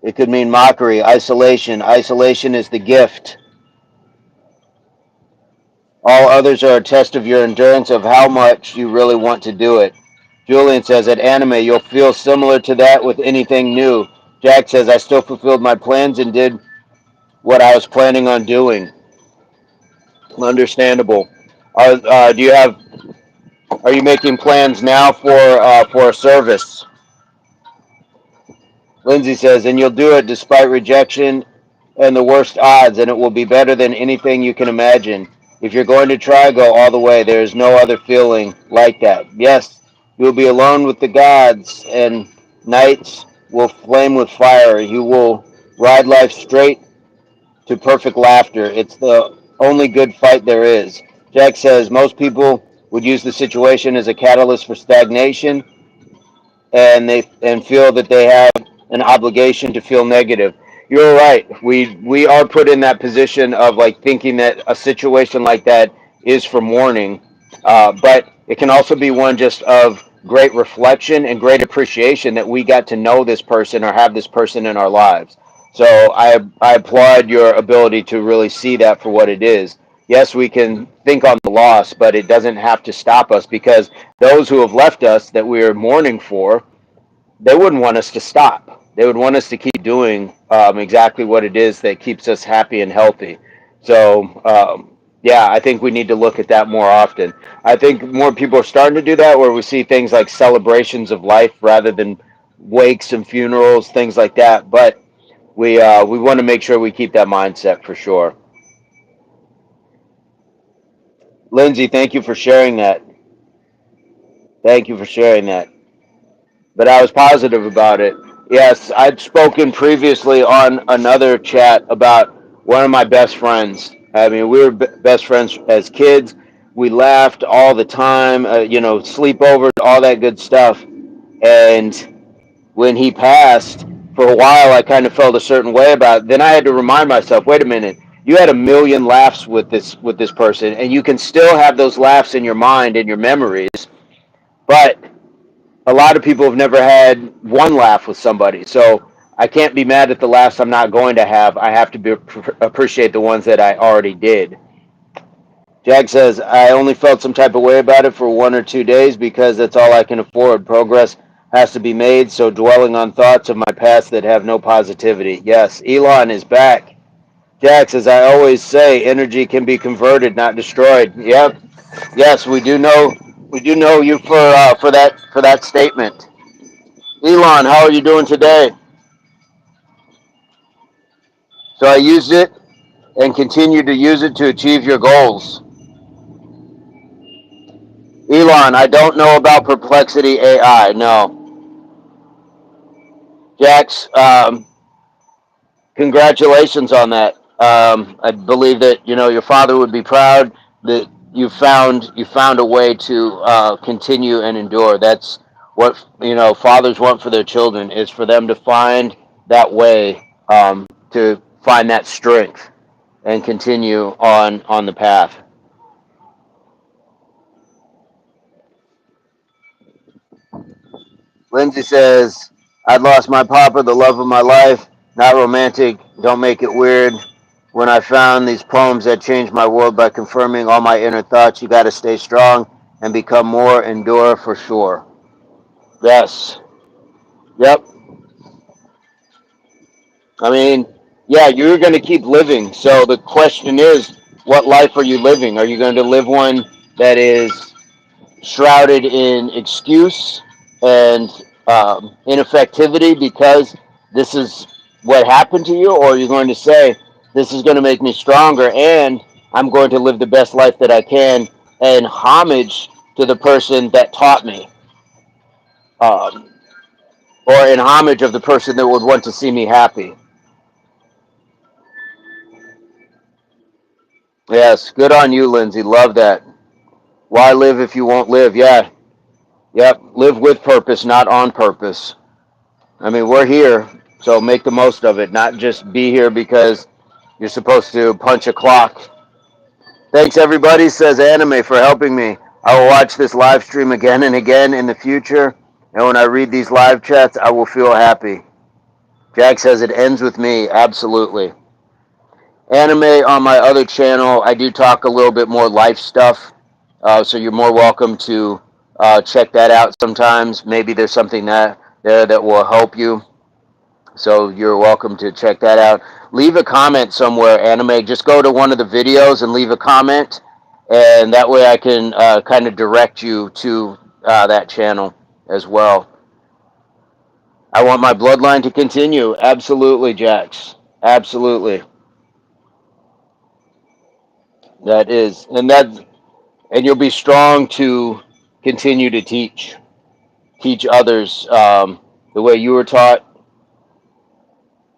It could mean mockery, isolation. Isolation is the gift. All others are a test of your endurance of how much you really want to do it. Julian says, at anime, you'll feel similar to that with anything new. Jack says, I still fulfilled my plans and did what I was planning on doing. Understandable. Do you have? Are you making plans now for a service? Lindsay says, and you'll do it despite rejection and the worst odds, and it will be better than anything you can imagine. If you're going to try, go all the way. There is no other feeling like that. Yes, you will be alone with the gods, and nights will flame with fire. You will ride life straight to perfect laughter. It's the only good fight there is. Jack says most people would use the situation as a catalyst for stagnation, and feel that they have an obligation to feel negative. You're right. We are put in that position of like thinking that a situation like that is for mourning, but it can also be one just of great reflection and great appreciation that we got to know this person or have this person in our lives. So I applaud your ability to really see that for what it is. Yes, we can think on the loss, but it doesn't have to stop us, because those who have left us that we are mourning for, they wouldn't want us to stop. They would want us to keep doing exactly what it is that keeps us happy and healthy. So, yeah, I think we need to look at that more often. I think more people are starting to do that, where we see things like celebrations of life rather than wakes and funerals, things like that. But we want to make sure we keep that mindset for sure. Lindsay, thank you for sharing that. Thank you for sharing that. But I was positive about it. Yes, I'd spoken previously on another chat about one of my best friends. I mean, we were best friends as kids. We laughed all the time, sleepovers, all that good stuff. And when he passed, for a while, I kind of felt a certain way about it. Then I had to remind myself, wait a minute, you had a million laughs with this person, and you can still have those laughs in your mind and your memories, but a lot of people have never had one laugh with somebody. So I can't be mad at the laughs I'm not going to have. I have to appreciate the ones that I already did. Jack says, I only felt some type of way about it for 1 or 2 days because that's all I can afford. Progress has to be made, so dwelling on thoughts of my past that have no positivity. Yes, Elon is back. Jack says, I always say energy can be converted, not destroyed. Yep. Yes, we do know you for that statement. Elon, how are you doing today? So I used it and continue to use it to achieve your goals. Elon, I don't know about Perplexity AI. No. Jax, congratulations on that. I believe that your father would be proud that you found a way to continue and endure. That's what fathers want for their children, is for them to find that way, to find that strength and continue on the path. Lindsay says, I'd lost my papa, the love of my life. Not romantic, don't make it weird. When I found these poems that changed my world by confirming all my inner thoughts, you got to stay strong and become more, endure for sure. Yes. Yep. I mean, yeah, you're going to keep living. So the question is, what life are you living? Are you going to live one that is shrouded in excuse and ineffectivity because this is what happened to you, or are you going to say, this is going to make me stronger and I'm going to live the best life that I can and homage to the person that taught me, um, or in homage of the person that would want to see me happy? Yes, good on you, Lindsay. Love that. Why live if you won't live? Yeah, yep. Live with purpose, not on purpose. I mean, we're here, so make the most of it, not just be here because you're supposed to punch a clock. Thanks, everybody, says Anime, for helping me. I will watch this live stream again and again in the future, and when I read these live chats, I will feel happy. Jack says it ends with me. Absolutely. Anime on my other channel, I do talk a little bit more life stuff, so you're more welcome to check that out sometimes. Maybe there's something there that will help you. So you're welcome to check that out. Leave a comment somewhere, Anime. Just go to one of the videos and leave a comment, and that way I can kind of direct you to that channel as well. I want my bloodline to continue. Absolutely, Jax. Absolutely. That is, and you'll be strong to continue to teach others the way you were taught,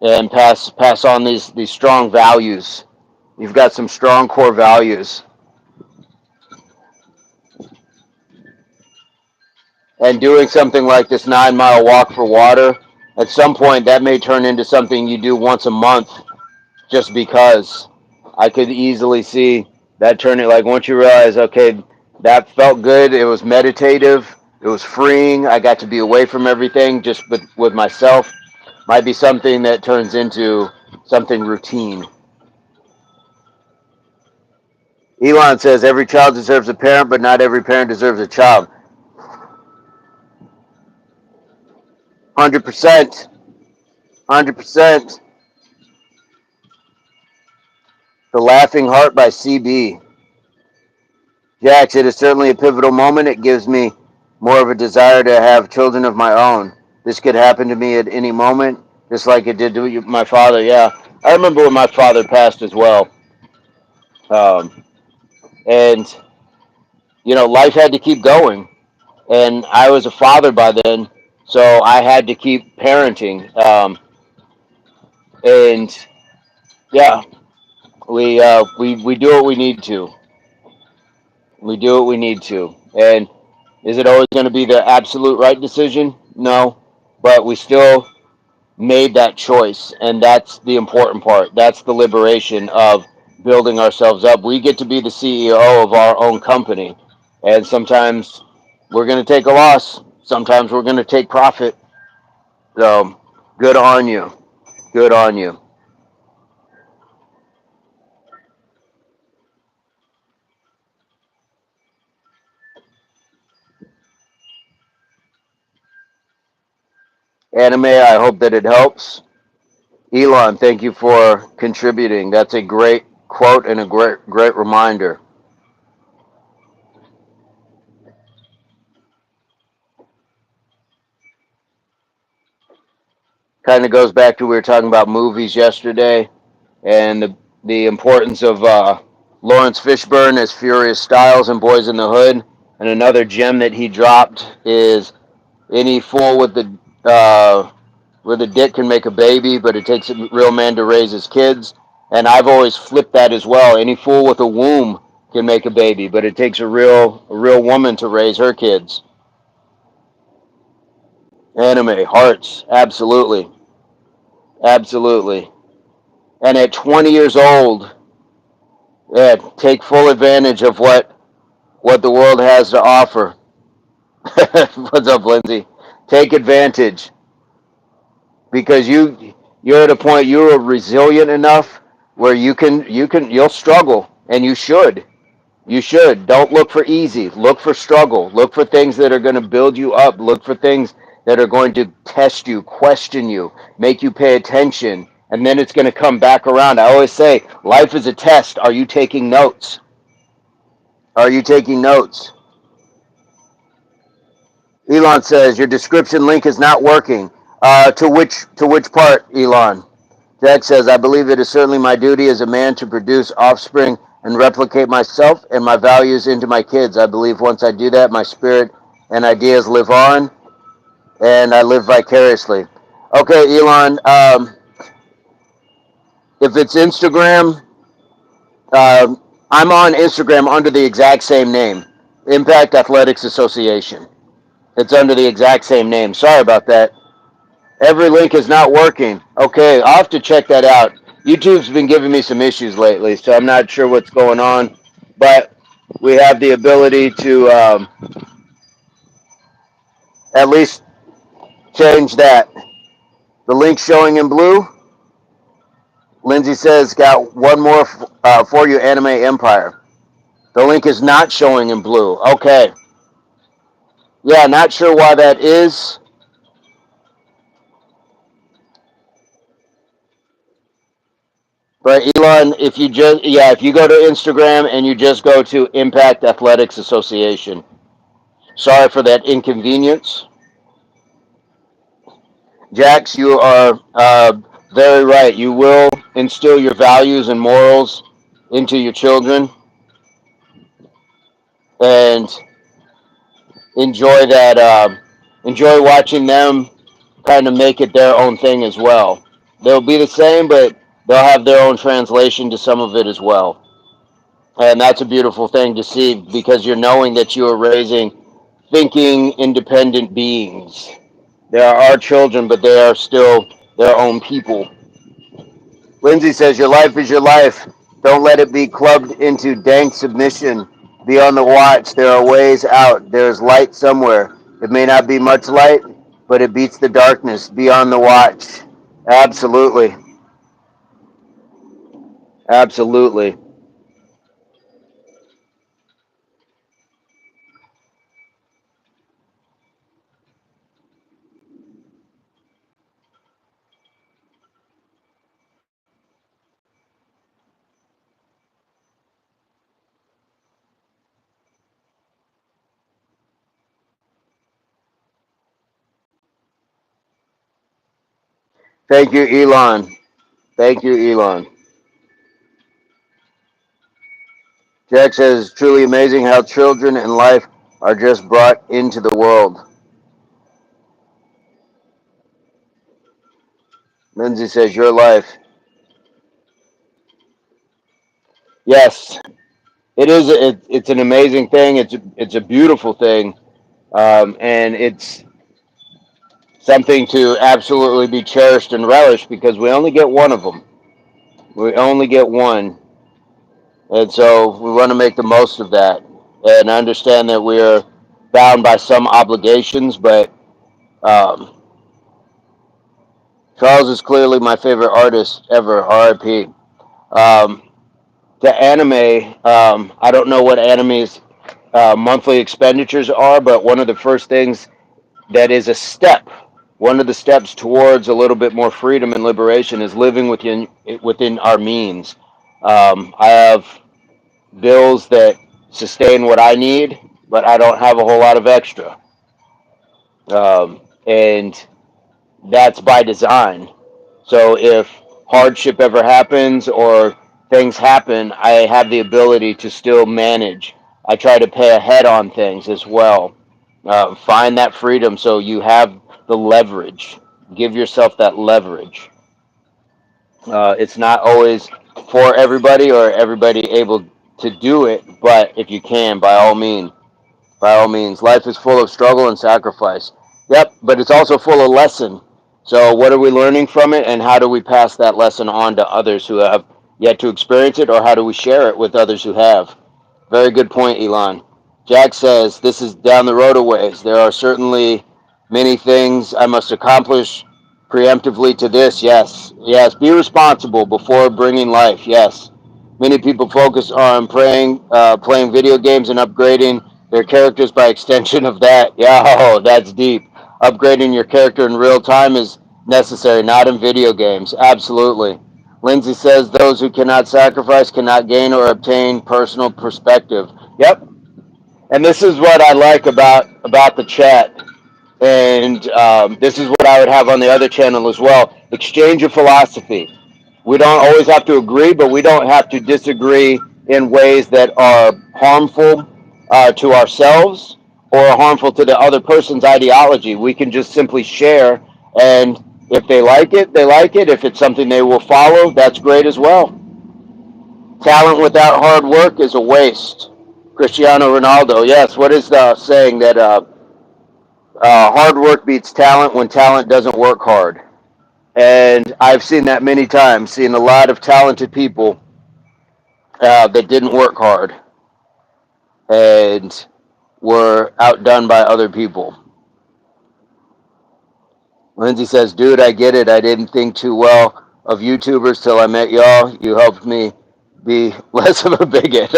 and pass on these strong values. You've got some strong core values, and doing something like this 9 mile walk for water, at some point that may turn into something you do once a month, just because. I could easily see that turning, like once you realize, okay, that felt good, it was meditative, it was freeing, I got to be away from everything just with myself, might be something that turns into something routine. Elon says every child deserves a parent, but not every parent deserves a child. 100%. 100%. The Laughing Heart by CB. Jax, it is certainly a pivotal moment. It gives me more of a desire to have children of my own. This could happen to me at any moment, just like it did to my father. Yeah, I remember when my father passed as well. Um, and, life had to keep going. And I was a father by then, so I had to keep parenting. And, yeah, we do what we need to. We do what we need to. And is it always going to be the absolute right decision? No. But we still made that choice. And that's the important part. That's the liberation of building ourselves up. We get to be the CEO of our own company. And sometimes we're going to take a loss. Sometimes we're going to take profit. So good on you. Good on you. Anime, I hope that it helps. Elon, thank you for contributing. That's a great quote and a great reminder. Kind of goes back to we were talking about movies yesterday and the importance of Lawrence Fishburne as Furious Styles in Boys in the Hood. And another gem that he dropped is any fool with a dick can make a baby, but it takes a real man to raise his kids. And I've always flipped that as well. Any fool with a womb can make a baby, but it takes a real woman to raise her kids. Anime, hearts, absolutely. Absolutely. And at 20 years old, yeah, take full advantage of what the world has to offer. What's up, Lindsay? Take advantage because you're at a point you're resilient enough where you'll struggle, and you should. Don't look for easy. Look for struggle. Look for things that are going to build you up. Look for things that are going to test you, question you, make you pay attention, and then it's going to come back around. I always say life is a test. Are you taking notes? Are you taking notes? Elon says your description link is not working. To which part, Elon? Jack says, I believe it is certainly my duty as a man to produce offspring and replicate myself and my values into my kids. I believe once I do that, my spirit and ideas live on, and I live vicariously. Okay, Elon, if it's Instagram, I'm on Instagram under the exact same name, Impact Athletics Association. It's under the exact same name. Sorry about that. Every link is not working. Okay, I'll have to check that out. YouTube's been giving me some issues lately, so I'm not sure what's going on. But we have the ability to at least change that. The link showing in blue. Lindsay says, got one more for you, Anime Empire. The link is not showing in blue. Okay. Yeah, not sure why that is. But Elon, if you go to Instagram and you just go to Impact Athletics Association. Sorry for that inconvenience. Jax, you are very right. You will instill your values and morals into your children. and enjoy that. Enjoy watching them kind of make it their own thing as well. They'll be the same, but they'll have their own translation to some of it as well. And that's a beautiful thing to see because you're knowing that you are raising thinking, independent beings. They are our children, but they are still their own people. Lindsay says, your life is your life. Don't let it be clubbed into dank submission. Be on the watch. There are ways out. There is light somewhere. It may not be much light, but it beats the darkness. Be on the watch. Absolutely. Absolutely. Thank you, Elon. Thank you, Elon. Jack says, truly amazing how children and life are just brought into the world. Lindsay says, your life. Yes, it is. It's an amazing thing. It's a beautiful thing, and it's something to absolutely be cherished and relished because we only get one of them. We only get one, and so we want to make the most of that. And I understand that we are bound by some obligations, but um, Charles is clearly my favorite artist ever. R.I.P. Um, the anime, I don't know what anime's monthly expenditures are, but one of the first things that is a step, one of the steps towards a little bit more freedom and liberation is living within our means. I have bills that sustain what I need, but I don't have a whole lot of extra, and that's by design. So if hardship ever happens or things happen, I have the ability to still manage. I try to pay ahead on things as well. Find that freedom so you have the leverage. Give yourself that leverage. It's not always for everybody or everybody able to do it, but if you can, by all means, life is full of struggle and sacrifice. Yep, but it's also full of lesson. So, what are we learning from it, and how do we pass that lesson on to others who have yet to experience it, or how do we share it with others who have? Very good point, Elon. Jack says, this is down the road a ways. There are certainly many things I must accomplish preemptively to this. Yes, yes. Be responsible before bringing life. Yes. Many people focus on playing video games and upgrading their characters by extension of that. Yeah, oh, that's deep. Upgrading your character in real time is necessary, not in video games. Absolutely. Lindsay says those who cannot sacrifice cannot gain or obtain personal perspective. Yep. And this is what I like about the chat. And this is what I would have on the other channel as well. Exchange of philosophy. We don't always have to agree, but we don't have to disagree in ways that are harmful to ourselves or harmful to the other person's ideology. We can just simply share, and if they like it, they like it. If it's something they will follow, that's great as well. Talent without hard work is a waste. Cristiano Ronaldo, yes. What is the saying that hard work beats talent when talent doesn't work hard? And I've seen that many times, seen a lot of talented people that didn't work hard and were outdone by other people. Lindsay says, dude, I get it. I didn't think too well of YouTubers till I met y'all. You helped me be less of a bigot.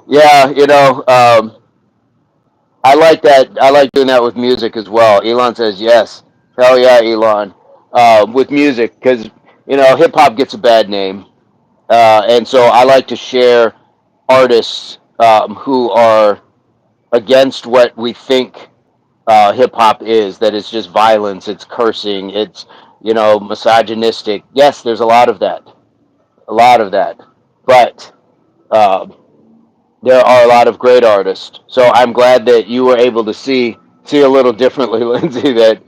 Yeah, I like that. I like doing that with music as well. Elon says, yes. Hell yeah, Elon. With music, because, hip hop gets a bad name. And so I like to share artists who are against what we think hip hop is, that it's just violence, it's cursing, it's, misogynistic. Yes, there's a lot of that. A lot of that. But there are a lot of great artists. So I'm glad that you were able to see a little differently, Lindsay. That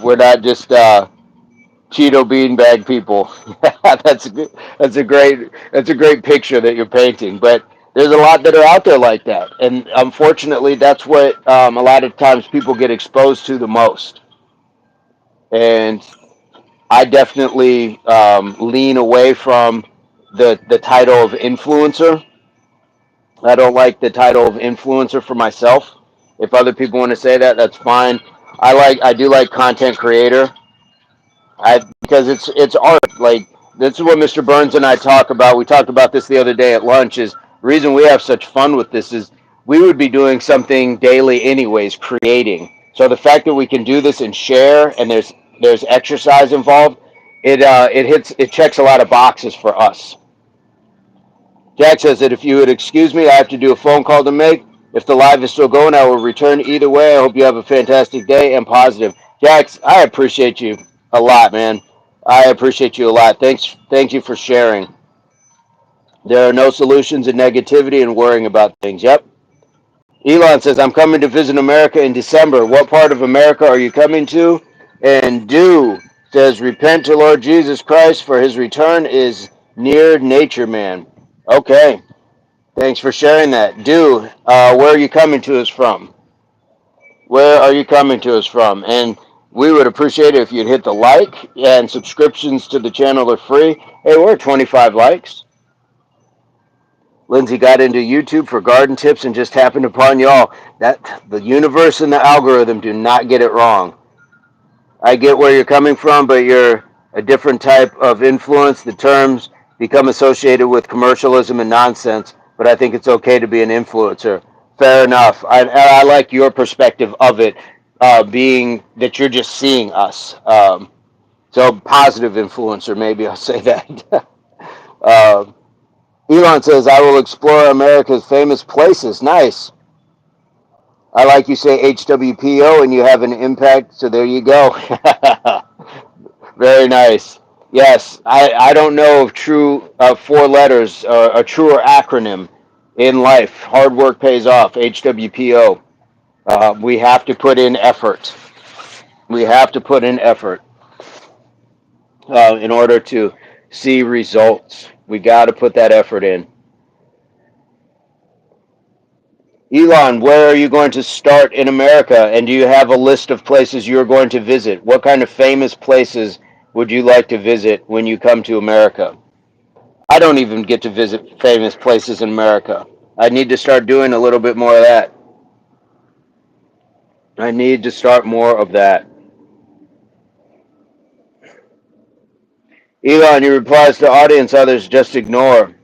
we're not just Cheeto beanbag people. that's a that's a great picture that you're painting. But there's a lot that are out there like that, and unfortunately, that's what a lot of times people get exposed to the most. And I definitely lean away from the title of influencer. I don't like the title of influencer for myself. If other people want to say that, that's fine. I do like content creator. Because it's art. Like this is what Mr. Burns and I talk about. We talked about this the other day at lunch. Is the reason we have such fun with this is we would be doing something daily anyways, creating. So the fact that we can do this and share, and there's exercise involved, it checks a lot of boxes for us. Jack says that if you would excuse me, I have to do a phone call to make. If the live is still going, I will return either way. I hope you have a fantastic day and positive. Jax, I appreciate you a lot, man. I appreciate you a lot. Thank you for sharing. There are no solutions in negativity and worrying about things. Yep. Elon says, I'm coming to visit America in December. What part of America are you coming to? And Do says, repent to Lord Jesus Christ, for his return is near, nature man. Okay. Thanks for sharing that. Where are you coming to us from? Where are you coming to us from? And we would appreciate it if you'd hit the like, and subscriptions to the channel are free. Hey, we're at 25 likes. Lindsay got into YouTube for garden tips and just happened upon y'all. That the universe and the algorithm do not get it wrong. I get where you're coming from, but you're a different type of influence. The terms become associated with commercialism and nonsense, but I think it's okay to be an influencer. Fair enough. I like your perspective of it, being that you're just seeing us. So positive influencer, maybe I'll say that. uh, Elon says, I will explore America's famous places. Nice. I like you say HWPO and you have an impact, so there you go. Very nice. Yes, I don't know of true four letters, a truer acronym in life. Hard work pays off. HWPO. We have to put in effort. We have to put in effort in order to see results. We got to put that effort in. Elon, where are you going to start in America? And do you have a list of places you're going to visit? What kind of famous places would you like to visit when you come to America? I don't even get to visit famous places in America. I need to start doing a little bit more of that. I need to start more of that. Elon, your replies to audience others just ignore.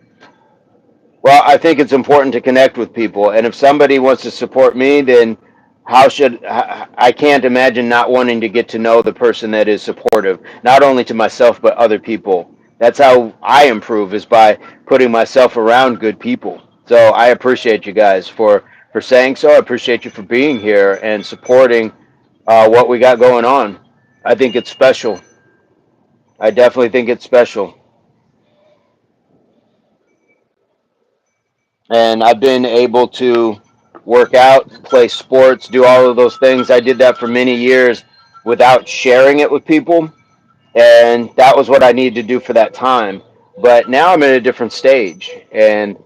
Well, I think it's important to connect with people, and if somebody wants to support me, then I can't imagine not wanting to get to know the person that is supportive, not only to myself but other people. That's how I improve, is by putting myself around good people. So I appreciate you guys for saying so. I appreciate you for being here and supporting what we got going on. I think it's special. I definitely think it's special. And I've been able to work out, play sports, do all of those things. I did that for many years without sharing it with people, and that was what I needed to do for that time. But now I'm in a different stage, and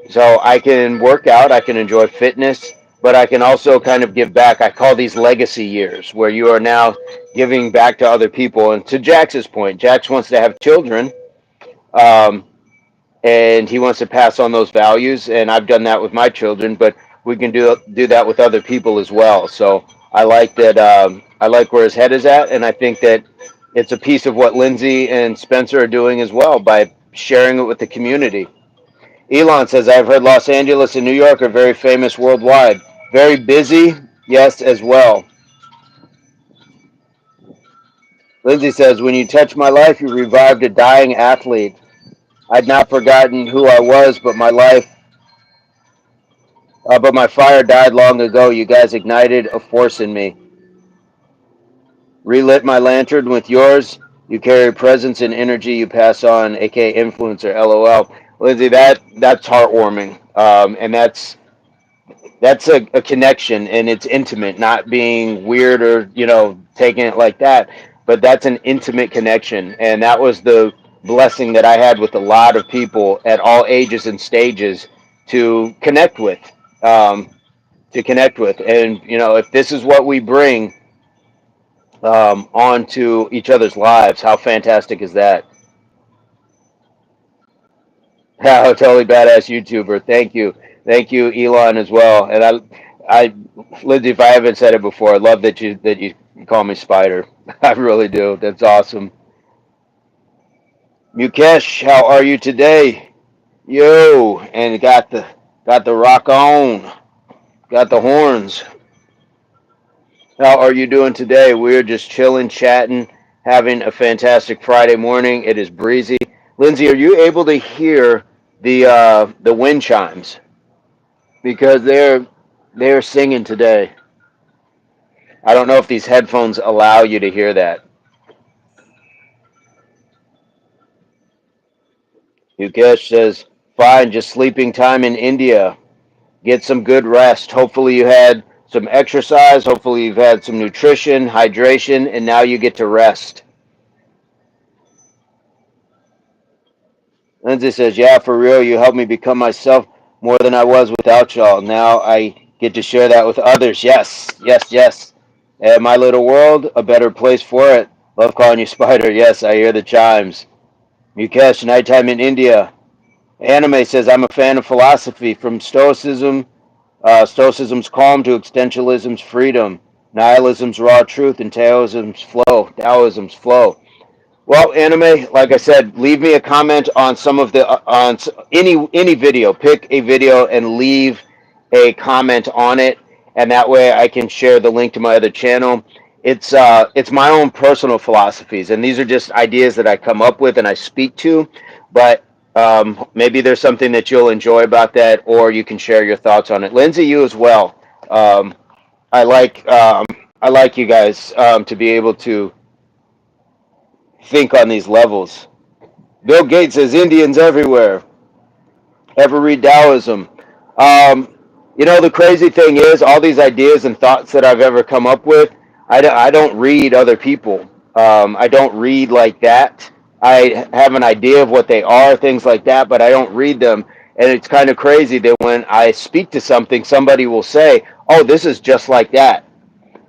so I can work out, I can enjoy fitness, but I can also kind of give back. I call these legacy years, where you are now giving back to other people. And to Jax's point, Jax wants to have children. Um, and he wants to pass on those values, and I've done that with my children, but we can do that with other people as well. So I like that. I like where his head is at, and I think that it's a piece of what Lindsay and Spencer are doing as well by sharing it with the community. Elon says, I've heard Los Angeles and New York are very famous worldwide. Very busy, yes, as well. Lindsay says, when you touch my life, you revived a dying athlete. I'd not forgotten who I was, but my fire died long ago. You guys ignited a force in me. Relit my lantern with yours. You carry presence and energy you pass on, aka influencer. LOL. Lindsay, that's heartwarming. And that's a connection, and it's intimate, not being weird or taking it like that, but that's an intimate connection, and that was the blessing that I had with a lot of people at all ages and stages to connect with, um, and if this is what we bring onto each other's lives, how fantastic is that? Oh, totally badass YouTuber. Thank you, Elon, as well. And Lindsay, if I haven't said it before, I love that you call me Spider. I really do. That's awesome. Mukesh, how are you today? Yo, and got the rock on, got the horns. How are you doing today? We're just chilling, chatting, having a fantastic Friday morning. It is breezy. Lindsay, are you able to hear the wind chimes? Because they're singing today. I don't know if these headphones allow you to hear that. Yukesh says, "Fine, just sleeping time in India. Get some good rest. Hopefully you had some exercise. Hopefully you've had some nutrition, hydration, and now you get to rest." Lindsay says, "Yeah, for real, you helped me become myself more than I was without y'all. Now I get to share that with others." Yes, yes, yes. My little world, a better place for it. Love calling you Spider. Yes, I hear the chimes. Mukesh, nighttime in India. Anime says, "I'm a fan of philosophy, from Stoicism's calm to existentialism's freedom, nihilism's raw truth, and Taoism's flow." Well, Anime, like I said, leave me a comment on some of the on any video. Pick a video and leave a comment on it, and that way I can share the link to my other channel. It's my own personal philosophies, and these are just ideas that I come up with and I speak to. But maybe there's something that you'll enjoy about that, or you can share your thoughts on it. Lindsay, you as well. Um, I like I like you guys to be able to think on these levels. Bill Gates says Indians everywhere. Ever read Taoism? Um, the crazy thing is, all these ideas and thoughts that I've ever come up with, I don't read other people. I don't read like that. I have an idea of what they are, things like that, but I don't read them. And it's kind of crazy that when I speak to something, somebody will say, "Oh, this is just like that."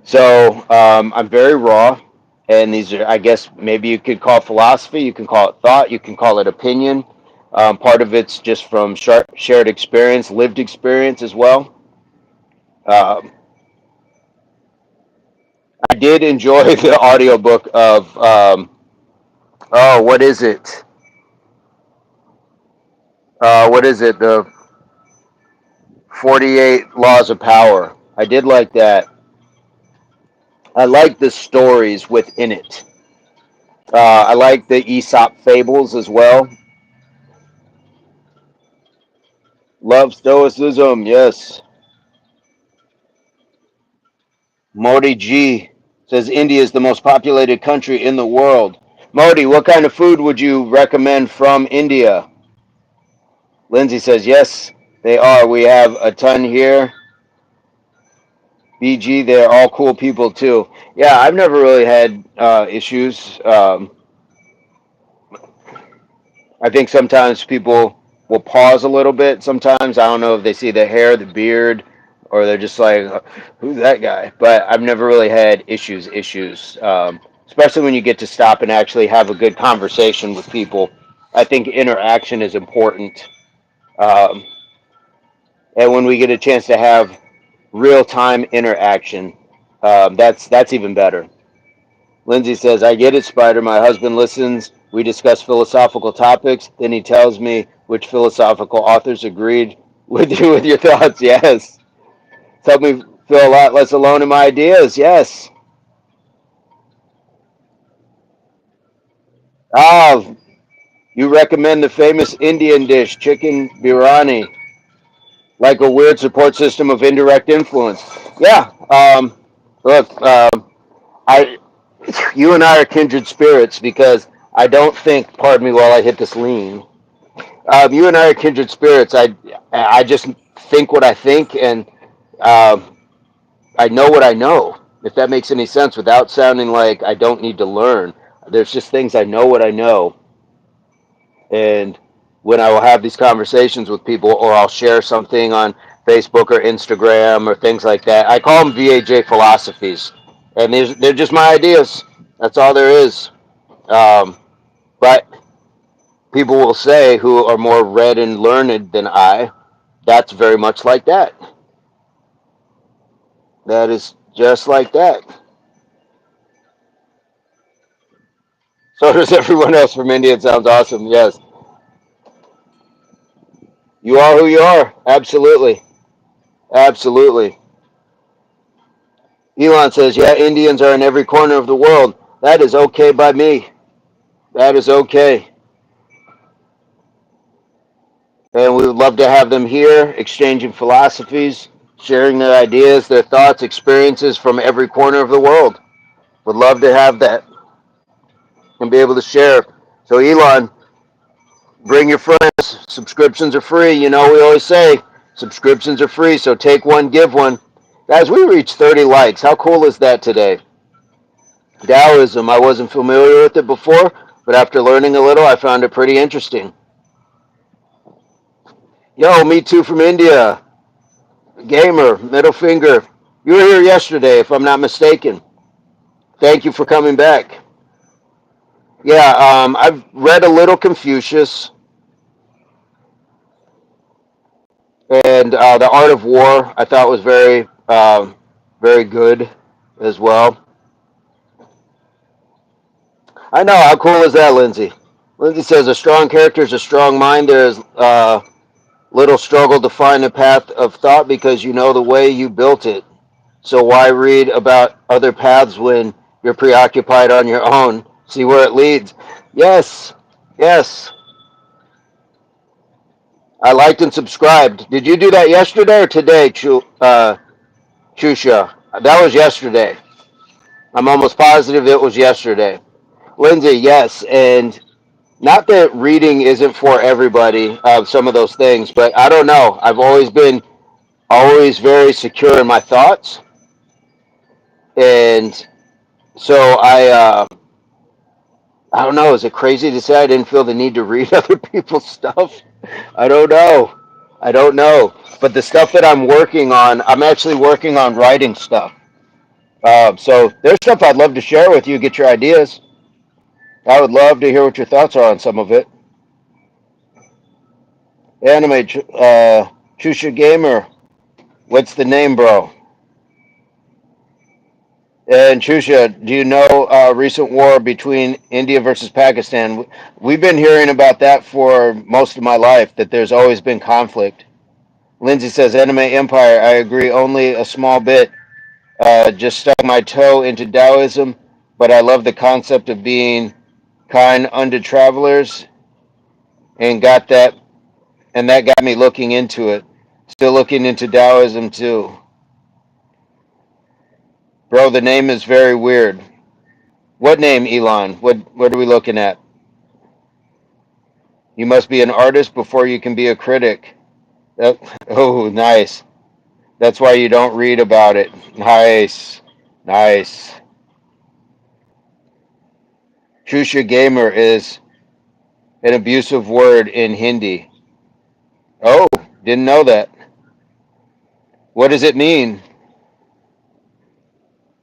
So I'm very raw, and these are, I guess, maybe you could call it philosophy, you can call it thought, you can call it opinion. Part of it's just from shared experience, lived experience as well. Um, I did enjoy the audiobook of, oh, what is it? What is it? The 48 Laws of Power. I did like that. I like the stories within it. I like the Aesop fables as well. Love Stoicism, yes. Modi G says India is the most populated country in the world. Modi, what kind of food would you recommend from India? Lindsay says, yes, they are. We have a ton here. BG, they're all cool people too. Yeah, I've never really had issues. I think sometimes people will pause a little bit. Sometimes I don't know if they see the hair, the beard, or they're just like, "Who's that guy?" But I've never really had issues. Especially when you get to stop and actually have a good conversation with people. I think interaction is important, um, and when we get a chance to have real time interaction, that's even better. Lindsay says, "I get it, Spider. My husband listens. We discuss philosophical topics. Then he tells me which philosophical authors agreed with you with your thoughts." Yes. It's helped me feel a lot less alone in my ideas. Yes. Ah, you recommend the famous Indian dish, chicken biryani, like a weird support system of indirect influence. Yeah. Look, I, you and I are kindred spirits because I don't think, pardon me while I hit this lean, You and I are kindred spirits. I just think what I think, and um, I know what I know. If that makes any sense, without sounding like I don't need to learn. There's just things I know what I know, and when I will have these conversations with people, or I'll share something on Facebook or Instagram or things like that, I call them VAJ philosophies, and they're just my ideas. That's all there is. But people will say who are more read and learned than I, that's very much like that. That is just like that. So does everyone else from India. It sounds awesome. Yes. You are who you are. Absolutely. Absolutely. Elon says, yeah, Indians are in every corner of the world. That is okay by me. That is okay. And we would love to have them here, exchanging philosophies, sharing their ideas, their thoughts, experiences from every corner of the world. Would love to have that and be able to share. So, Elon, bring your friends. Subscriptions are free. You know, we always say subscriptions are free. So take one, give one. Guys, we reached 30 likes. How cool is that today? Taoism, I wasn't familiar with it before, but after learning a little, I found it pretty interesting. Yo, me too from India. Gamer, middle finger. You were here yesterday, if I'm not mistaken. Thank you for coming back. Yeah, I've read a little Confucius and The Art of War. I thought was very good as well. I know. How cool is that, Lindsay? Lindsay says a strong character is a strong mind. There is little struggle to find a path of thought because you know the way you built it. So why read about other paths when you're preoccupied on your own? See where it leads. Yes, yes. I liked and subscribed. Did you do that yesterday or today, Chusha? That was yesterday. I'm almost positive it was yesterday. Lindsay, yes. And not that reading isn't for everybody, some of those things, but I don't know. I've always been always very secure in my thoughts. And so I don't know. Is it crazy to say I didn't feel the need to read other people's stuff? I don't know. I don't know. But the stuff that I'm working on, I'm actually working on writing stuff. So there's stuff I'd love to share with you, get your ideas. I would love to hear what your thoughts are on some of it. Anime, Chusha Gamer, what's the name, bro? And Chusha, do you know recent war between India versus Pakistan? We've been hearing about that for most of my life, that there's always been conflict. Lindsay says, Anime Empire, I agree only a small bit. Just stuck my toe into Taoism, but I love the concept of being kind unto travelers and got that, and that got me looking into it. Still looking into Taoism too. Bro, the name is very weird. What name, Elon? What are we looking at? You must be an artist before you can be a critic. That, oh, nice. That's why you don't read about it. Nice. Nice. Shusha Gamer is an abusive word in Hindi. Oh, didn't know that. What does it mean?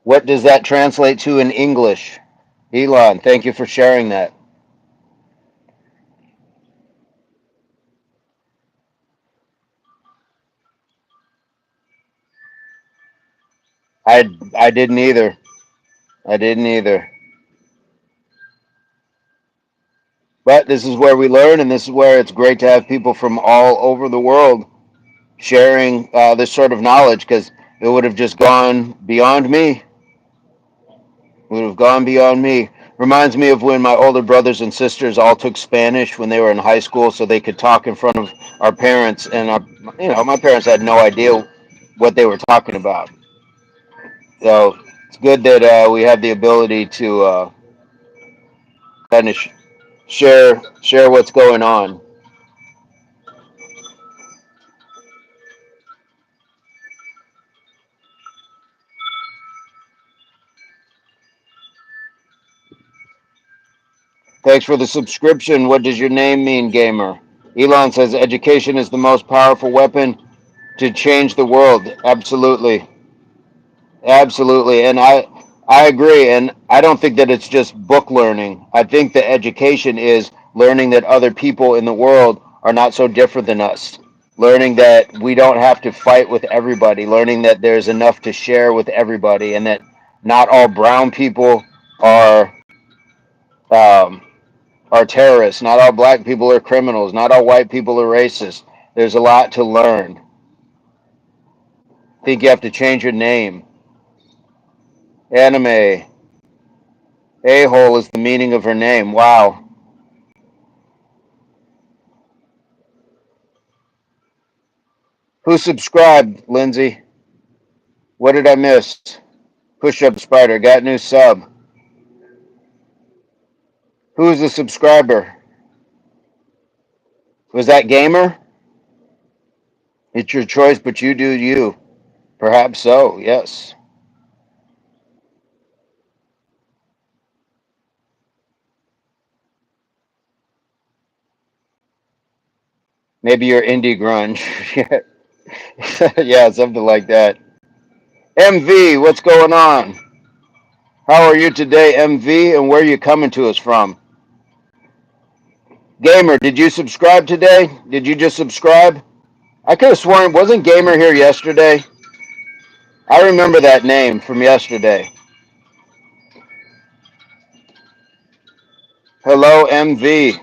What does that translate to in English? Elon, thank you for sharing that. I didn't either. I didn't either. But this is where we learn, and this is where it's great to have people from all over the world sharing this sort of knowledge, because it would have just gone beyond me. It would have gone beyond me. Reminds me of when my older brothers and sisters all took Spanish when they were in high school, so they could talk in front of our parents, and my parents had no idea what they were talking about. So it's good that we have the ability to kind of share what's going on. Thanks for the subscription. What does your name mean, gamer? Elon says education is the most powerful weapon to change the world. Absolutely. Absolutely. And I agree. And I don't think that it's just book learning. I think that education is learning that other people in the world are not so different than us. Learning that we don't have to fight with everybody. Learning that there's enough to share with everybody, and that not all brown people are um, are terrorists. Not all black people are criminals. Not all white people are racist. There's a lot to learn. I think you have to change your name. Anime. A-hole is the meaning of her name. Wow. Who subscribed, Lindsay? What did I miss? Push up spider. Got new sub. Who's the subscriber? Was that gamer? It's your choice, but you do you. Perhaps so, yes. Maybe you're indie grunge. Yeah, something like that. MV, what's going on? How are you today, MV, and where are you coming to us from? Gamer, did you subscribe today? Did you just subscribe? I could have sworn, wasn't Gamer here yesterday? I remember that name from yesterday. Hello, MV.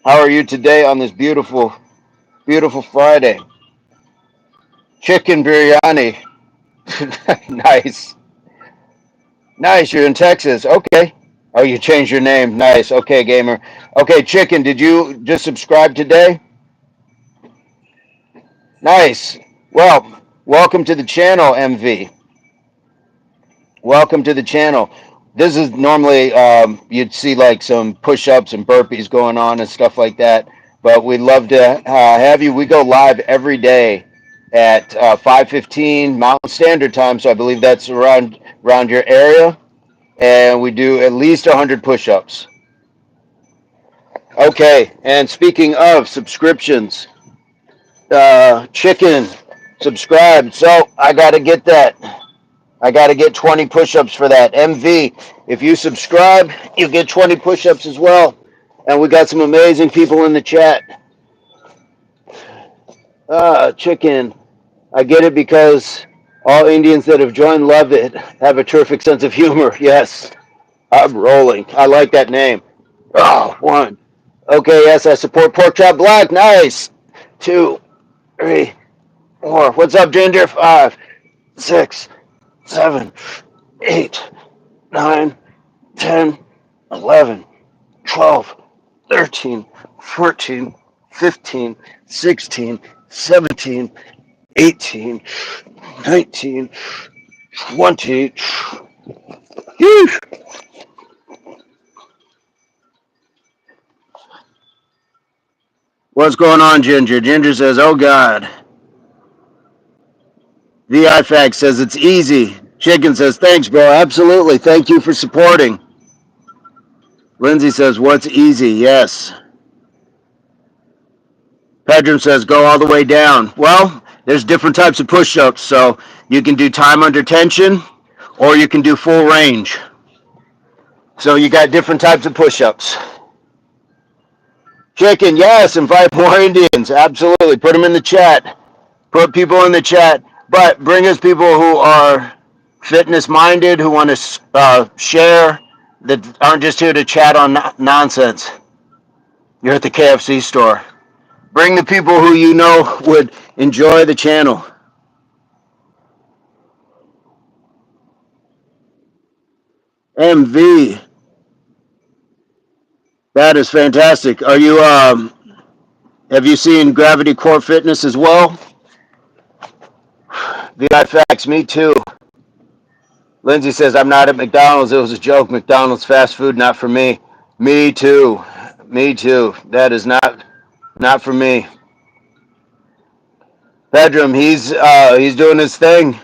How are you today on this beautiful, beautiful Friday? Chicken biryani. Nice. Nice, you're in Texas. Okay. Oh, you changed your name. Nice. Okay, gamer. Okay, Chicken, did you just subscribe today? Nice. Well, welcome to the channel, MV. Welcome to the channel. This is normally, you'd see like some push-ups and burpees going on and stuff like that, but we'd love to have you. We go live every day at 5:15 Mountain Standard Time, so I believe that's around your area, and we do at least 100 push-ups. Okay, and speaking of subscriptions, Chicken subscribed, so I got to get that. I got to get 20 push-ups for that. MV, if you subscribe, you get 20 push-ups as well. And we got some amazing people in the chat. Chicken, I get it because all Indians that have joined love it, have a terrific sense of humor. Yes, I'm rolling. I like that name. Oh, one. Okay, yes, I support Pork Chop Black. Nice. Two, three, four. What's up, Ginger? 5, 6, 7, 8, 9, 10, 11, 12, 13, 14, 15, 16, 17, 18, 19, 20. Whew. What's going on, Ginger? Ginger says, oh, God. VIFAX says, it's easy. Chicken says, thanks, bro. Absolutely. Thank you for supporting. Lindsay says, what's easy? Yes. Pedram says, go all the way down. Well, there's different types of push-ups, so you can do time under tension, or you can do full range. So you got different types of push-ups. Chicken, yes, invite more Indians. Absolutely. Put them in the chat. Put people in the chat. But bring us people who are fitness-minded, who want to share, that aren't just here to chat on nonsense. You're at the KFC store. Bring the people who you know would enjoy the channel. MV. That is fantastic. Are you have you seen Gravity Core Fitness as well? VI Facts, me too. Lindsay says, I'm not at McDonald's. It was a joke. McDonald's fast food, not for me. Me too. Me too. That is not for me. Pedram, he's doing his thing.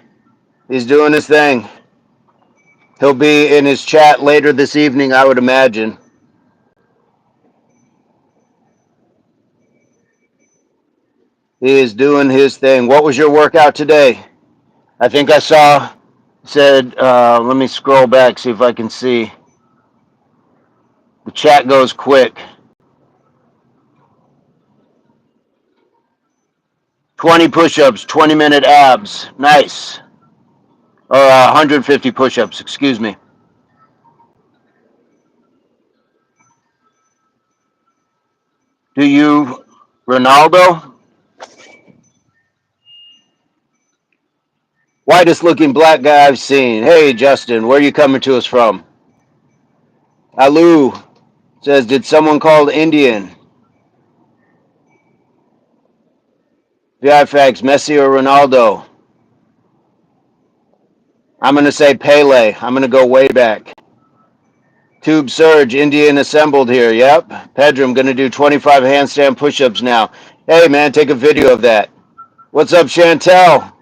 He's doing his thing. He'll be in his chat later this evening, I would imagine. He is doing his thing. What was your workout today? I think I saw, said, let me scroll back, see if I can see. The chat goes quick. 20 push-ups, 20-minute abs. Nice. Or 150 push-ups, excuse me. Do you, Ronaldo? Whitest looking black guy I've seen. Hey, Justin, where are you coming to us from? Alu says, did someone call Indian? VFX, Messi or Ronaldo? I'm going to say Pele. I'm going to go way back. Tube Surge, Indian assembled here. Yep. Pedro, I'm going to do 25 handstand push-ups now. Hey, man, take a video of that. What's up, Chantel?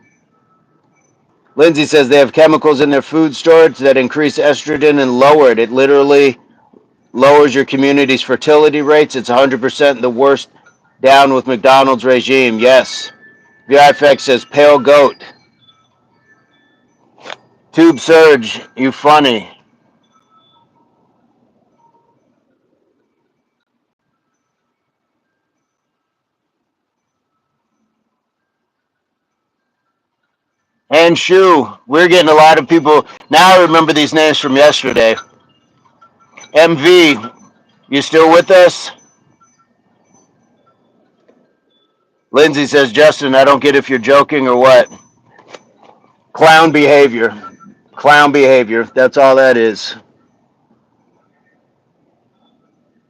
Lindsay says they have chemicals in their food storage that increase estrogen and lower it. It literally lowers your community's fertility rates. It's 100% the worst down with McDonald's regime. Yes. VFX says pale goat. Tube Surge, you funny. And Shu, we're getting a lot of people. Now I remember these names from yesterday. MV, you still with us? Lindsay says, Justin, I don't get if you're joking or what. Clown behavior. Clown behavior. That's all that is.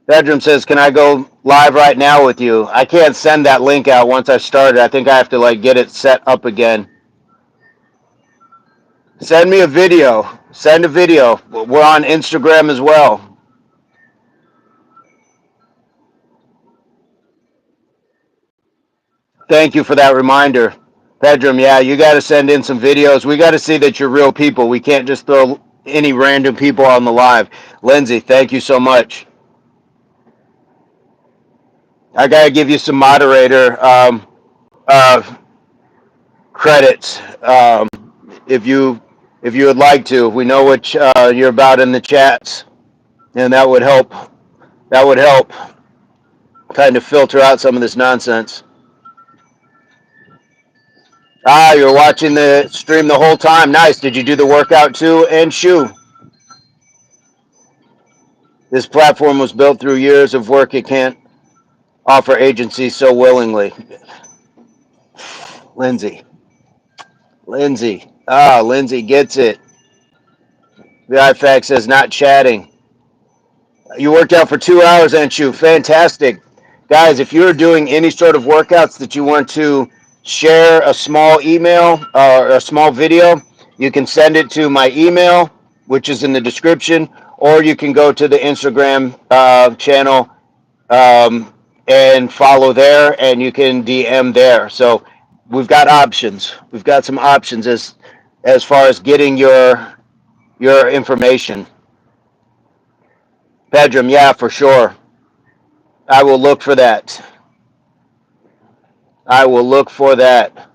Bedroom says, can I go live right now with you? I can't send that link out once I started. I think I have to like get it set up again. Send me a video. Send a video. We're on Instagram as well. Thank you for that reminder. Bedroom, yeah, you got to send in some videos. We got to see that you're real people. We can't just throw any random people on the live. Lindsay, thank you so much. I got to give you some moderator uh, credits if you would like to. We know what you're about in the chats, and that would help. That would help kind of filter out some of this nonsense. Ah, you're watching the stream the whole time. Nice. Did you do the workout too? And Shu, this platform was built through years of work. It can't offer agency so willingly. Lindsay. Lindsay. Ah, Lindsay gets it. The IFAC says not chatting. You worked out for 2 hours, and Shu. Fantastic. Guys, if you're doing any sort of workouts that you want to share a small email or a small video, you can send it to my email, which is in the description, or you can go to the Instagram channel and follow there, and you can DM there. So we've got options. We've got some options as far as getting your information. Pedram, yeah, for sure. I will look for that. I will look for that.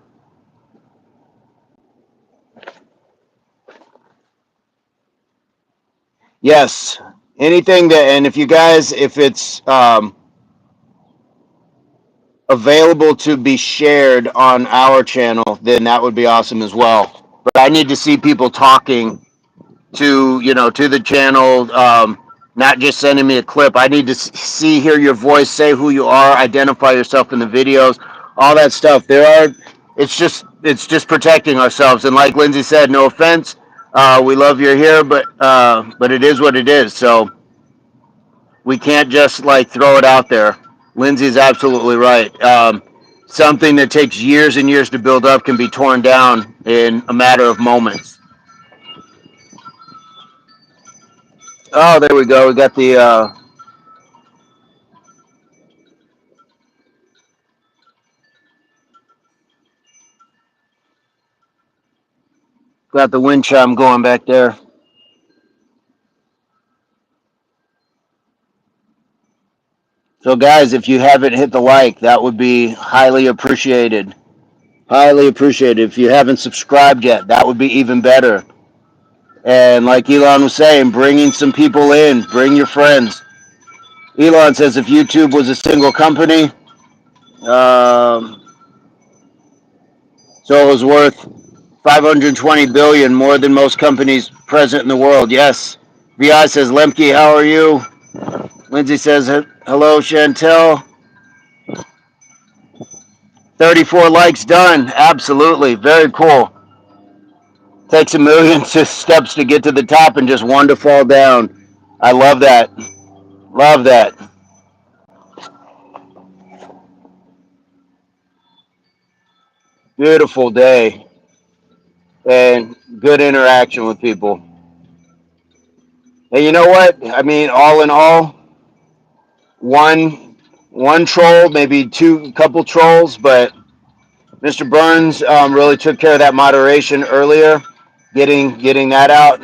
Yes. Anything that, and if you guys, if it's available to be shared on our channel, then that would be awesome as well. But I need to see people talking to, to the channel, not just sending me a clip. I need to see, hear your voice, say who you are, identify yourself in the videos, all that stuff. It's just protecting ourselves. And like Lindsay said, no offense, we love you're here, but it is what it is. So we can't just like throw it out there. Lindsay's absolutely right. Something that takes years and years to build up can be torn down in a matter of moments. Oh, there we go. We got the wind chime going back there. So, guys, if you haven't hit the like, that would be highly appreciated. Highly appreciated. If you haven't subscribed yet, that would be even better. And like Elon was saying, bringing some people in, bring your friends. Elon says if YouTube was a single company, um, so it was worth 520 billion, more than most companies present in the world. Yes. Vi says, Lemke, how are you? Lindsay says, hello, Chantel. 34 likes done. Absolutely. Very cool. Takes a million steps to get to the top and just one to fall down. I love that. Love that. Beautiful day and good interaction with people. And you know what? I mean, all in all, one one troll, maybe couple trolls, but Mr. Burns really took care of that moderation earlier, getting that out.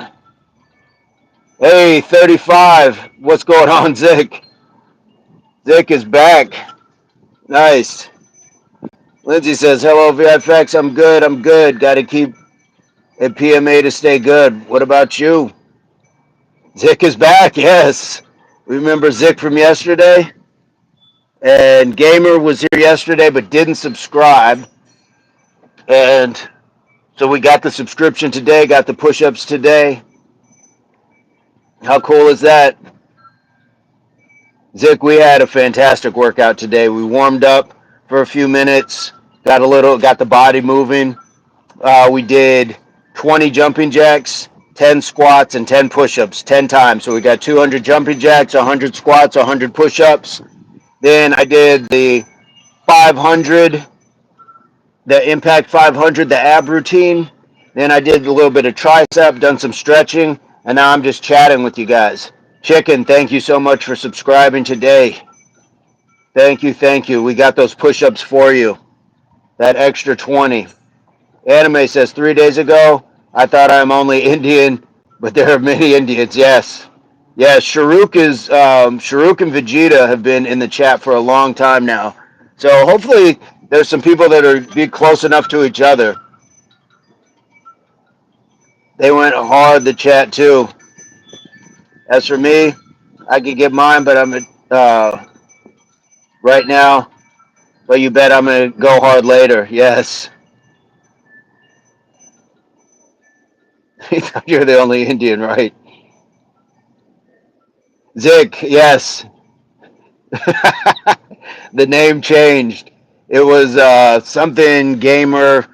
Hey, 35. What's going on, Zick? Zick is back. Nice. Lindsay says, hello, VFX. I'm good. I'm good. Got to keep a PMA to stay good. What about you? Zick is back. Yes. Remember Zick from yesterday? And Gamer was here yesterday but didn't subscribe. And so we got the subscription today, got the push-ups today. How cool is that? Zick, we had a fantastic workout today. We warmed up for a few minutes, got the body moving. We did 20 jumping jacks, 10 squats, and 10 push-ups, 10 times. So we got 200 jumping jacks, 100 squats, 100 push-ups. Then I did the 500, the Impact 500, the ab routine. Then I did a little bit of tricep, done some stretching, and now I'm just chatting with you guys. Chicken, thank you so much for subscribing today. Thank you, thank you. We got those push-ups for you. That extra 20. Anime says 3 days ago, I thought I'm only Indian, but there are many Indians. Yes. Yes, Sharuk and Vegeta have been in the chat for a long time now. So hopefully there's some people that are be close enough to each other. They went hard the chat too. As for me, I could get mine, but I'm right now. But you bet I'm gonna go hard later. Yes. You're the only Indian, right? Zick, yes. The name changed. It was something gamer,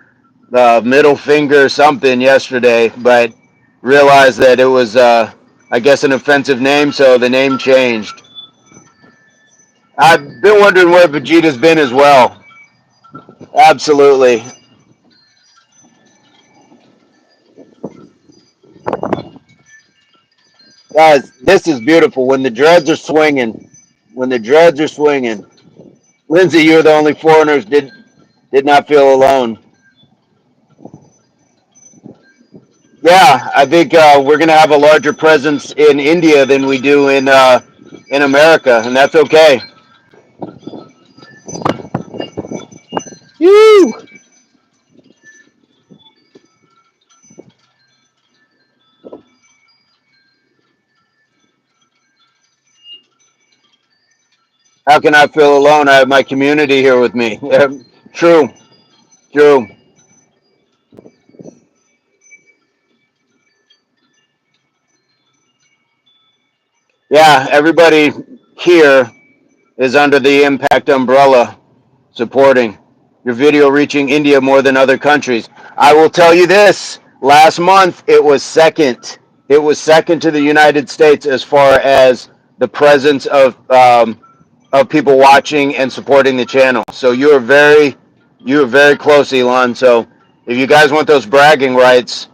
middle finger something yesterday, but realized that it was, I guess, an offensive name, so the name changed. I've been wondering where Vegeta's been as well. Absolutely. Guys, this is beautiful. When the dreads are swinging, when the dreads are swinging. Lindsay, you're the only foreigners did not feel alone. Yeah, I think we're going to have a larger presence in India than we do in America, and that's okay. Woo! How can I feel alone? I have my community here with me. True, true. Yeah, everybody here is under the Impact umbrella supporting your video reaching India more than other countries. I will tell you this, last month it was second. It was second to the United States as far as the presence of people watching and supporting the channel. So you are very close, Elon. So if you guys want those bragging rights,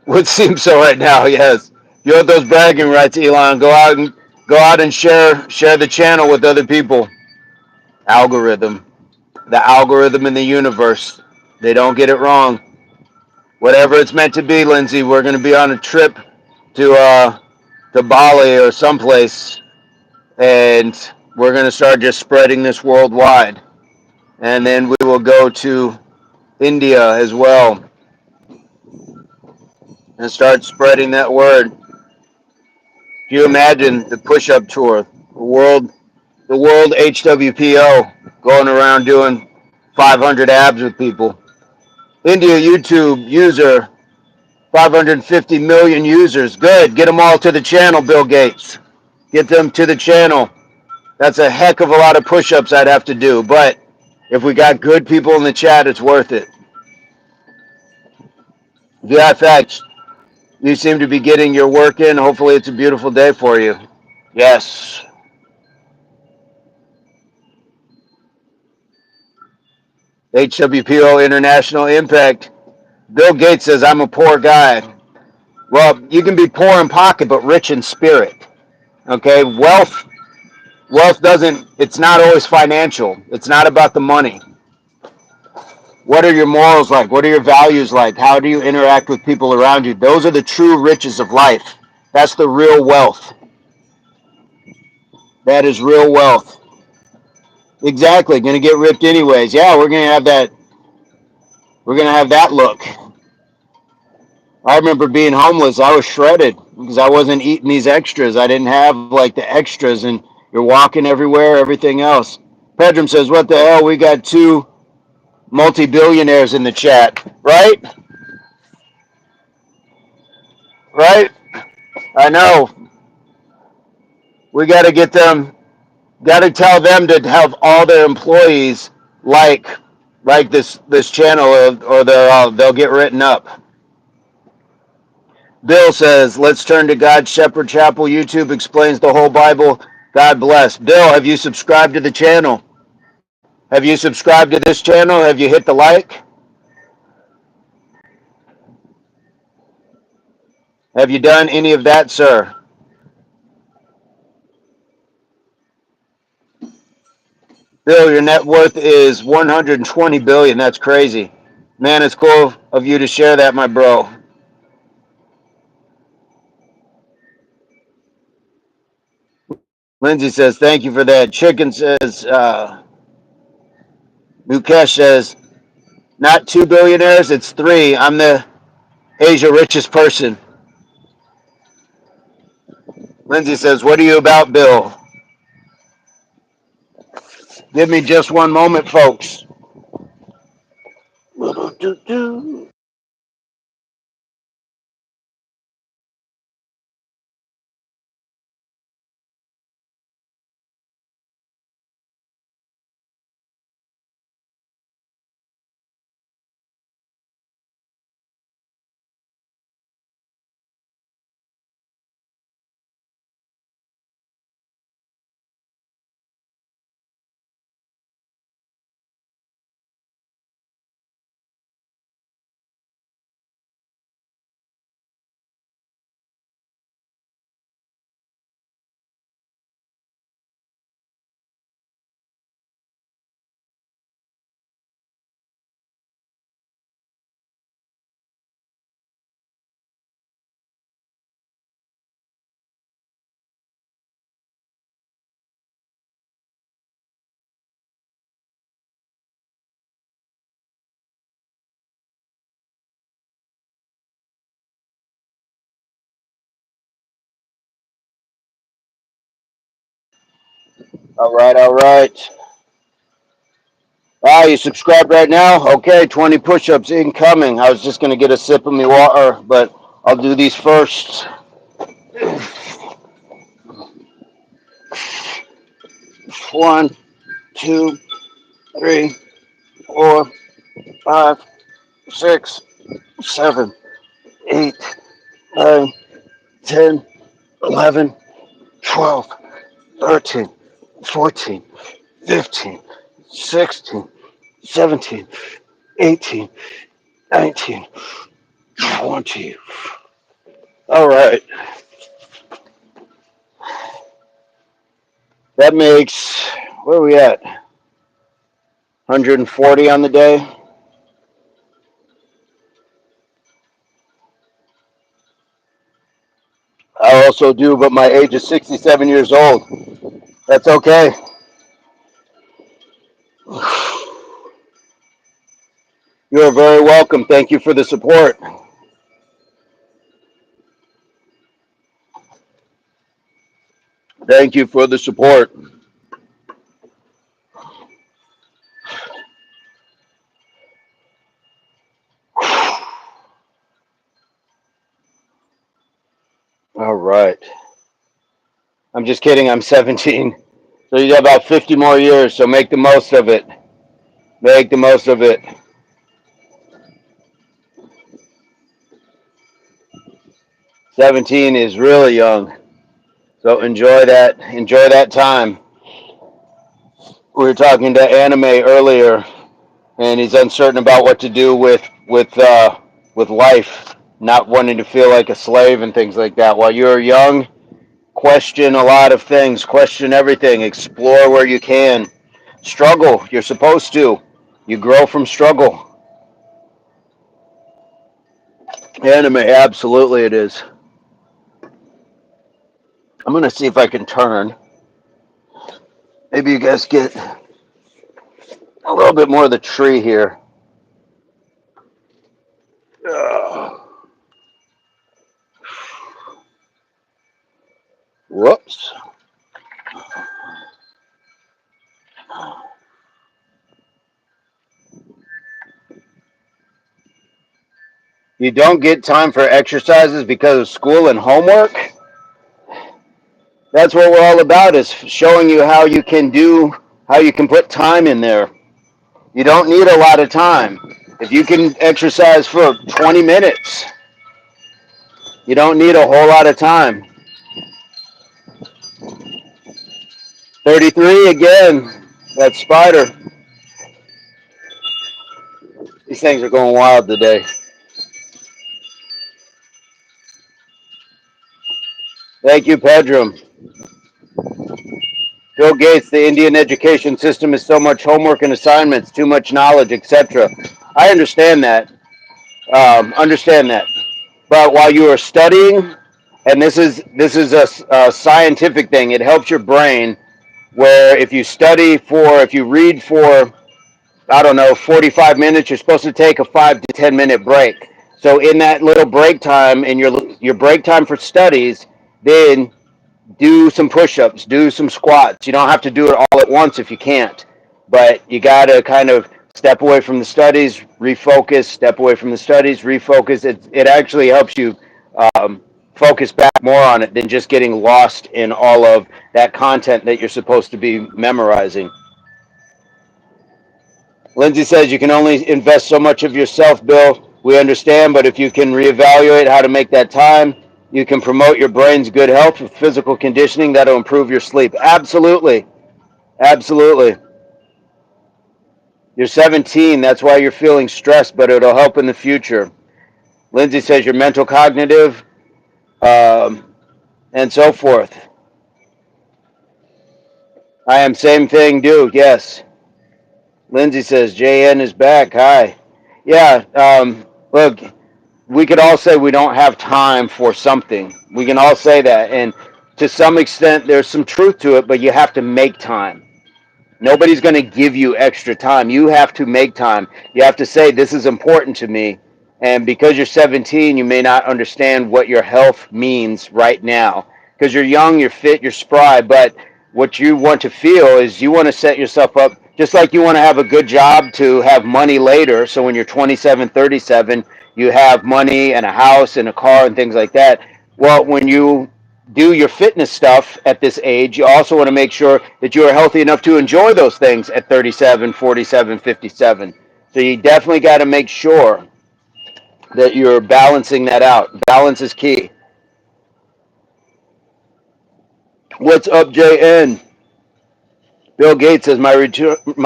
would seem so right now, yes. If you want those bragging rights, Elon, go out and share the channel with other people. Algorithm. The algorithm in the universe. They don't get it wrong. Whatever it's meant to be, Lindsay, we're going to be on a trip to Bali or someplace. and we're going to start just spreading this worldwide. And then we will go to India as well and start spreading that word. Can you imagine the push-up tour, the world HWPO going around doing 500 abs with people? India YouTube user 550 million users. Good. Get them all to the channel, Bill Gates. Get them to the channel. That's a heck of a lot of push-ups I'd have to do, but if we got good people in the chat, it's worth it. VFX, you seem to be getting your work in. Hopefully it's a beautiful day for you. Yes. HWPO International Impact. Bill Gates says, I'm a poor guy. Well, you can be poor in pocket, but rich in spirit. Okay? Wealth doesn't, it's not always financial. It's not about the money. What are your morals like? What are your values like? How do you interact with people around you? Those are the true riches of life. That's the real wealth. That is real wealth. Exactly. Going to get ripped anyways. Yeah, we're going to have that. We're going to have that look. I remember being homeless. I was shredded because I wasn't eating these extras. I didn't have like the extras, and you're walking everywhere, everything else. Pedram says, what the hell? We got two multi-billionaires in the chat. Right? Right? I know. We got to get them, got to tell them to have all their employees like this channel, or they'll get written up. Bill says, let's turn to God's Shepherd Chapel. YouTube explains the whole Bible. God bless. Bill, have you subscribed to the channel? Have you subscribed to this channel? Have you hit the like? Have you done any of that, sir? Bill, your net worth is 120 billion. That's crazy. Man, it's cool of you to share that, my bro. Lindsay says, thank you for that. Chicken says, Mukesh says, not two billionaires, it's three. I'm the Asia richest person. Lindsay says, what are you about, Bill? Give me just one moment, folks. All right, all right. Ah, you subscribed right now? Okay, 20 push-ups incoming. I was just going to get a sip of my water, but I'll do these first. 1, 2, 3, 4, 5, 6, 7, 8, 9, 10, 11, 12, 13, 14, 15, 16, 17, 18, 19, 20. All right. That makes, where are we at? 140 on the day. I also do, but my age is 67 years old. That's okay. You are very welcome. Thank you for the support. Thank you for the support. All right. I'm just kidding. I'm 17. So you got about 50 more years. So make the most of it. Make the most of it. 17 is really young. So enjoy that. Enjoy that time. We were talking to Anime earlier, and he's uncertain about what to do with life, not wanting to feel like a slave and things like that. While you're young, question a lot of things, question everything, explore where you can, struggle. You're supposed to. You grow from struggle. Anime, absolutely, it is. I'm gonna see if I can turn. Maybe you guys get a little bit more of the tree here. Whoops. You don't get time for exercises because of school and homework? That's what we're all about, is showing you how you can put time in there. You don't need a lot of time. If you can exercise for 20 minutes, you don't need a whole lot of time. 33 again, that spider. These things are going wild today. Thank you, Pedram. Bill Gates, the Indian education system is so much homework and assignments, too much knowledge, etc. I understand that. Understand that. But while you are studying, and this is a scientific thing, it helps your brain. Where if you read for, I don't know, 45 minutes, you're supposed to take a 5 to 10 minute break. So in that little break time, in your break time for studies, then do some push-ups, do some squats. You don't have to do it all at once if you can't, but you got to kind of step away from the studies, refocus, step away from the studies, refocus. It actually helps you um, focus back more on it than just getting lost in all of that content that you're supposed to be memorizing. Lindsay says you can only invest so much of yourself, Bill. We understand, but if you can reevaluate how to make that time, you can promote your brain's good health with physical conditioning that'll improve your sleep. Absolutely. Absolutely. You're 17, that's why you're feeling stressed, but it'll help in the future. Lindsay says your mental cognitive, and so forth. I am same thing, dude. Yes. Lindsay says JN is back. Hi. Yeah. Look, we could all say we don't have time for something. We can all say that, and to some extent, there's some truth to it. But you have to make time. Nobody's going to give you extra time. You have to make time. You have to say, this is important to me. And because you're 17, you may not understand what your health means right now. Because you're young, you're fit, you're spry. But what you want to feel is you want to set yourself up, just like you want to have a good job to have money later. So when you're 27, 37, you have money and a house and a car and things like that. Well, when you do your fitness stuff at this age, you also want to make sure that you are healthy enough to enjoy those things at 37, 47, 57. So you definitely got to make sure that you're balancing that out. Balance is key. What's up, JN? Bill Gates says my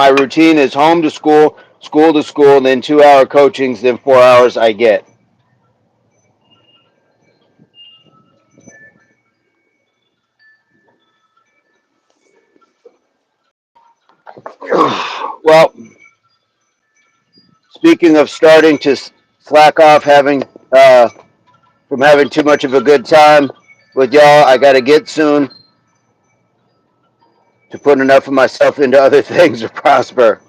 routine is home to school, school to school, then 2 hour coachings, then 4 hours I get. Well, speaking of starting to slack off, from having too much of a good time with y'all, I gotta get soon. to put enough of myself into other things to prosper.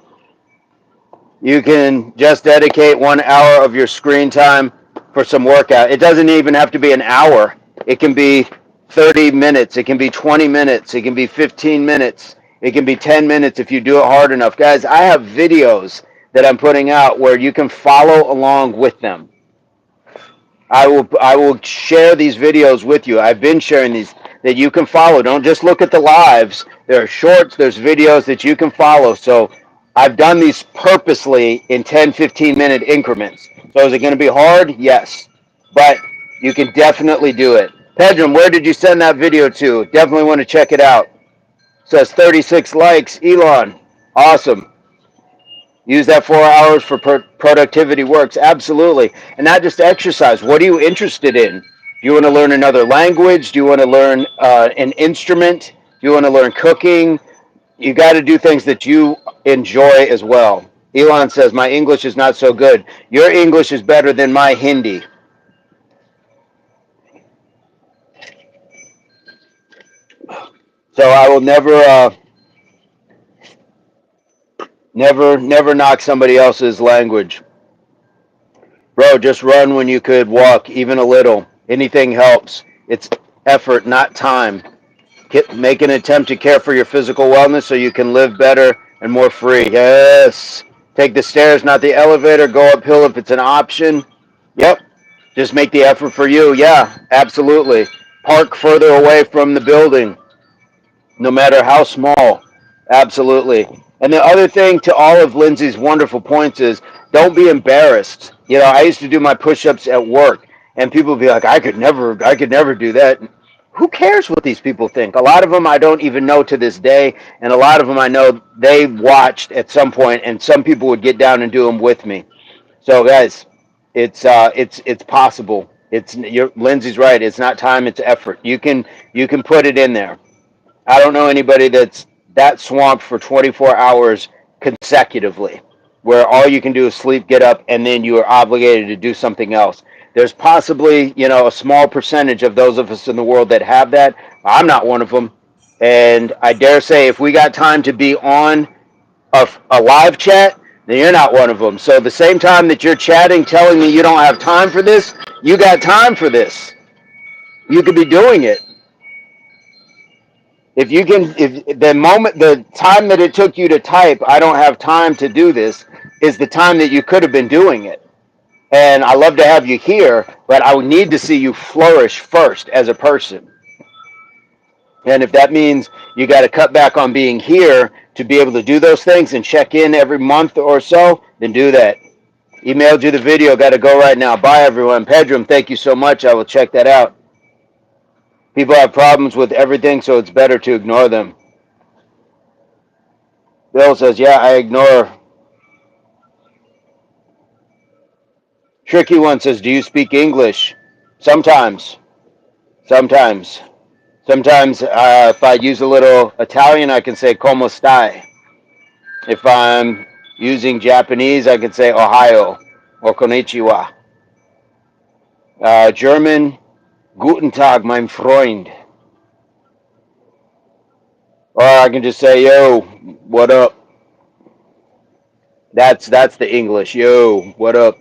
You can just dedicate 1 hour of your screen time for some workout. It doesn't even have to be an hour. It can be 30 minutes. It can be 20 minutes. It can be 15 minutes. It can be 10 minutes if you do it hard enough. Guys, I have videos that I'm putting out where you can follow along with them. I will share these videos with you. I've been sharing these that you can follow. Don't just look at the lives. There are shorts, there's videos that you can follow. So I've done these purposely in 10, 15-minute increments. So is it going to be hard? Yes. But you can definitely do it. Pedram, where did you send that video to? Definitely want to check it out. Says 36 likes. Elon, awesome. Use that 4 hours for productivity works. Absolutely. And not just exercise. What are you interested in? Do you want to learn another language? Do you want to learn an instrument? Do you want to learn cooking? You got to do things that you enjoy as well. Elon says, my English is not so good. Your English is better than my Hindi. So I will never knock somebody else's language. Bro, just run when you could walk, even a little. Anything helps. It's effort, not time. Make an attempt to care for your physical wellness so you can live better and more free. Yes. Take the stairs, not the elevator. Go uphill if it's an option. Yep. Just make the effort for you. Yeah, absolutely. Park further away from the building, no matter how small. Absolutely. And the other thing to all of Lindsay's wonderful points is don't be embarrassed. You know, I used to do my push-ups at work and people would be like, I could never do that. Who cares what these people think? A lot of them I don't even know to this day, and a lot of them I know they watched at some point, and some people would get down and do them with me. So guys, it's possible. Lindsay's right. It's not time, it's effort. You can put it in there. I don't know anybody that's that swamped for 24 hours consecutively, where all you can do is sleep, get up, and then you are obligated to do something else. There's possibly, a small percentage of those of us in the world that have that. I'm not one of them. And I dare say if we got time to be on a live chat, then you're not one of them. So the same time that you're chatting, telling me you don't have time for this, you got time for this. You could be doing it. If the time that it took you to type, I don't have time to do this, is the time that you could have been doing it. And I love to have you here, but I would need to see you flourish first as a person. And if that means you got to cut back on being here to be able to do those things and check in every month or so, then do that. Emailed you the video, got to go right now. Bye, everyone. Pedram, thank you so much. I will check that out. People have problems with everything, so it's better to ignore them. Bill says, yeah, I ignore. Tricky one says, do you speak English? Sometimes. Sometimes. Sometimes if I use a little Italian, I can say como stai. If I'm using Japanese, I can say Ohio or konnichiwa. German, guten Tag, mein Freund. Or I can just say, yo, what up? That's the English. Yo, what up?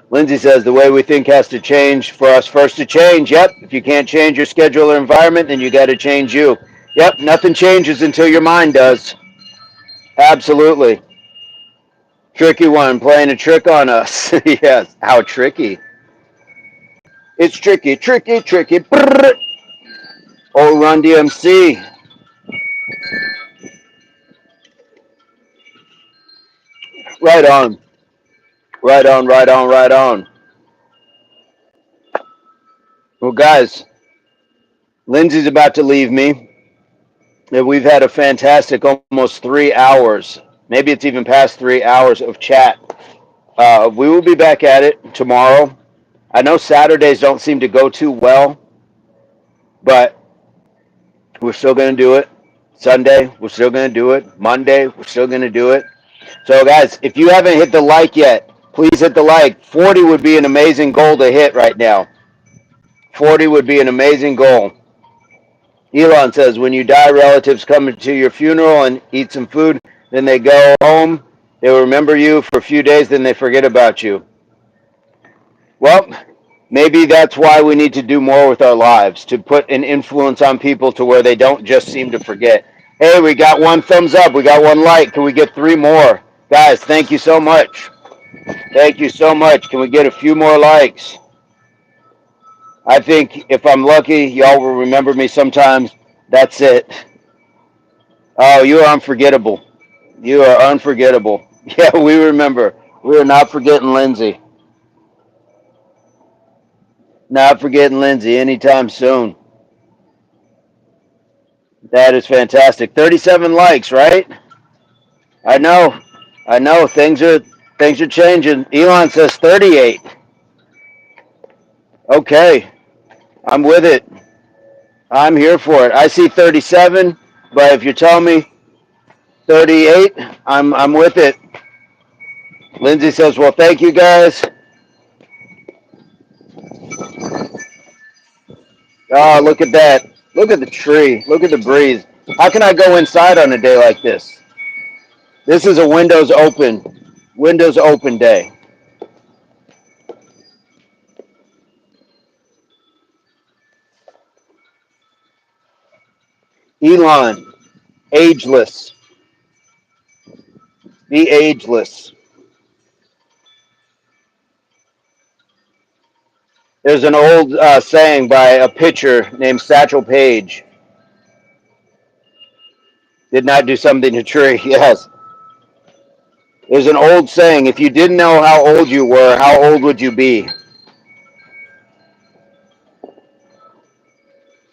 Lindsay says the way we think has to change for us first to change. Yep. If you can't change your schedule or environment, then you got to change you. Yep. Nothing changes until your mind does. Absolutely. Tricky one, playing a trick on us. Yes. How tricky? It's tricky, tricky, tricky. Brrr. Oh, Run DMC. Right on. Right on, right on, right on. Well, guys, Lindsay's about to leave me. And we've had a fantastic almost 3 hours. Maybe it's even past 3 hours of chat. We will be back at it tomorrow. I know Saturdays don't seem to go too well, but we're still going to do it. Sunday, we're still going to do it. Monday, we're still going to do it. So, guys, if you haven't hit the like yet, please hit the like. 40 would be an amazing goal to hit right now. 40 would be an amazing goal. Elon says, when you die, relatives come to your funeral and eat some food. Then they go home. They will remember you for a few days, then they forget about you. Well, maybe that's why we need to do more with our lives, to put an influence on people to where they don't just seem to forget. Hey, we got one thumbs up. We got one like. Can we get 3 more? Guys, thank you so much. Thank you so much. Can we get a few more likes? I think if I'm lucky, y'all will remember me sometimes. That's it. Oh, you are unforgettable. You are unforgettable. Yeah, we remember. We are not forgetting Lindsay. Not forgetting Lindsay anytime soon. That is fantastic. 37 likes, right? I know. I know. Things are changing. Elon says 38. Okay. I'm with it. I'm here for it. I see 37, but if you're telling me 38, I'm with it. Lindsay says, well, thank you guys. Oh, look at that. Look at the tree. Look at the breeze. How can I go inside on a day like this? This is a Windows open day. Elon, ageless. Be ageless. There's an old saying by a pitcher named Satchel Paige. Did not do something to tree. Yes. There's an old saying, if you didn't know how old you were, how old would you be?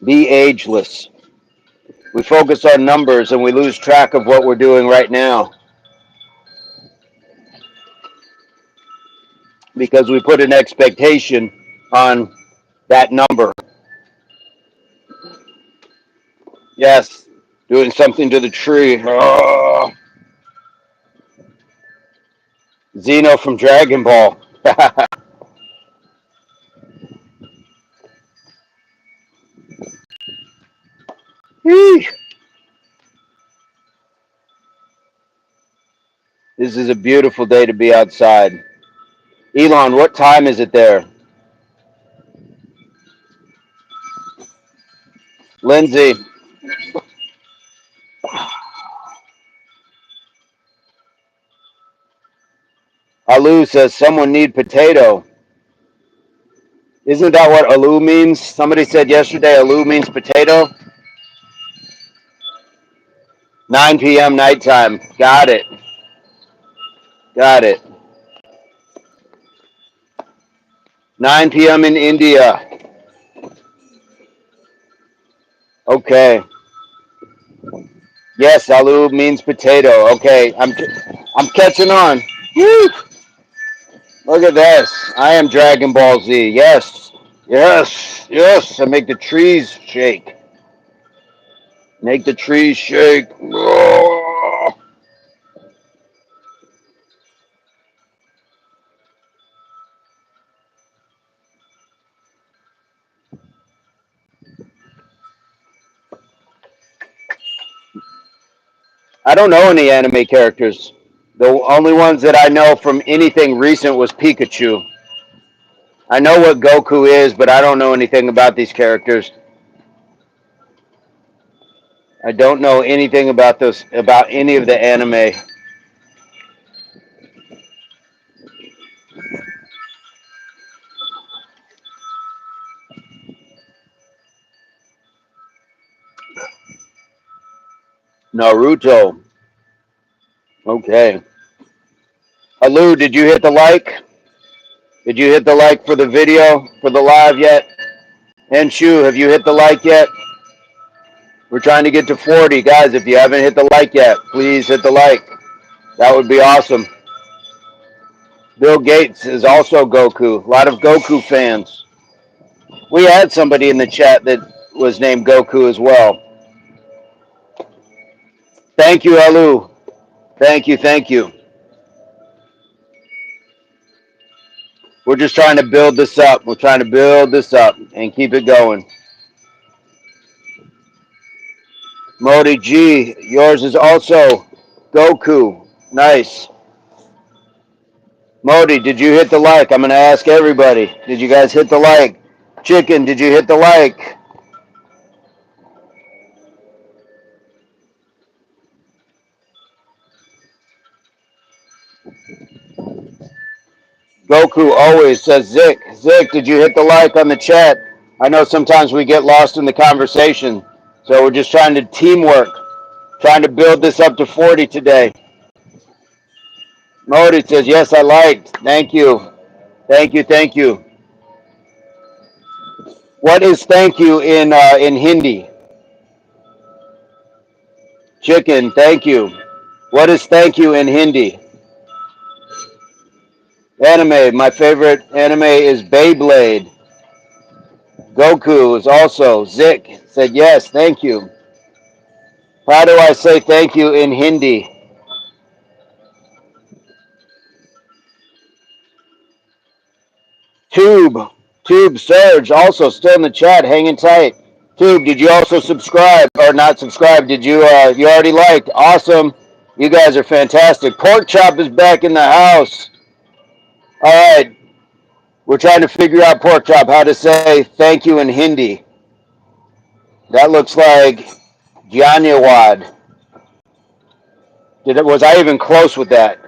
Be ageless. We focus on numbers and we lose track of what we're doing right now because we put an expectation on that number. Yes, doing something to the tree. Oh, Xeno from Dragon Ball. This is a beautiful day to be outside. Elon, what time is it there? Lindsay, Alu says someone need potato. Isn't that what Alu means? Somebody said yesterday Alu means potato. 9 p.m. nighttime. Got it. Got it. 9 p.m. in India. Okay. Yes, Alu means potato. Okay, I'm catching on. Woo! Look at this. I am Dragon Ball Z. Yes. Yes. Yes. I make the trees shake. Make the trees shake. Oh. I don't know any anime characters. The only ones that I know from anything recent was Pikachu. I know what Goku is, but I don't know anything about these characters. I don't know anything about any of the anime. Naruto. Okay. Alu, did you hit the like? Did you hit the like for the video, for the live yet? Henshu, have you hit the like yet? We're trying to get to 40. Guys, if you haven't hit the like yet, please hit the like. That would be awesome. Bill Gates is also Goku. A lot of Goku fans. We had somebody in the chat that was named Goku as well. Thank you, Alu. Thank you, thank you. We're just trying to build this up. We're trying to build this up and keep it going. Modi G, yours is also Goku. Nice. Modi, did you hit the like? I'm going to ask everybody. Did you guys hit the like? Chicken, did you hit the like? Goku always says Zik. Zik, did you hit the like on the chat? I know sometimes we get lost in the conversation. So we're just trying to teamwork, trying to build this up to 40 today. Modi says, yes, I liked. Thank you. Thank you. Thank you. What is thank you in Hindi? Chicken, thank you. What is thank you in Hindi? Anime, my favorite anime is Beyblade. Goku is also. Zik said, yes, thank you. How do I say thank you in Hindi? Tube. Tube Surge also still in the chat, hanging tight. Tube, did you also subscribe or not subscribe? Did you you already liked? Awesome. You guys are fantastic. Pork Chop is back in the house. All right. We're trying to figure out Pork Chop how to say thank you in Hindi. That looks like Janyawad. Was I even close with that?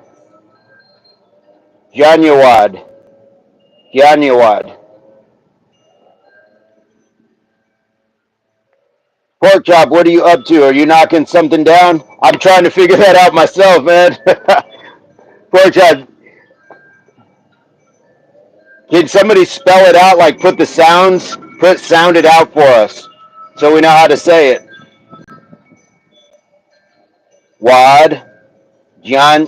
Janyawad. Janyawad. Pork Chop, what are you up to? Are you knocking something down? I'm trying to figure that out myself, man. Pork Chop, can somebody spell it out? Like put the sounds, sound it out for us, so we know how to say it. Wad, Jan,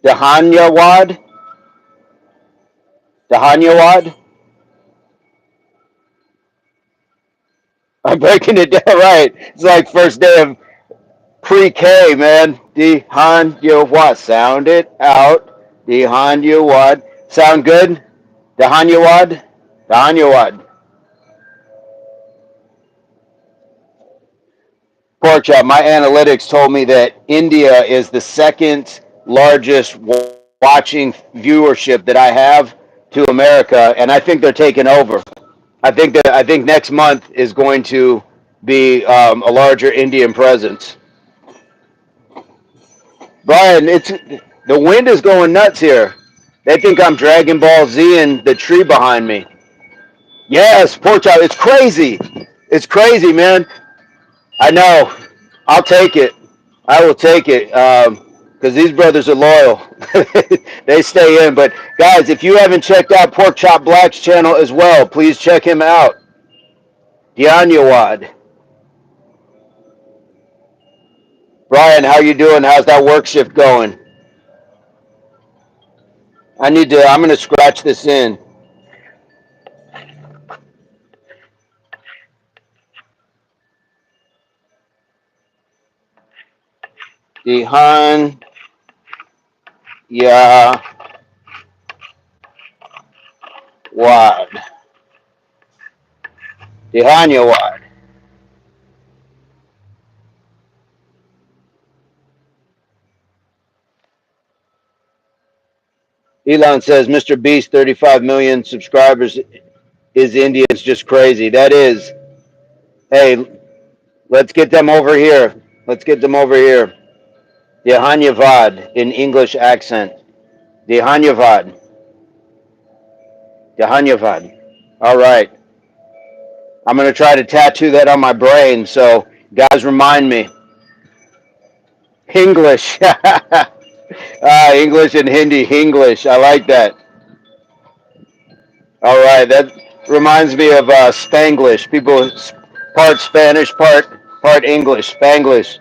Dahanyawad, Dahanyawad. I'm breaking it down right. It's like first day of pre-K, man. Dahanyawad. Sound it out. Dahanyawad. Sound good? Dahanyawad. Dahanyawad. Pork chop. My analytics told me that India is the second largest watching viewership that I have to America, and I think they're taking over. I think next month is going to be a larger Indian presence. Brian, it's the wind is going nuts here. They think I'm Dragon Ball Z and the tree behind me. Yes, pork chop. It's crazy. It's crazy, man. I know. I'll take it. I will take it because these brothers are loyal. They stay in. But guys, if you haven't checked out Pork Chop Black's channel as well, please check him out. Dianyawad. Brian, how you doing? How's that work shift going? I'm going to scratch this in. Dihanyawad. Dihanyawad. Elon says Mr. Beast, 35 million subscribers is India. It's just crazy. That is. Hey, let's get them over here. Let's get them over here. Dehanyavad in English accent. Dehanyavad. Dehanyavad. All right. I'm going to try to tattoo that on my brain. So, guys, remind me. English. English and Hindi. English. I like that. All right. That reminds me of Spanglish. People, part Spanish, part English. Spanglish.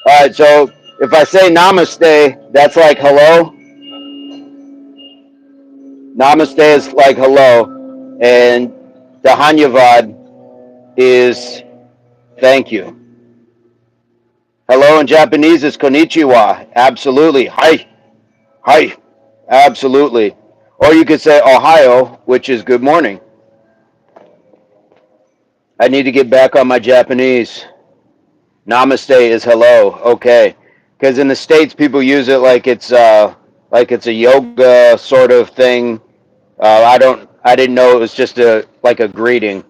All right. So, if I say namaste, that's like hello. Namaste is like hello, and Dahanyavad is thank you. Hello in Japanese is konnichiwa. Absolutely. Hi. Hi. Absolutely. Or you could say Ohio, which is good morning. I need to get back on my Japanese. Namaste is hello. Okay. Because in the States, people use it like it's a yoga sort of thing. I didn't know it was just like a greeting.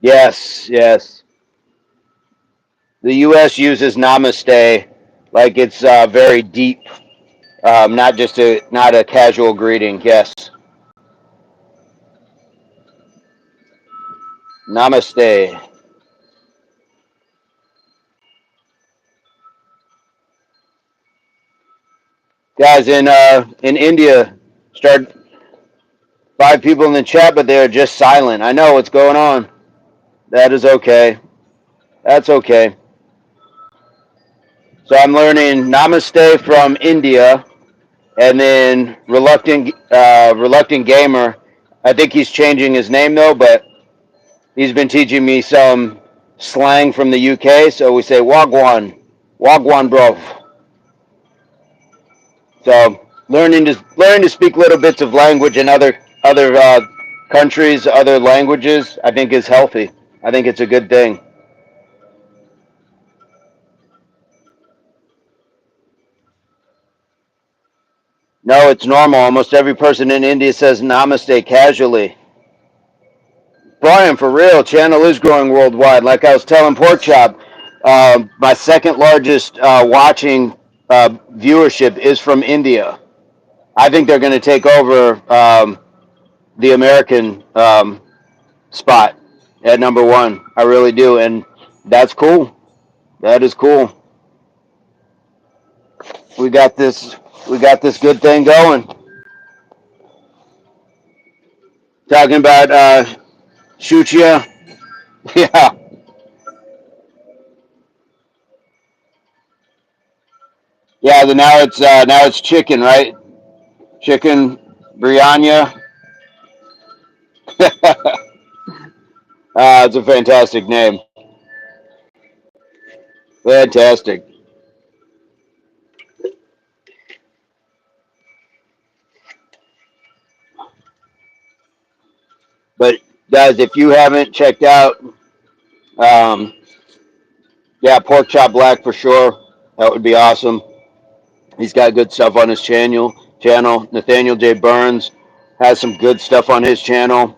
Yes, yes. The U.S. uses namaste like it's very deep, not a casual greeting. Yes, namaste, guys. In India, start 5 people in the chat, but they're just silent. I know what's going on. That is okay. That's okay. So I'm learning namaste from India, and then reluctant gamer. I think he's changing his name though, but he's been teaching me some slang from the UK, so we say wagwan, wagwan, bro. So learning to speak little bits of language in other countries, other languages, I think is healthy. I think it's a good thing. No, it's normal. Almost every person in India says namaste casually. Brian, for real, channel is growing worldwide. Like I was telling Pork Chop, my second largest watching viewership is from India. I think they're going to take over the American spot at number one. I really do, and that's cool. That is cool. We got this. We got this good thing going. Talking about Shuchia. Yeah, yeah. Now it's chicken, right? Chicken biryani. It's a fantastic name. Fantastic. But guys, if you haven't checked out, um, yeah, Pork Chop Black for sure. That would be awesome. He's got good stuff on his channel. Nathaniel J Burns has some good stuff on his channel.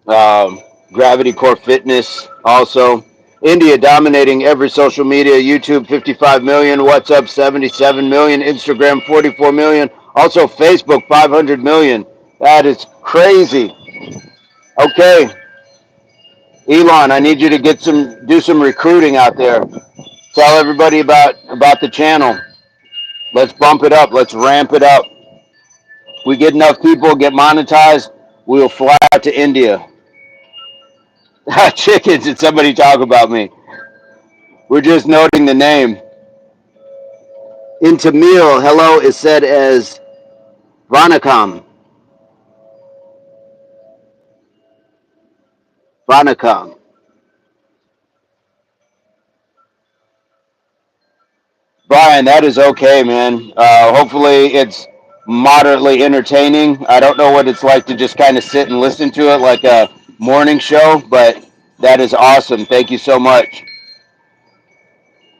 Um, Gravity Core Fitness also. India dominating every social media. YouTube 55 million. WhatsApp 77 million. Instagram 44 million. Also Facebook 500 million. That is crazy. Okay, Elon, I need you to do some recruiting out there. Tell everybody about the channel. Let's bump it up. Let's ramp it up. We get enough people get monetized, we will fly out to India. Chickens, did somebody talk about me? We're just noting the name. In Tamil, hello is said as Vanakam. Vanakam. Brian, that is okay, man. Hopefully it's moderately entertaining. I don't know what it's like to just kind of sit and listen to it like a morning show, but that is awesome. Thank you so much.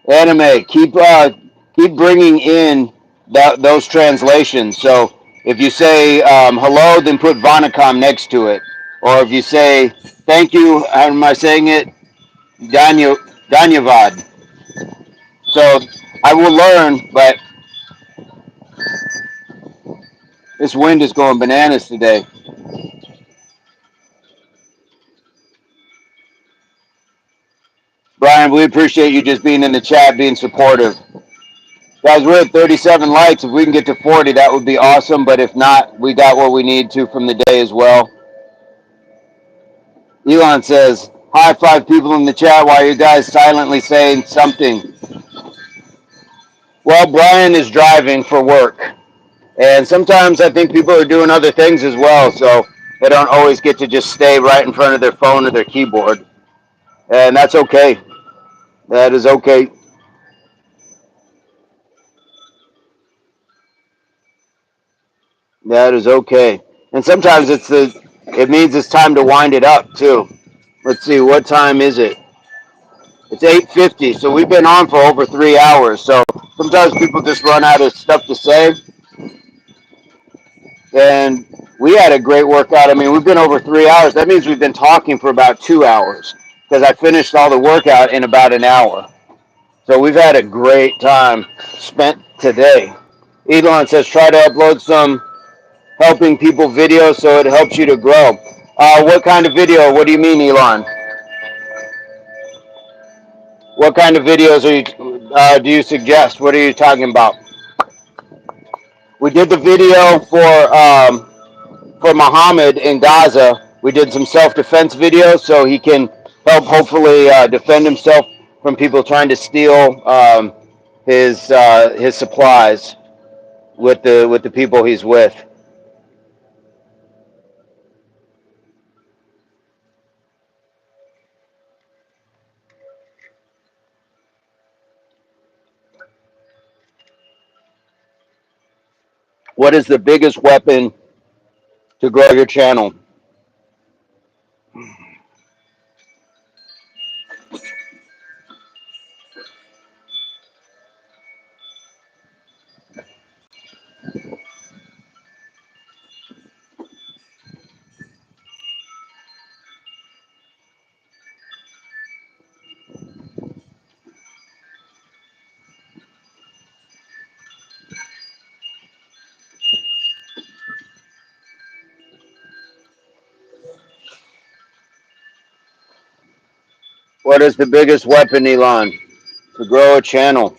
Anime, keep bringing in those translations. So if you say hello, then put Vanakam next to it, or if you say thank you, how am I saying it? Danya Danyavad. So I will learn, but this wind is going bananas today. Brian, we appreciate you just being in the chat, being supportive. Guys, we're at 37 likes. If we can get to 40, that would be awesome. But if not, we got what we need to from the day as well. Elon says, high five people in the chat while you guys silently saying something. Well, Brian is driving for work. And sometimes I think people are doing other things as well. So they don't always get to just stay right in front of their phone or their keyboard. And that's okay. That is okay. That is okay. And sometimes it means it's time to wind it up too. Let's see, what time is it? It's 8:50, so we've been on for over 3 hours. So sometimes people just run out of stuff to say. And we had a great workout. I mean, we've been over 3 hours. That means we've been talking for about 2 hours because I finished all the workout in about an hour. So we've had a great time spent today. Elon says try to upload some helping people videos so it helps you to grow. What kind of video? What do you mean, Elon? What kind of videos do you suggest? What are you talking about? We did the video for Muhammad in Gaza. We did some self-defense videos so he can help hopefully defend himself from people trying to steal his supplies with the people he's with. What is the biggest weapon to grow your channel? What is the biggest weapon, Elon, to grow a channel?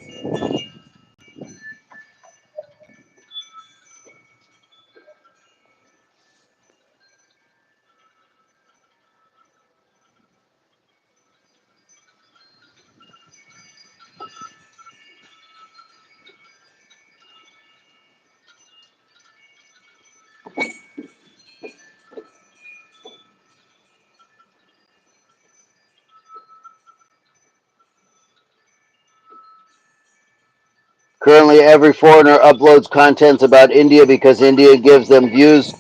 Currently, every foreigner uploads contents about India because India gives them views.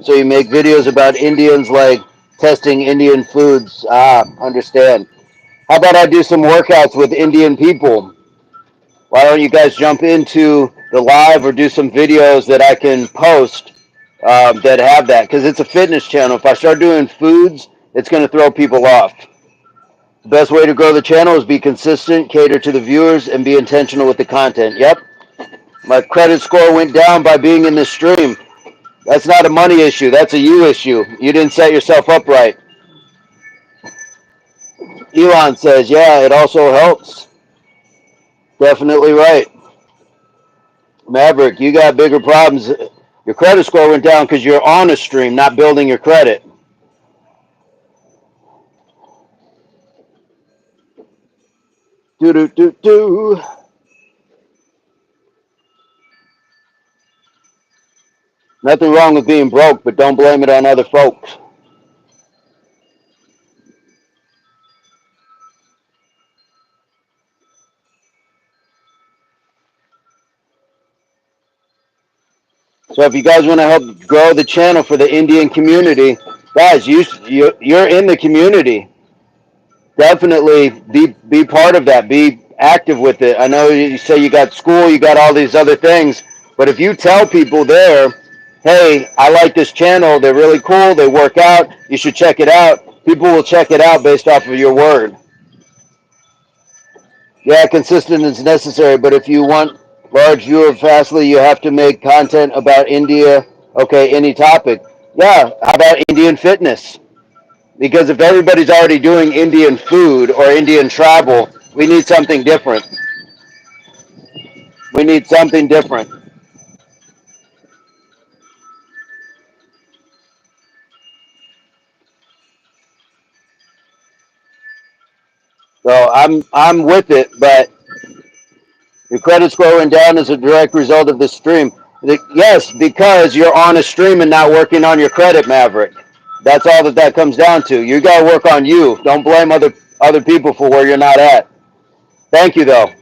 So you make videos about Indians like testing Indian foods. Understand. How about I do some workouts with Indian people? Why don't you guys jump into the live or do some videos that I can post that have that? Because it's a fitness channel. If I start doing foods, it's going to throw people off. The best way to grow the channel is be consistent, cater to the viewers, and be intentional with the content. Yep. My credit score went down by being in this stream. That's not a money issue. That's a you issue. You didn't set yourself up right. Elon says, yeah, it also helps. Definitely right. Maverick, you got bigger problems. Your credit score went down because you're on a stream, not building your credit. Do do do do. Nothing wrong with being broke, but don't blame it on other folks. So if you guys want to help grow the channel for the Indian community, guys, you're in the community. Definitely be part of that. Be active with it. I know you say you got school, you got all these other things, but if you tell people there, hey, I like this channel, they're really cool, they work out, you should check it out. People will check it out based off of your word. Yeah, consistent is necessary, but if you want large viewer fastly, you have to make content about India. Okay, any topic. Yeah, how about Indian fitness? Because if everybody's already doing Indian food or Indian travel, we need something different. We need something different. So I'm with it, but your credit score went down as a direct result of this stream. Yes, because you're on a stream and not working on your credit, Maverick. That's all that comes down to. You got to work on you. Don't blame other people for where you're not at. Thank you, though.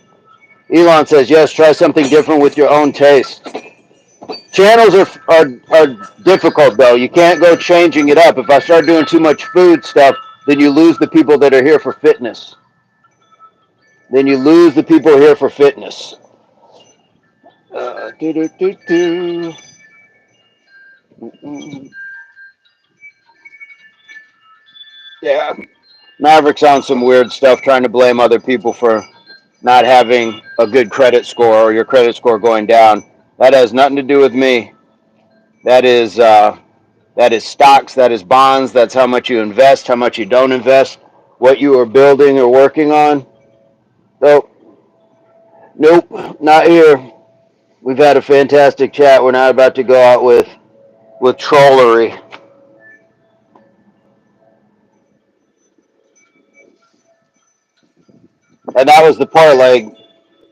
Elon says, yes, try something different with your own taste. Channels are difficult though. You can't go changing it up. If I start doing too much food stuff, then you lose the people that are here for fitness. Then you lose the people here for fitness. Do, do, do, do. Yeah, Maverick's on some weird stuff, trying to blame other people for not having a good credit score or your credit score going down. That has nothing to do with me. That is that is stocks, that is bonds, that's how much you invest, how much you don't invest, what you are building or working on. So, nope, not here. We've had a fantastic chat. We're not about to go out with trollery. And that was the part, like,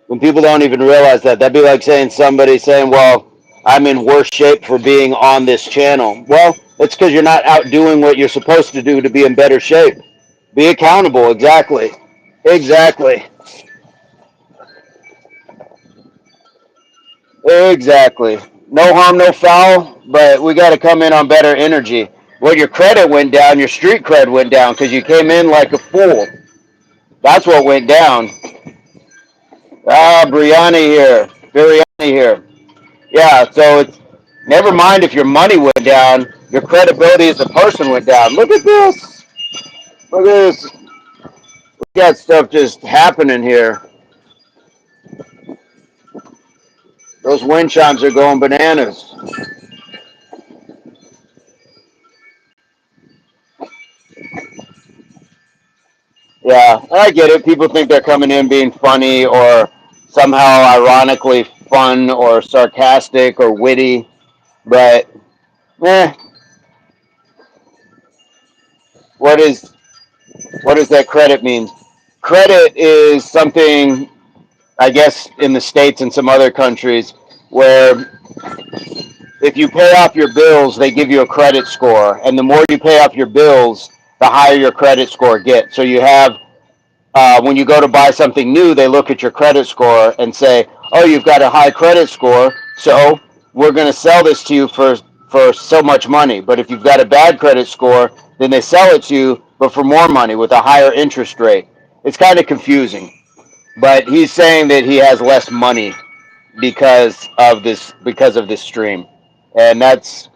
when people don't even realize that, that'd be like saying somebody saying, well, I'm in worse shape for being on this channel. Well, it's because you're not out doing what you're supposed to do to be in better shape. Be accountable, exactly. Exactly. Exactly. No harm, no foul, but we got to come in on better energy. Well, your credit went down, your street cred went down because you came in like a fool. That's what went down. Ah, Brianna here. Biryani here. Yeah, so it's never mind if your money went down, your credibility as a person went down. Look at this. Look at this. We got stuff just happening here. Those wind chimes are going bananas. Yeah, I get it. People think they're coming in being funny or somehow ironically fun or sarcastic or witty, but eh, what is what does that credit mean? Credit is something, I guess, in the States and some other countries where if you pay off your bills, they give you a credit score, and the more you pay off your bills, the higher your credit score gets. So you have when you go to buy something new, they look at your credit score and say, "Oh, you've got a high credit score, so we're going to sell this to you for so much money." But if you've got a bad credit score, then they sell it to you, but for more money with a higher interest rate. It's kind of confusing. But he's saying that he has less money because of this stream, and that's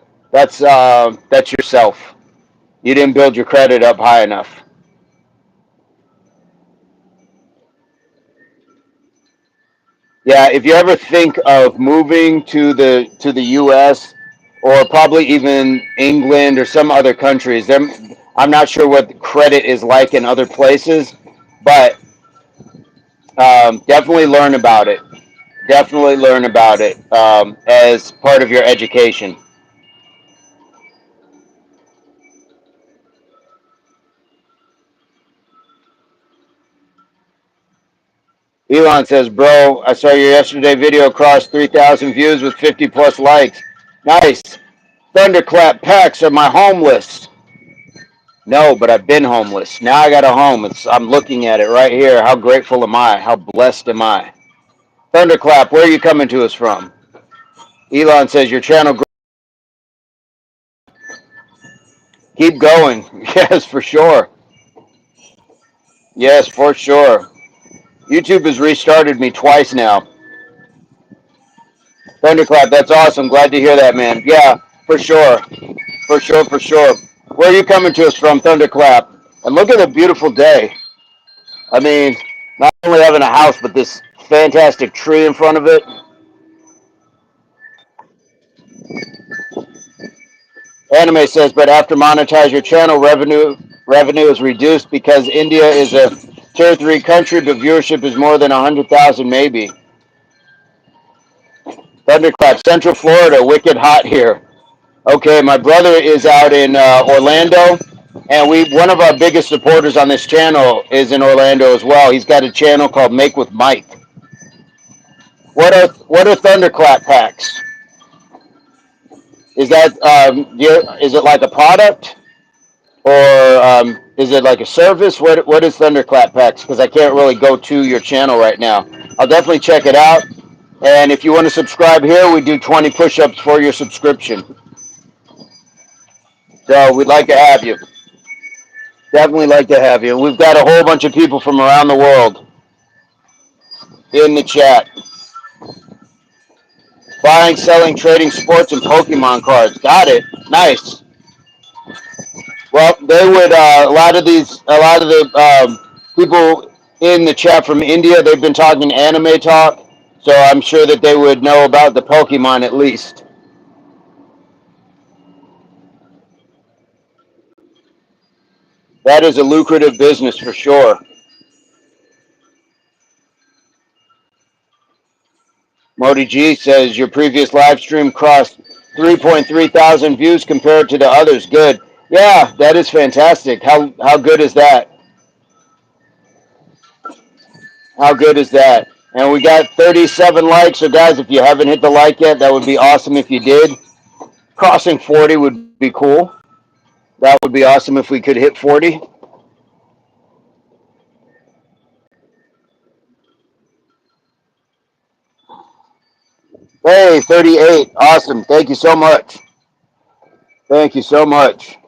yourself. You didn't build your credit up high enough. Yeah, if you ever think of moving to the U.S. or probably even England or some other countries, I'm not sure what credit is like in other places, but definitely learn about it. Definitely learn about it as part of your education. Elon says, "Bro, I saw your yesterday video cross 3,000 views with 50 plus likes. Nice. Thunderclap packs are my homeless. No, but I've been homeless. Now I got a home. I'm looking at it right here. How grateful am I? How blessed am I? Thunderclap, where are you coming to us from?" Elon says, "Your channel, keep going." Yes, for sure. Yes, for sure. YouTube has restarted me twice now. Thunderclap, that's awesome. Glad to hear that, man. Yeah, for sure. For sure, for sure. Where are you coming to us from, Thunderclap? And look at the beautiful day. I mean, not only having a house, but this fantastic tree in front of it. Anime says, but after monetize your channel, revenue is reduced because India is a tier 3 country, but viewership is more than 100,000 maybe. Thunderclap, Central Florida, wicked hot here. Okay, my brother is out in Orlando, and one of our biggest supporters on this channel is in Orlando as well. He's got a channel called Make with Mike. What are Thunderclap packs? Is that is it like a product or is it like a service? What is Thunderclap packs? Because I can't really go to your channel right now. I'll definitely check it out, And if you want to subscribe here, we do 20 push-ups for your subscription. So we'd like to have you. Definitely like to have you. We've got a whole bunch of people from around the world in the chat. Buying, selling, trading sports, and Pokemon cards. Got it. Nice. Well, they would. A lot of the people in the chat from India, they've been talking anime talk, so I'm sure that they would know about the Pokemon at least. That is a lucrative business for sure. Modi G says your previous live stream crossed 3.3 thousand views compared to the others. Good. Yeah, that is fantastic. How good is that? How good is that? And we got 37 likes. So guys, if you haven't hit the like yet, that would be awesome if you did. Crossing 40 would be cool. That would be awesome if we could hit 40. Hey, 38. Awesome. Thank you so much. Thank you so much.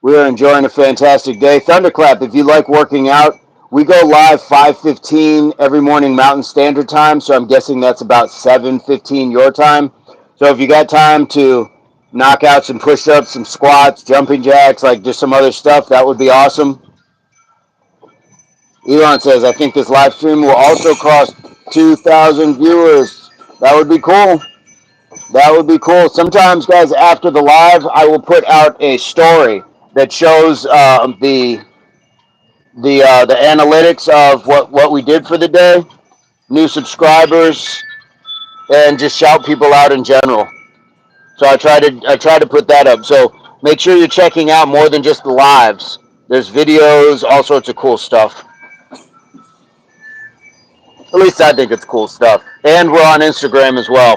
We are enjoying a fantastic day. Thunderclap, if you like working out, we go live 5:15 every morning Mountain Standard Time, so I'm guessing that's about 7:15 your time. So if you got time to knock out some push-ups, some squats, jumping jacks, like just some other stuff, that would be awesome. Elon says, I think this live stream will also cross 2,000 viewers. That would be cool. That would be cool. Sometimes, guys, after the live, I will put out a story that shows the analytics of what we did for the day, new subscribers, and just shout people out in general. So I try to put that up. So make sure you're checking out more than just the lives. There's videos, all sorts of cool stuff. At least I think it's cool stuff. And we're on Instagram as well.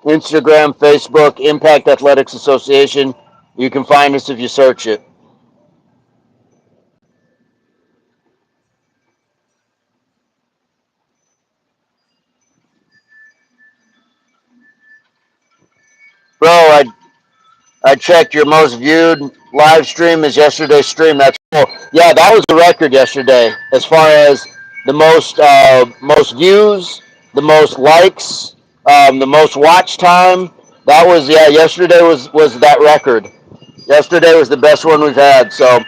Instagram, Facebook, Impact Athletics Association. You can find us if you search it. Bro, I checked your most viewed live stream is yesterday's stream. That's cool. Yeah, that was a record yesterday as far as the most views, the most likes, the most watch time. That was yesterday was that record. Yesterday was the best one we've had. So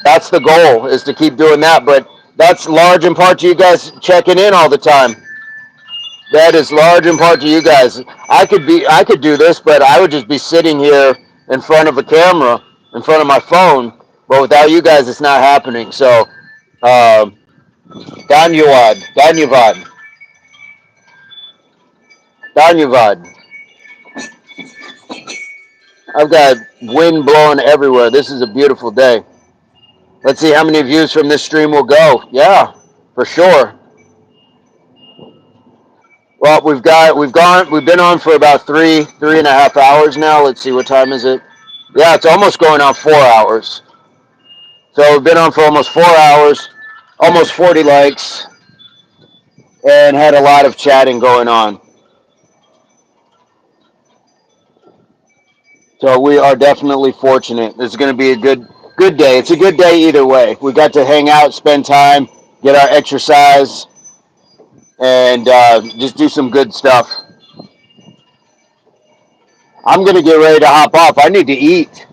that's the goal is to keep doing that. But that's large in part to you guys checking in all the time. That is large in part to you guys. I could do this, but I would just be sitting here in front of a camera, in front of my phone. But without you guys, it's not happening. So, uh, Danyavad, Danyavad. I've got wind blowing everywhere. This is a beautiful day. Let's see how many views from this stream will go. Yeah, for sure. Well, we've been on for about three and a half hours now. Let's see, what time is it? Yeah, it's almost going on 4 hours. So we've been on for almost 4 hours, almost 40 likes, and had a lot of chatting going on. So we are definitely fortunate. This is going to be a good day. It's a good day either way. We got to hang out, spend time, get our exercise, and just do some good stuff. I'm going to get ready to hop off. I need to eat.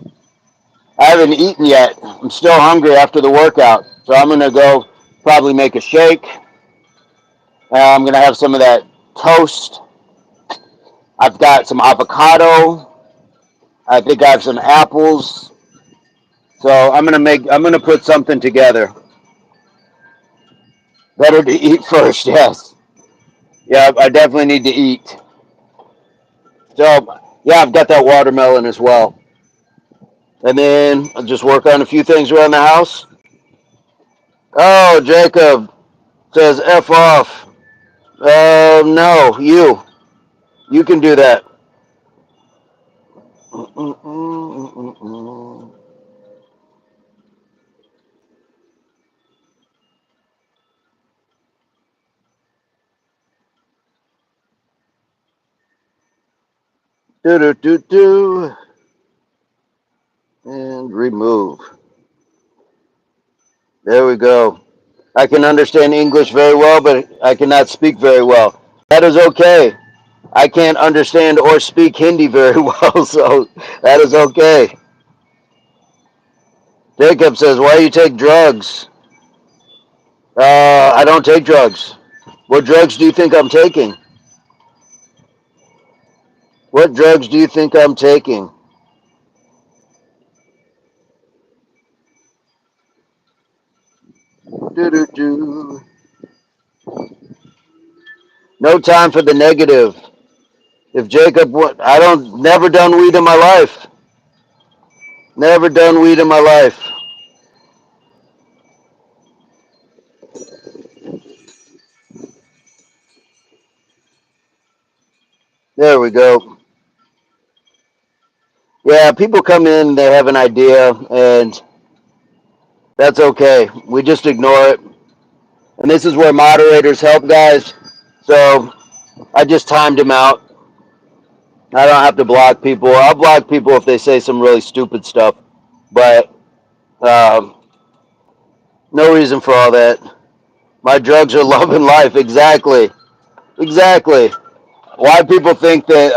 I haven't eaten yet. I'm still hungry after the workout. So I'm going to go probably make a shake. I'm going to have some of that toast. I've got some avocado. I think I have some apples. So I'm gonna put something together. Better to eat first, yes. Yeah, I definitely need to eat. So yeah, I've got that watermelon as well. And then I'll just work on a few things around the house. Oh, Jacob says F off. No, you. You can do that. Do do do do. And remove. There we go. I can understand English very well, but I cannot speak very well. That is okay. I can't understand or speak Hindi very well, so that is okay. Jacob says, why you take drugs? I don't take drugs. What drugs do you think I'm taking? What drugs do you think I'm taking? Do. No time for the negative. If Jacob, I don't, never done weed in my life. Never done weed in my life. There we go. Yeah, people come in, they have an idea, and that's okay. We just ignore it. And this is where moderators help, guys. So I just timed him out. I don't have to block people. I'll block people if they say some really stupid stuff, but um, no reason for all that. My drugs are love and life. Exactly. Exactly. Why people think that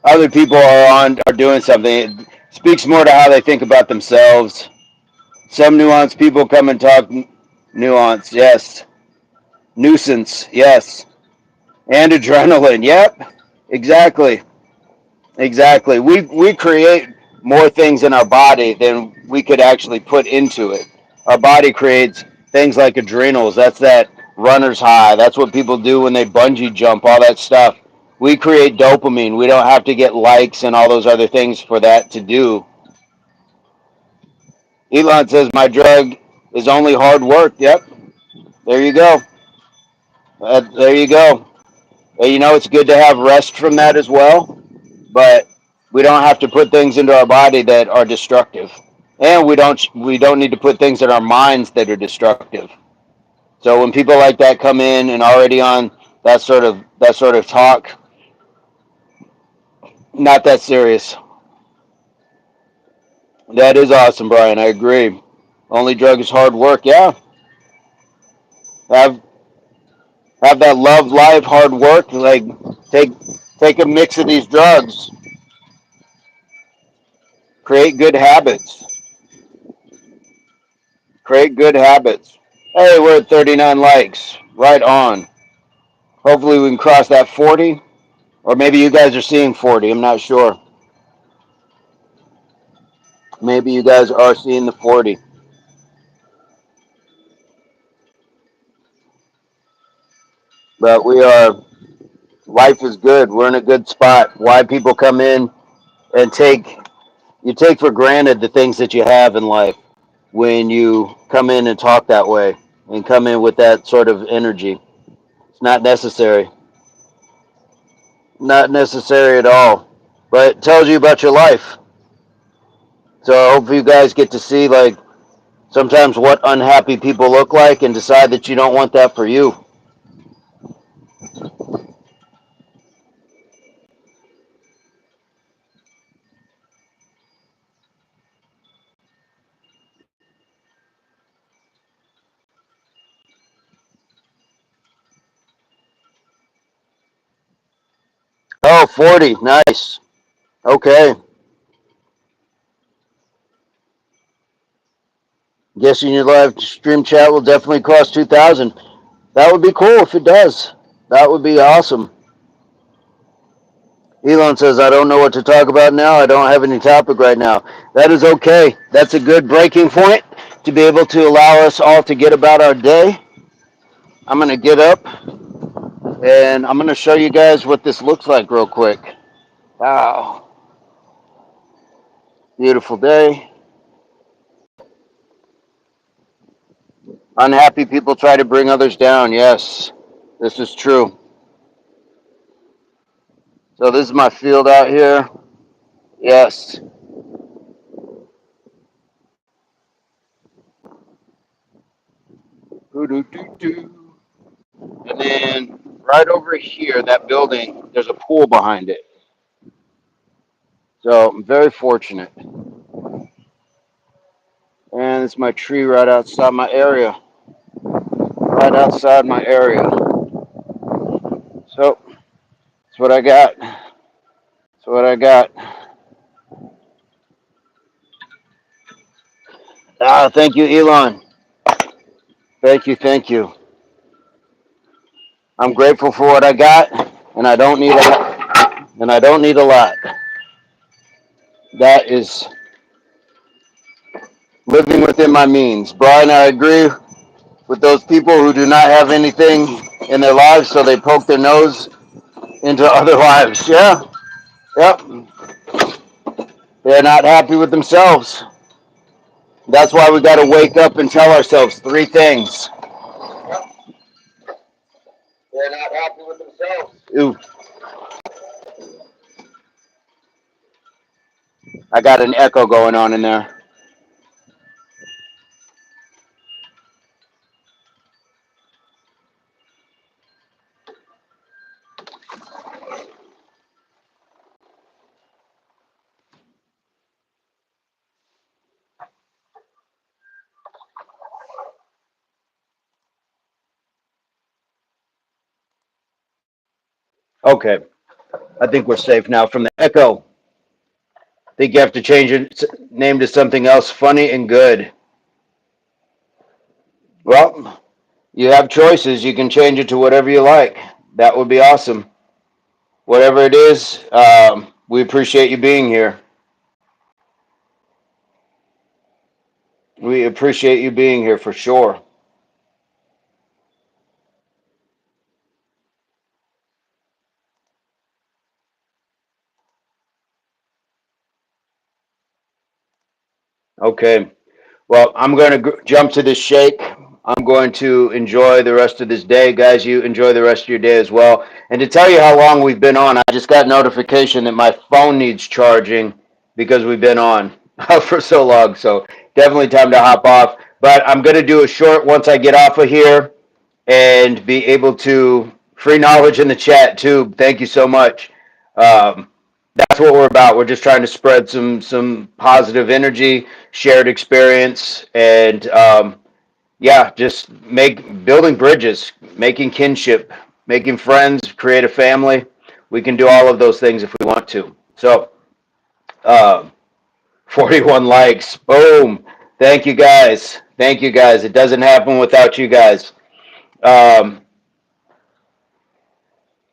other people are doing something. It speaks more to how they think about themselves. Some nuanced people come and talk nuance, yes. Nuisance, yes. And adrenaline, yep. Exactly. Exactly. We create more things in our body than we could actually put into it. Our body creates things like adrenals. That's that runner's high. That's what people do when they bungee jump, all that stuff. We create dopamine. We don't have to get likes and all those other things for that to do. Elon says my drug is only hard work. Yep. There you go. There you go. And you know, it's good to have rest from that as well, but we don't have to put things into our body that are destructive, and we don't need to put things in our minds that are destructive. So when people like that come in and already on that sort of talk, not that serious. That is awesome, Brian. I agree. Only drug is hard work. Yeah, have have that love life hard work. Like take take a mix of these drugs. Create good habits. Create good habits. Hey, we're at 39 likes. Right on. Hopefully we can cross that 40. Or maybe you guys are seeing 40. I'm not sure. Maybe you guys are seeing the 40. But life is good. We're in a good spot. Why people come in and you take for granted the things that you have in life when you come in and talk that way and come in with that sort of energy. It's not necessary. Not necessary at all. But it tells you about your life. So I hope you guys get to see like sometimes what unhappy people look like and decide that you don't want that for you. Oh, 40. Nice. Okay. Guessing your live stream chat will definitely cost 2,000. That would be cool if it does. That would be awesome. Elon says, I don't know what to talk about now. I don't have any topic right now. That is okay. That's a good breaking point to be able to allow us all to get about our day. I'm going to get up and I'm going to show you guys what this looks like real quick. Wow. Beautiful day. Unhappy people try to bring others down. Yes, this is true. So this is my field out here. Yes. And then right over here, that building, there's a pool behind it. So I'm very fortunate. And it's my tree right outside my area. Right outside my area. So that's what I got. That's what I got. Ah, thank you, Elon. Thank you, thank you. I'm grateful for what I got, and I don't need a lot. That is living within my means. Brian, I agree with those people who do not have anything in their lives, so they poke their nose into other lives. Yeah, yep. They're not happy with themselves. That's why we got to wake up and tell ourselves three things. They're not happy with themselves. Ooh, I got an echo going on in there. Okay, I think we're safe now from the echo. I think you have to change your name to something else funny and good. Well, you have choices. You can change it to whatever you like. That would be awesome. Whatever it is, we appreciate you being here. We appreciate you being here for sure. Okay. Well, I'm going to jump to this shake. I'm going to enjoy the rest of this day. Guys, you enjoy the rest of your day as well. And to tell you how long we've been on, I just got notification that my phone needs charging because we've been on for so long. So definitely time to hop off. But I'm going to do a short once I get off of here and be able to free knowledge in the chat too. Thank you so much. Um, that's what we're about. We're just trying to spread some positive energy, shared experience, and yeah, just building bridges, making kinship, making friends, create a family. We can do all of those things if we want to. So, um, 41 likes, boom! Thank you guys. Thank you guys. It doesn't happen without you guys. Um,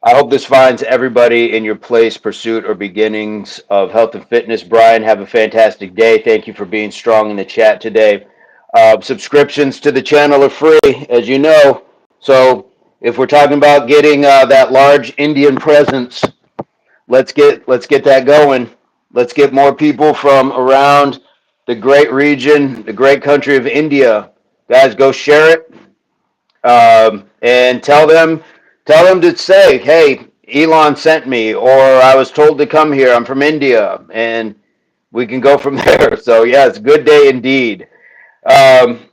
I hope this finds everybody in your place, pursuit, or beginnings of health and fitness. Brian, have a fantastic day. Thank you for being strong in the chat today. Subscriptions to the channel are free, as you know. So if we're talking about getting that large Indian presence, let's get that going. Let's get more people from around the great region, the great country of India. Guys, go share it and tell them to say, "Hey, Elon sent me," or "I was told to come here. I'm from India," and we can go from there. So yes, good day indeed. Um,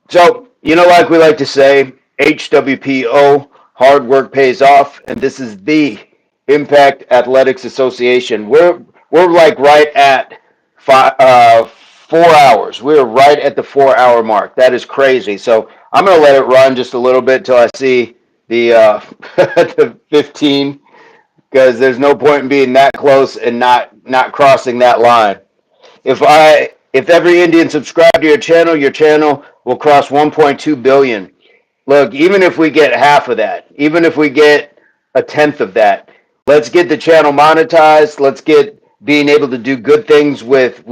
so like we like to say, HWPO, hard work pays off, and this is the Impact Athletics Association. We're like right at 4 hours. We're right at the 4 hour mark. That is crazy. So I'm gonna let it run just a little bit till I see the the 15, because there's no point in being that close and not crossing that line. If every Indian subscribed to your channel will cross 1.2 billion. Look, even if we get half of that, even if we get a tenth of that, let's get the channel monetized. Let's get being able to do good things with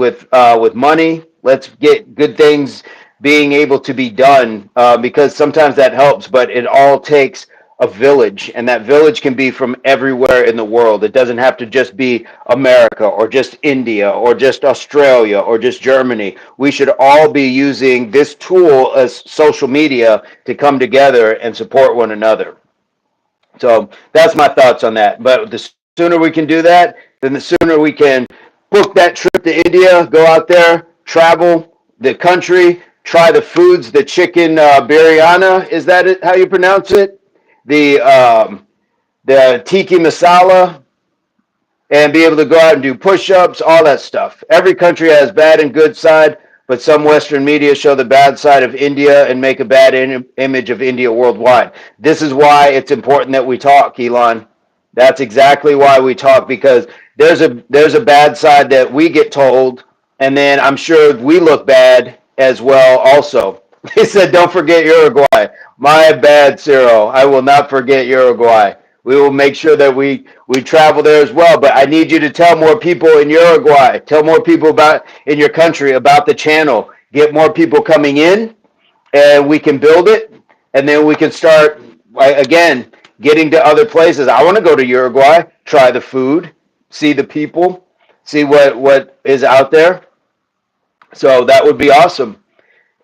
money. Let's get good things being able to be done, because sometimes that helps, but it all takes a village, and that village can be from everywhere in the world. It doesn't have to just be America or just India or just Australia or just Germany. We should all be using this tool as social media to come together and support one another. So that's my thoughts on that. But the sooner we can do that, then the sooner we can book that trip to India, go out there, travel the country, try the foods, the chicken biryani. Is that it, how you pronounce it? The the tiki masala, and be able to go out and do push-ups, all that stuff. Every country has bad and good side, but some Western media show the bad side of India and make a bad image of India worldwide. This is why it's important that we talk, Elon. That's exactly why we talk, because there's a bad side that we get told, and then I'm sure we look bad as well also. He said, don't forget Uruguay. My bad, Ciro. I will not forget Uruguay. We will make sure that we travel there as well. But I need you to tell more people in Uruguay, tell more people about in your country about the channel. Get more people coming in, and we can build it, and then we can start again getting to other places. I want to go to Uruguay, try the food, see the people, see what is out there. So that would be awesome,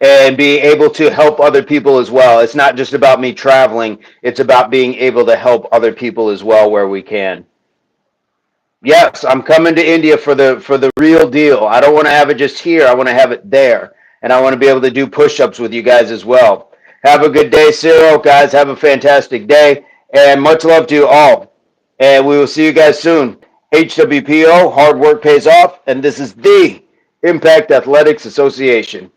and be able to help other people as well. It's not just about me traveling, it's about being able to help other people as well where we can. Yes, I'm coming to India for the real deal. I don't want to have it just here. I want to have it there. And I want to be able to do push-ups with you guys as well. Have a good day, Cyril. Guys, have a fantastic day. And much love to you all. And we will see you guys soon. HWPO, hard work pays off. And this is the Impact Athletics Association.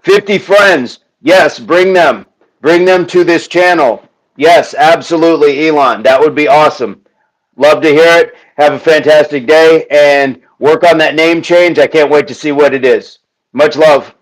50 friends. Yes, bring them. Bring them to this channel. Yes, absolutely, Elon. That would be awesome. Love to hear it. Have a fantastic day and work on that name change. I can't wait to see what it is. Much love.